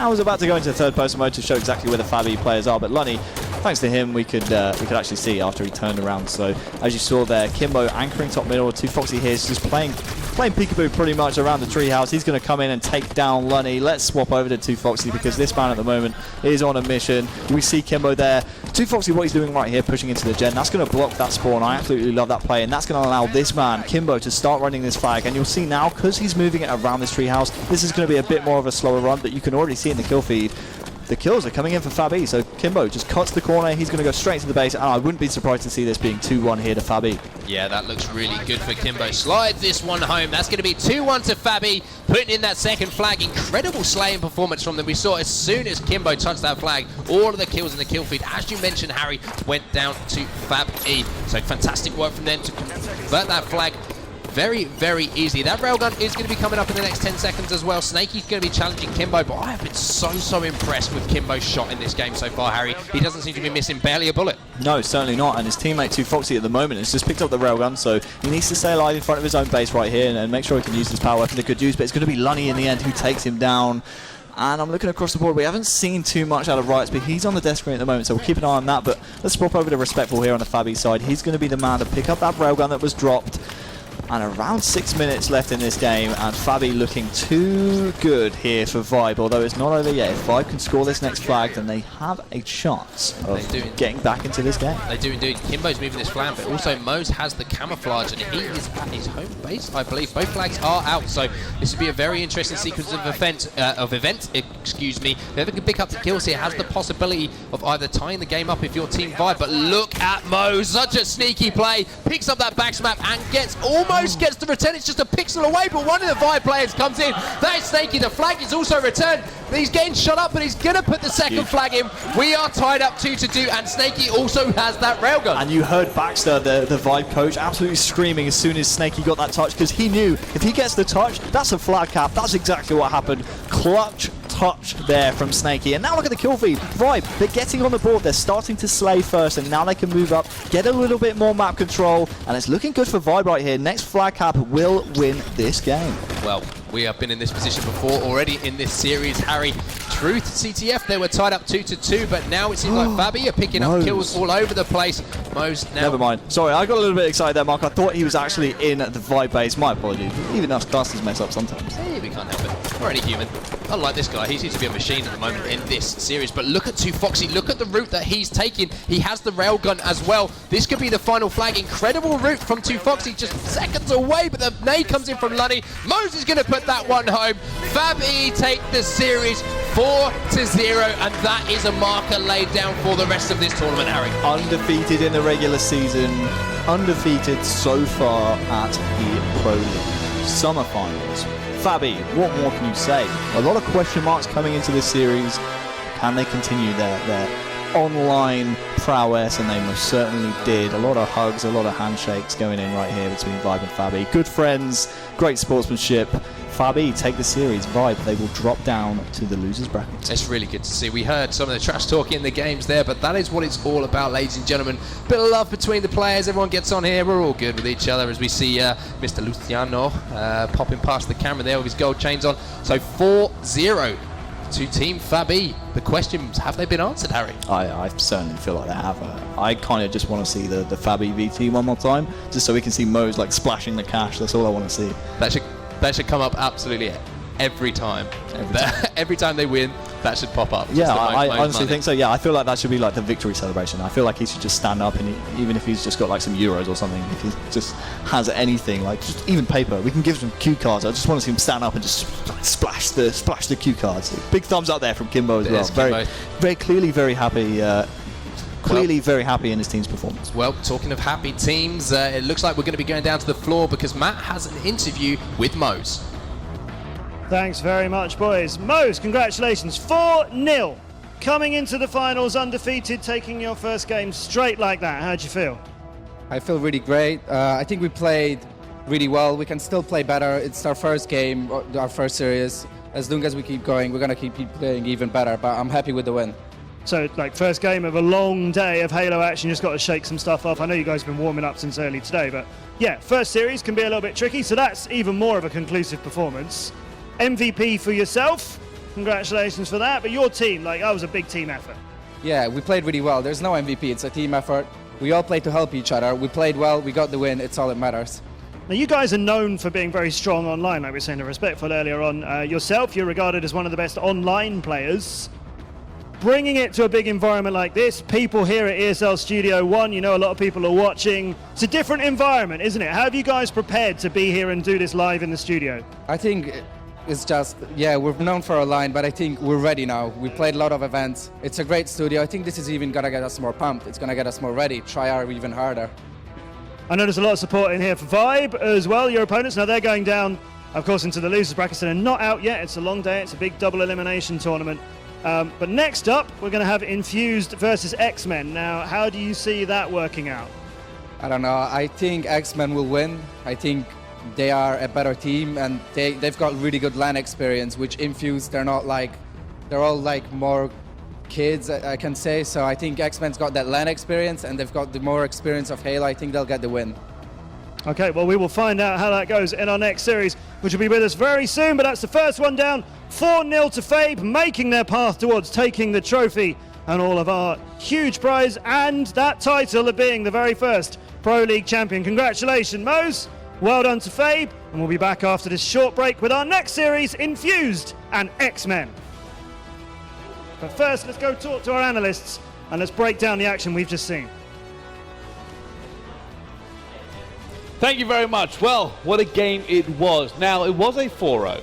was about to go into third person mode to show exactly where the Fabby players are, but Lunny, thanks to him, we could actually see after he turned around. So as you saw there, Kimbo anchoring top middle, 2Foxy here is just playing peekaboo pretty much around the treehouse. He's going to come in and take down Lunny. Let's swap over to 2Foxy because this man at the moment is on a mission. We see Kimbo there. 2Foxy, what he's doing right here, pushing into the gen, that's going to block that spawn. I absolutely love that play, and that's going to allow this man, Kimbo, to start running this flag. And you'll see now, because he's moving it around this treehouse, this is going to be a bit more of a slower run, but you can already see in the kill feed, the kills are coming in for Fabby, so Kimbo just cuts the corner. He's going to go straight to the base, and I wouldn't be surprised to see this being 2-1 here to Fabby. Yeah, that looks really good for Kimbo. Slides this one home. That's going to be 2-1 to Fabby, putting in that second flag. Incredible slaying performance from them. We saw as soon as Kimbo touched that flag, all of the kills in the kill feed, as you mentioned, Harry, went down to Fabby. So fantastic work from them to convert that flag. Very, very easy. That railgun is going to be coming up in the next 10 seconds as well. Snakey's going to be challenging Kimbo, but I have been so impressed with Kimbo's shot in this game so far, Harry. He doesn't seem to be missing barely a bullet. No, certainly not. And his teammate 2Foxy at the moment has just picked up the railgun, so he needs to stay alive in front of his own base right here and make sure he can use his power weapon to good use. But it's going to be Lunny in the end who takes him down. And I'm looking across the board. We haven't seen too much out of Riot's, but he's on the death screen at the moment, so we'll keep an eye on that. But let's swap over to Respectful here on the Fabby side. He's going to be the man to pick up that railgun that was dropped. And around 6 minutes left in this game, and Fabby looking too good here for Vibe, although it's not over yet. If Vibe can score this next flag, then they have a chance of getting back into this game. They do indeed. Kimbo's moving this flag, but also Mose has the camouflage, and he is at his home base, I believe. Both flags are out, so this will be a very interesting sequence of event. Excuse me. Whoever can pick up the kills here has the possibility of either tying the game up if your team Vibe, but look at Mose, such a sneaky play, picks up that back smap and gets the return. It's just a pixel away, but one of the Vibe players comes in. That is Snakey. The flag is also returned. He's getting shot up, but he's going to put the second flag in. We are tied up 2-2, and Snakey also has that railgun. And you heard Baxter, the Vibe coach, absolutely screaming as soon as Snakey got that touch, because he knew if he gets the touch, that's a flag cap. That's exactly what happened. Clutch touch there from Snakey. And now look at the kill feed. Vibe, they're getting on the board. They're starting to slay first, and now they can move up, get a little bit more map control, and it's looking good for Vibe right here. Next flag cap will win this game. Well, we have been in this position before already in this series, Harry. Truth CTF, they were tied up 2-2, but now it seems like Fabby are picking up kills all over the place. Mose now... Never mind. Sorry, I got a little bit excited there, Mark. I thought he was actually in the Vibe base. My apologies. Even us classes mess up sometimes. Hey, we can't help it. We're only human. Unlike this guy, he seems to be a machine at the moment in this series. But look at 2Foxy. Look at the route that he's taking. He has the railgun as well. This could be the final flag. Incredible route from 2Foxy, just seconds away, but the nade comes in from Lunny. Mose is going to put that one home. Fabby take the series 4-0, and that is a marker laid down for the rest of this tournament, Harry. Undefeated in the regular season, undefeated so far at the Pro League. Semifinals. Fabby, what more can you say? A lot of question marks coming into this series. Can they continue their online prowess? And they most certainly did. A lot of hugs, a lot of handshakes going in right here between Vibe and Fabby. Good friends, great sportsmanship. Fabby take the series, Vibe, they will drop down to the losers bracket. It's really good to see. We heard some of the trash talk in the games there, but that is what it's all about, ladies and gentlemen. Bit of love between the players. Everyone gets on here. We're all good with each other as we see Mr. Luciano popping past the camera there with his gold chains on. So 4-0 to Team Fabby. The questions, have they been answered, Harry? I certainly feel like they have. I kind of just want to see the Fabby VT one more time, just so we can see Mo's like splashing the cash. That's all I want to see. That should come up absolutely every time. Every time they win, that should pop up. Yeah, I honestly think so. Yeah, I feel like that should be like the victory celebration. I feel like he should just stand up, and even if he's just got like some euros or something, if he just has anything, like just even paper, we can give him cue cards. I just want to see him stand up and just splash the cue cards. Big thumbs up there from Kimbo as well. Very clearly very happy. Clearly very happy in his team's performance. Well, talking of happy teams, it looks like we're going to be going down to the floor because Matt has an interview with Mose. Thanks very much, boys. Mose, congratulations. 4-0. Coming into the finals undefeated, taking your first game straight like that. How'd you feel? I feel really great. I think we played really well. We can still play better. It's our first game, our first series. As long as we keep going, we're going to keep playing even better, but I'm happy with the win. So, like, first game of a long day of Halo action, just got to shake some stuff off. I know you guys have been warming up since early today, but yeah, first series can be a little bit tricky, so that's even more of a conclusive performance. MVP for yourself, congratulations for that, but your team, like, that was a big team effort. Yeah, we played really well. There's no MVP, it's a team effort. We all played to help each other. We played well, we got the win, it's all that matters. Now, you guys are known for being very strong online, like we were saying to Respectful earlier on. Yourself, you're regarded as one of the best online players. Bringing it to a big environment like this, people here at ESL Studio 1, you know, a lot of people are watching. It's a different environment, isn't it? How have you guys prepared to be here and do this live in the studio? I think it's just, yeah, we're known for our line, but I think we're ready now. We played a lot of events. It's a great studio. I think this is even going to get us more pumped. It's going to get us more ready, try our even harder. I know there's a lot of support in here for Vibe as well, your opponents. Now they're going down, of course, into the losers bracket, so they're not out yet. It's a long day. It's a big double elimination tournament. But next up, we're going to have Infused versus X-Men. Now, how do you see that working out? I don't know. I think X-Men will win. I think they are a better team, and they've got really good LAN experience, which Infused, they're all like more kids, I can say. So I think X-Men's got that LAN experience, and they've got the more experience of Halo. I think they'll get the win. Okay, well, we will find out how that goes in our next series, which will be with us very soon, but that's the first one down. 4-0 to Fabe, making their path towards taking the trophy and all of our huge prize and that title of being the very first Pro League champion. Congratulations, Mose. Well done to Fabe, and we'll be back after this short break with our next series, Infused and X-Men. But first, let's go talk to our analysts and let's break down the action we've just seen. Thank you very much. Well, what a game it was. Now, it was a 4-0,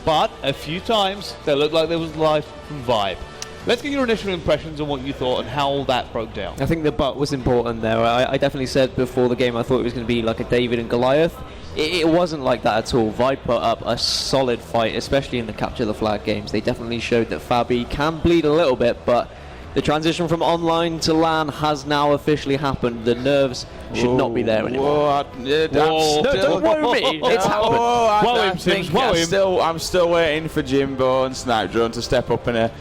but a few times they looked like there was life from Vibe. Let's get your initial impressions on what you thought and how all that broke down. I think the butt was important there. I definitely said before the game I thought it was going to be like a David and Goliath. It wasn't like that at all. Vibe put up a solid fight, especially in the capture the flag games. They definitely showed that Fabby can bleed a little bit, but the transition from online to LAN has now officially happened. The nerves should not be there anymore. No, don't worry me. It's happened. I'm still waiting for Jimbo and Snapdragon to step up and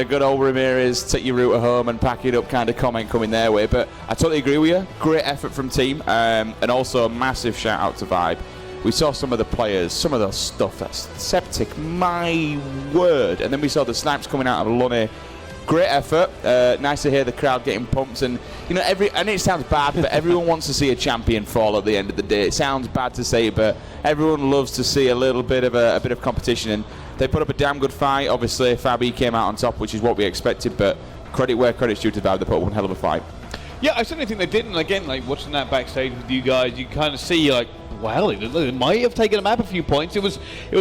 a good old Ramirez take your router home and pack it up kind of comment coming their way. But I totally agree with you. Great effort from team, and also a massive shout out to Vibe. We saw some of the players, some of the stuff that's septic, my word. And then we saw the snipes coming out of Lunny. Great effort. Nice to hear the crowd getting pumped, and you know, and it sounds bad, but everyone wants to see a champion fall at the end of the day. It sounds bad to say, but everyone loves to see a little bit of competition, and they put up a damn good fight. Obviously, Fabby came out on top, which is what we expected, but credit where credit's due to Fabby. They put up one hell of a fight. Yeah, I certainly think they did, and again, like watching that backstage with you guys, you kind of see like, well, it might have taken them up a few points. It was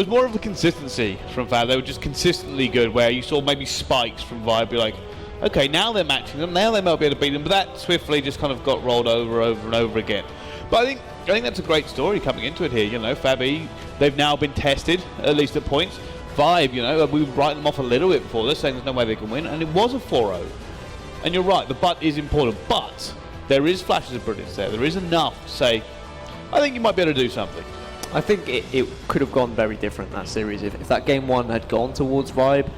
more of a consistency from Fab. They were just consistently good, where you saw maybe spikes from Vibe, be like, okay, now they're matching them, now they might be able to beat them, but that swiftly just kind of got rolled over and over again. But I think that's a great story coming into it here. You know, Fabby, they've now been tested, at least at points. Vibe, you know, we were writing them off a little bit before this, saying there's no way they can win, and it was a 4-0. And you're right, the but is important, but there is flashes of brilliance there. There is enough to say, I think you might be able to do something. I think it could have gone very different, that series. If that game 1 had gone towards Vibe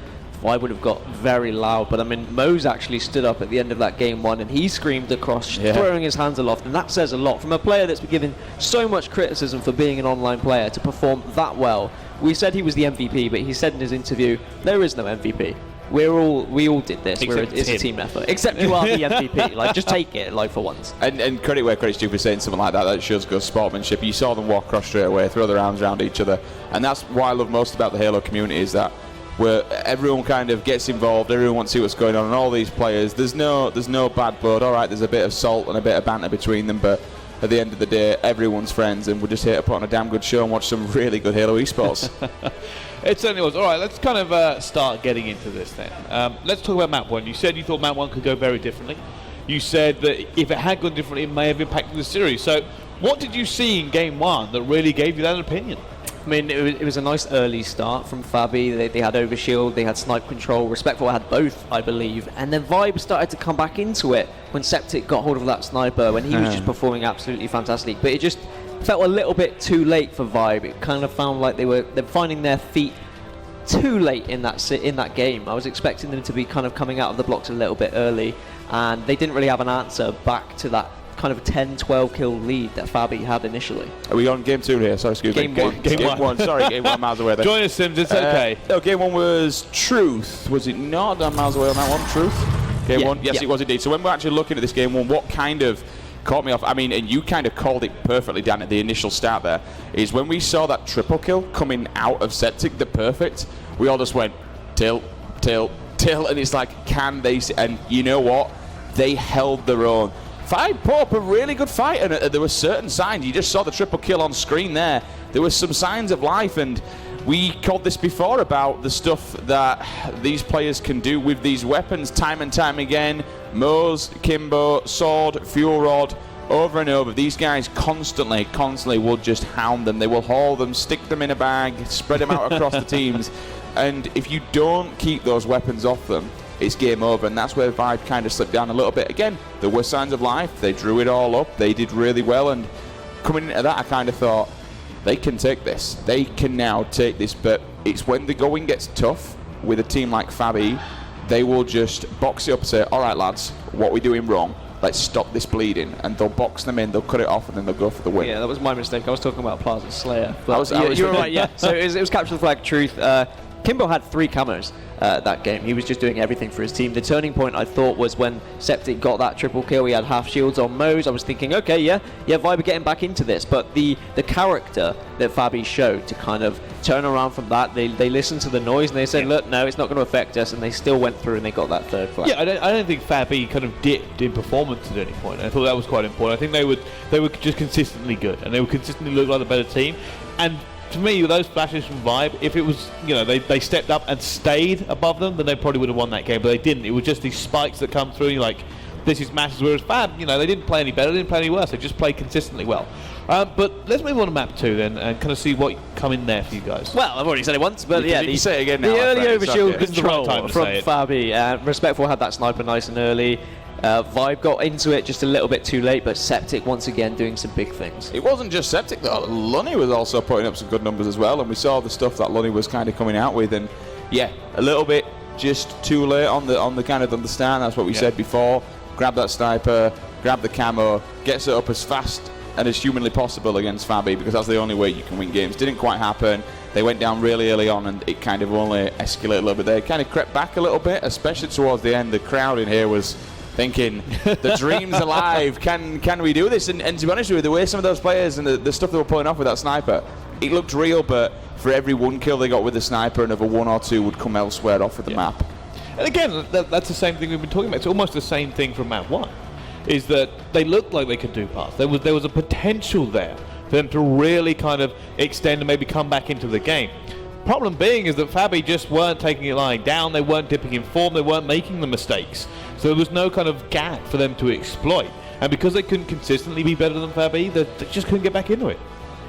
would have got very loud. But I mean, Mo's actually stood up at the end of that game 1 and he screamed across, throwing his hands aloft, and that says a lot from a player that's been given so much criticism for being an online player to perform that well. We said he was the MVP, but he said in his interview, there is no MVP. We all did this. It's a team effort. Except you are the MVP. Like, just take it, like, for once. And credit where credit's due for saying something like that. That shows good sportsmanship. You saw them walk across straight away, throw their arms around each other, and that's what I love most about the Halo community, is that where everyone kind of gets involved, everyone wants to see what's going on, and all these players, there's no bad blood. All right, there's a bit of salt and a bit of banter between them, but at the end of the day, everyone's friends, and we're just here to put on a damn good show and watch some really good Halo esports. It certainly was. All right, let's kind of start getting into this then. Let's talk about map 1. You said you thought map 1 could go very differently. You said that if it had gone differently, it may have impacted the series. So what did you see in game 1 that really gave you that opinion? I mean, it was a nice early start from Fabby. They had overshield, they had snipe control. Respectful had both, I believe. And then Vibe started to come back into it when Septic got hold of that sniper, when he was just performing absolutely fantastic. But it just felt a little bit too late for Vibe. It kind of found like they're finding their feet too late in that game. I was expecting them to be kind of coming out of the blocks a little bit early, and they didn't really have an answer back to that kind of 10-12 kill lead that Fabby had initially. Are we on game 2 here? Sorry, excuse me. Game one. Sorry, game 1 miles away there. Join us, Sims, it's okay. No, game 1 was Truth. Was it not? I'm miles away on that one. Truth? Game 1? Yes, it was indeed. So when we're actually looking at this game 1, what kind of caught me off, I mean, and you kind of called it perfectly, Dan, at the initial start there, is when we saw that triple kill coming out of Septic, the perfect, we all just went, till, and it's like, can they, and you know what? They held their own. Five put up a really good fight, and there were certain signs. You just saw the triple kill on screen there. There were some signs of life, and we called this before about the stuff that these players can do with these weapons time and time again. Mo's, Kimbo, Sword, Fuel Rod, over and over. These guys constantly will just hound them. They will haul them, stick them in a bag, spread them out across the teams. And if you don't keep those weapons off them, it's game over, and that's where Vibe kind of slipped down a little bit. Again, there were signs of life. They drew it all up. They did really well, and coming into that, I kind of thought, they can take this. They can now take this, but it's when the going gets tough with a team like Fabby, they will just box it up and say, all right, lads, what are we doing wrong? Let's stop this bleeding. And they'll box them in, they'll cut it off, and then they'll go for the win. Yeah, that was my mistake. I was talking about Plaza Slayer. But you were right, yeah. So it was Capture the Flag Truth. Kimbo had 3 camos that game. He was just doing everything for his team. The turning point, I thought, was when Septic got that triple kill. He had half shields on Mo's. I was thinking, okay, yeah, Vibe are getting back into this. But the character that Fabby showed to kind of turn around from that, they listened to the noise and they said, look, no, it's not going to affect us, and they still went through and they got that 3rd flag. Yeah, I don't think Fabby kind of dipped in performance at any point. I thought that was quite important. I think they were just consistently good, and they would consistently look like the better team. And to me, with those flashes from Vibe, if it was, they stepped up and stayed above them, then they probably would have won that game. But they didn't. It was just these spikes that come through, and you're like, this is matches. Whereas Fab, they didn't play any better, they didn't play any worse. They just played consistently well. But let's move on to map 2 then, and kind of see what come in there for you guys. Well, I've already said it once, but you say it again now, the early overshield control from Fabby. Respectful had that sniper nice and early. Vibe got into it just a little bit too late, but Septic once again doing some big things. It wasn't just Septic though. Lunny was also putting up some good numbers as well, and we saw the stuff that Lunny was kind of coming out with, and yeah, a little bit just too late on the kind of understand. That's what we said before. Grab that sniper, grab the camo, gets it up as fast and as humanly possible against Fabby, because that's the only way you can win games. Didn't quite happen. They went down really early on, and it kind of only escalated a little bit. They kind of crept back a little bit, especially towards the end. The crowd in here was thinking, the dream's alive, can we do this? And to be honest with you, the way some of those players and the stuff they were pulling off with that sniper, it looked real, but for every 1 kill they got with the sniper, another 1 or 2 would come elsewhere off of the map. And again, that's the same thing we've been talking about. It's almost the same thing from map 1, is that they looked like they could do pass. There was a potential there for them to really kind of extend and maybe come back into the game. Problem being is that Fabby just weren't taking it lying down, they weren't dipping in form, they weren't making the mistakes. So there was no kind of gap for them to exploit. And because they couldn't consistently be better than Fabby, they just couldn't get back into it.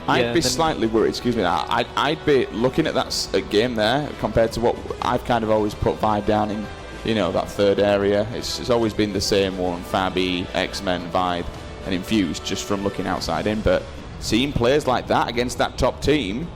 I'd be slightly worried, excuse me, I'd be looking at that game there compared to what I've kind of always put Vibe down in, that 3rd area. It's always been the same one, Fabby, X-Men, Vibe, and Infused, just from looking outside in. But seeing players like that against that top team,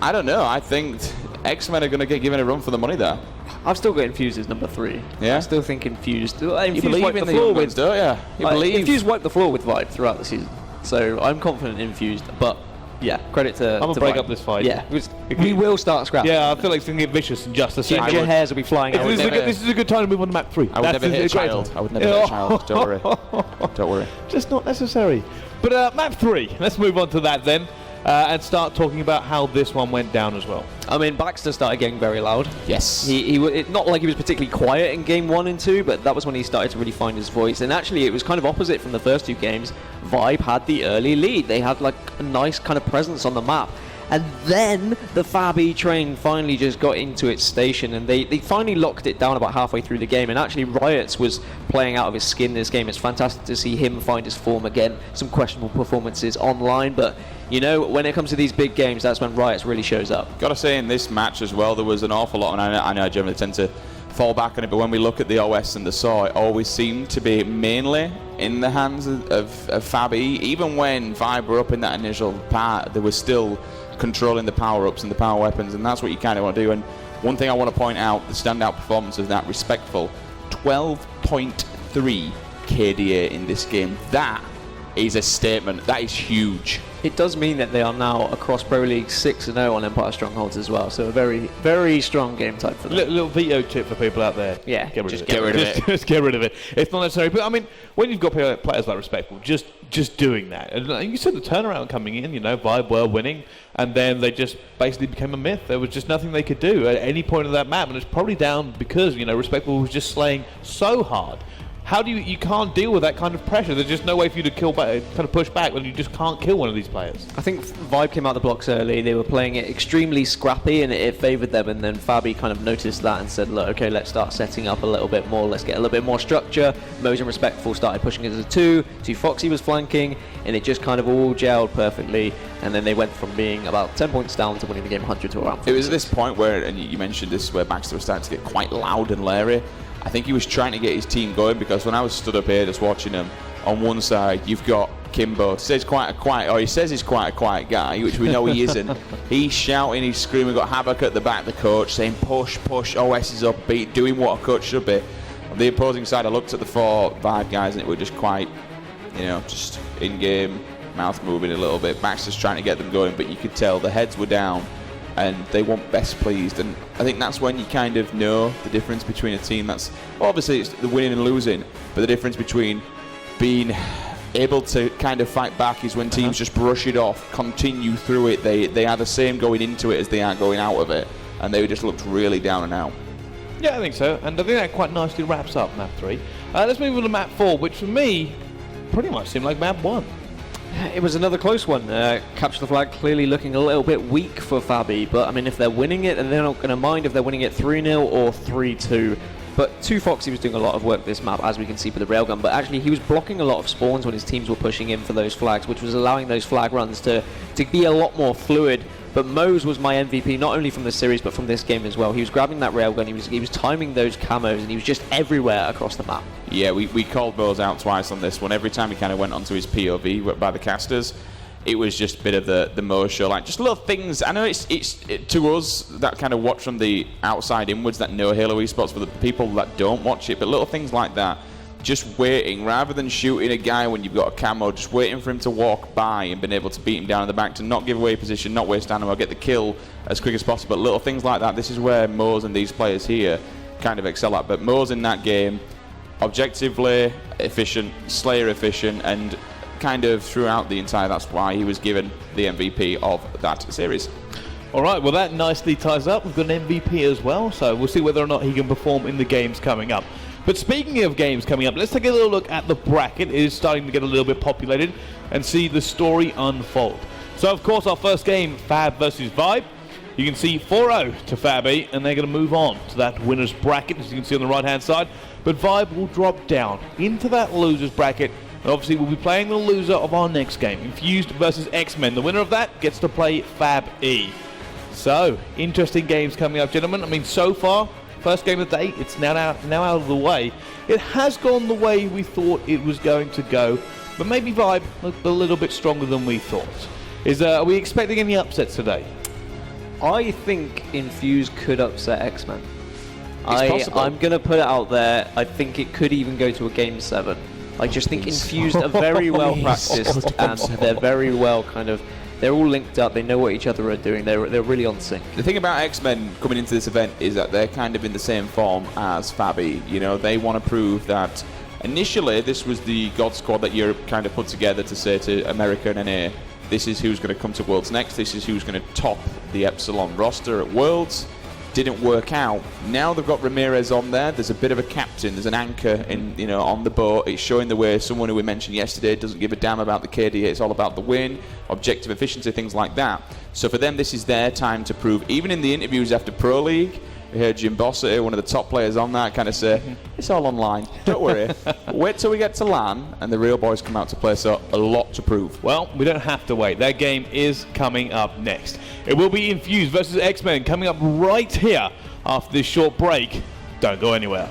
I don't know. I think X-Men are going to get given a run for the money there. I've still got Infused as number 3. Yeah? I still think Infused. You Infused believe wiped in the the floor young with, guns, don't you? You believe. Infused wiped the floor with Vibe throughout the season. So I'm confident Infused, but yeah, credit to I'm going to break up this fight. Yeah, we will start scrapping. Yeah, I feel like it's going to get vicious in just a second. Ginger hairs will be flying out. This is a good time to move on to map 3. I would never hit a child. I would never hit a child. Don't worry. Don't worry. Just not necessary. But map 3, let's move on to that then. And start talking about how this one went down as well. I mean, Baxter started getting very loud. Yes. Not like he was particularly quiet in game 1 and 2, but that was when he started to really find his voice. And actually, it was kind of opposite from the first 2 games. Vibe had the early lead. They had like a nice kind of presence on the map. And then the Fabby train finally just got into its station, and they finally locked it down about halfway through the game. And actually, Riots was playing out of his skin this game. It's fantastic to see him find his form again. Some questionable performances online, but you know, when it comes to these big games, that's when Riots really shows up. Got to say, in this match as well, there was an awful lot, and I know I generally tend to fall back on it, but when we look at the OS and the SAW, it always seemed to be mainly in the hands of Fabby. Even when Vibe were up in that initial part, they were still controlling the power-ups and the power weapons, and that's what you kind of want to do. And one thing I want to point out, the standout performance of that respectful 12.3 KDA in this game. That is a statement. That is huge. It does mean that they are now across Pro League 6-0 on Empire Strongholds as well, so a very, very strong game type for them. Little veto tip for people out there. Yeah, get rid of it. Just get rid of it. It's not necessary. But I mean, when you've got players like Respectful, just doing that. And you said the turnaround coming in, you know, Vibe were winning, and then they just basically became a myth. There was just nothing they could do at any point of that map, and it's probably down because, you know, Respectful was just slaying so hard. How do you can't deal with that kind of pressure? There's just no way for you to kill back, kind of push back when you just can't kill one of these players. I think Vibe came out the blocks early. They were playing it extremely scrappy, and it favoured them. And then Fabby kind of noticed that and said, "Look, okay, let's start setting up a little bit more. Let's get a little bit more structure." Mose and Respectful started pushing it as a 2. Foxy was flanking, and it just kind of all gelled perfectly. And then they went from being about 10 points down to winning the game 100 to around 46. It was at this point where, and you mentioned this, where Baxter was starting to get quite loud and leery. I think he was trying to get his team going, because when I was stood up here just watching him, on one side you've got Kimbo, he says he's quite a quiet guy, which we know he isn't. He's shouting, he's screaming, got Havoc at the back, the coach, saying push, OS is upbeat, doing what a coach should be. On the opposing side, I looked at the 4 Vibe guys, and it were just quite, you know, just in-game, mouth moving a little bit. Max was trying to get them going, but you could tell the heads were down, and they weren't best pleased. And I think that's when you kind of know the difference between a team that's, obviously it's the winning and losing, but the difference between being able to kind of fight back is when teams just brush it off, continue through it. They are the same going into it as they are going out of it, and they just looked really down and out. Yeah, I think so, and I think that quite nicely wraps up map 3. Let's move on to map 4, which for me pretty much seemed like map 1. It was another close one. Capture the Flag clearly looking a little bit weak for Fabby, but I mean, if they're winning it, then they're not going to mind if they're winning it 3-0 or 3-2. But Foxy was doing a lot of work this map, as we can see for the railgun, but actually he was blocking a lot of spawns when his teams were pushing in for those flags, which was allowing those flag runs to be a lot more fluid. But Mose was my MVP, not only from this series, but from this game as well. He was grabbing that railgun, he was timing those camos, and he was just everywhere across the map. Yeah, we called Mose out twice on this one. Every time he kind of went onto his POV by the casters, it was just a bit of the Mose show, like just little things. I know it's to us that kind of watch from the outside inwards that know Halo Esports, for the people that don't watch it, but little things like that. Just waiting, rather than shooting a guy when you've got a camo, just waiting for him to walk by and being able to beat him down in the back, to not give away position, not waste ammo, get the kill as quick as possible. Little things like that. This is where Mose and these players here kind of excel at. But Mose in that game, objectively efficient, Slayer efficient, and kind of throughout the entire, that's why he was given the MVP of that series. All right, well that nicely ties up. We've got an MVP as well, so we'll see whether or not he can perform in the games coming up. But speaking of games coming up, let's take a little look at the bracket. It is starting to get a little bit populated, and see the story unfold. So of course our first game, Fab versus Vibe. You can see 4-0 to Fabby, and they're going to move on to that winner's bracket, as you can see on the right hand side. But Vibe will drop down into that loser's bracket, and obviously we'll be playing the loser of our next game, Infused versus X-Men. The winner of that gets to play Fab E. So, interesting games coming up, gentlemen. I mean, so far, first game of the day, it's now out of the way. It has gone the way we thought it was going to go, but maybe Vibe looked a little bit stronger than we thought. Are we expecting any upsets today? I think Infuse could upset X-Men. possible. I'm going to put it out there. I think it could even go to a Game 7. I just think Infused are very well practiced and they're very well they're all linked up. They know what each other are doing. They're really on sync. The thing about X-Men coming into this event is that they're kind of in the same form as Fabby. You know, they want to prove that initially this was the God Squad that Europe kind of put together to say to America and NA, this is who's going to come to Worlds next. This is who's going to top the Epsilon roster at Worlds. Didn't work out. Now they've got Ramirez on there. There's a bit of a captain. There's an anchor on the boat. It's showing the way. Someone who we mentioned yesterday doesn't give a damn about the KDA. It's all about the win, objective efficiency, things like that. So for them, this is their time to prove. Even in the interviews after Pro League, we heard Jim Bossett, one of the top players on that, kind of say, it's all online. Don't worry. Wait till we get to LAN and the real boys come out to play. So a lot to prove. Well, we don't have to wait. Their game is coming up next. It will be Infused versus X-Men coming up right here after this short break. Don't go anywhere.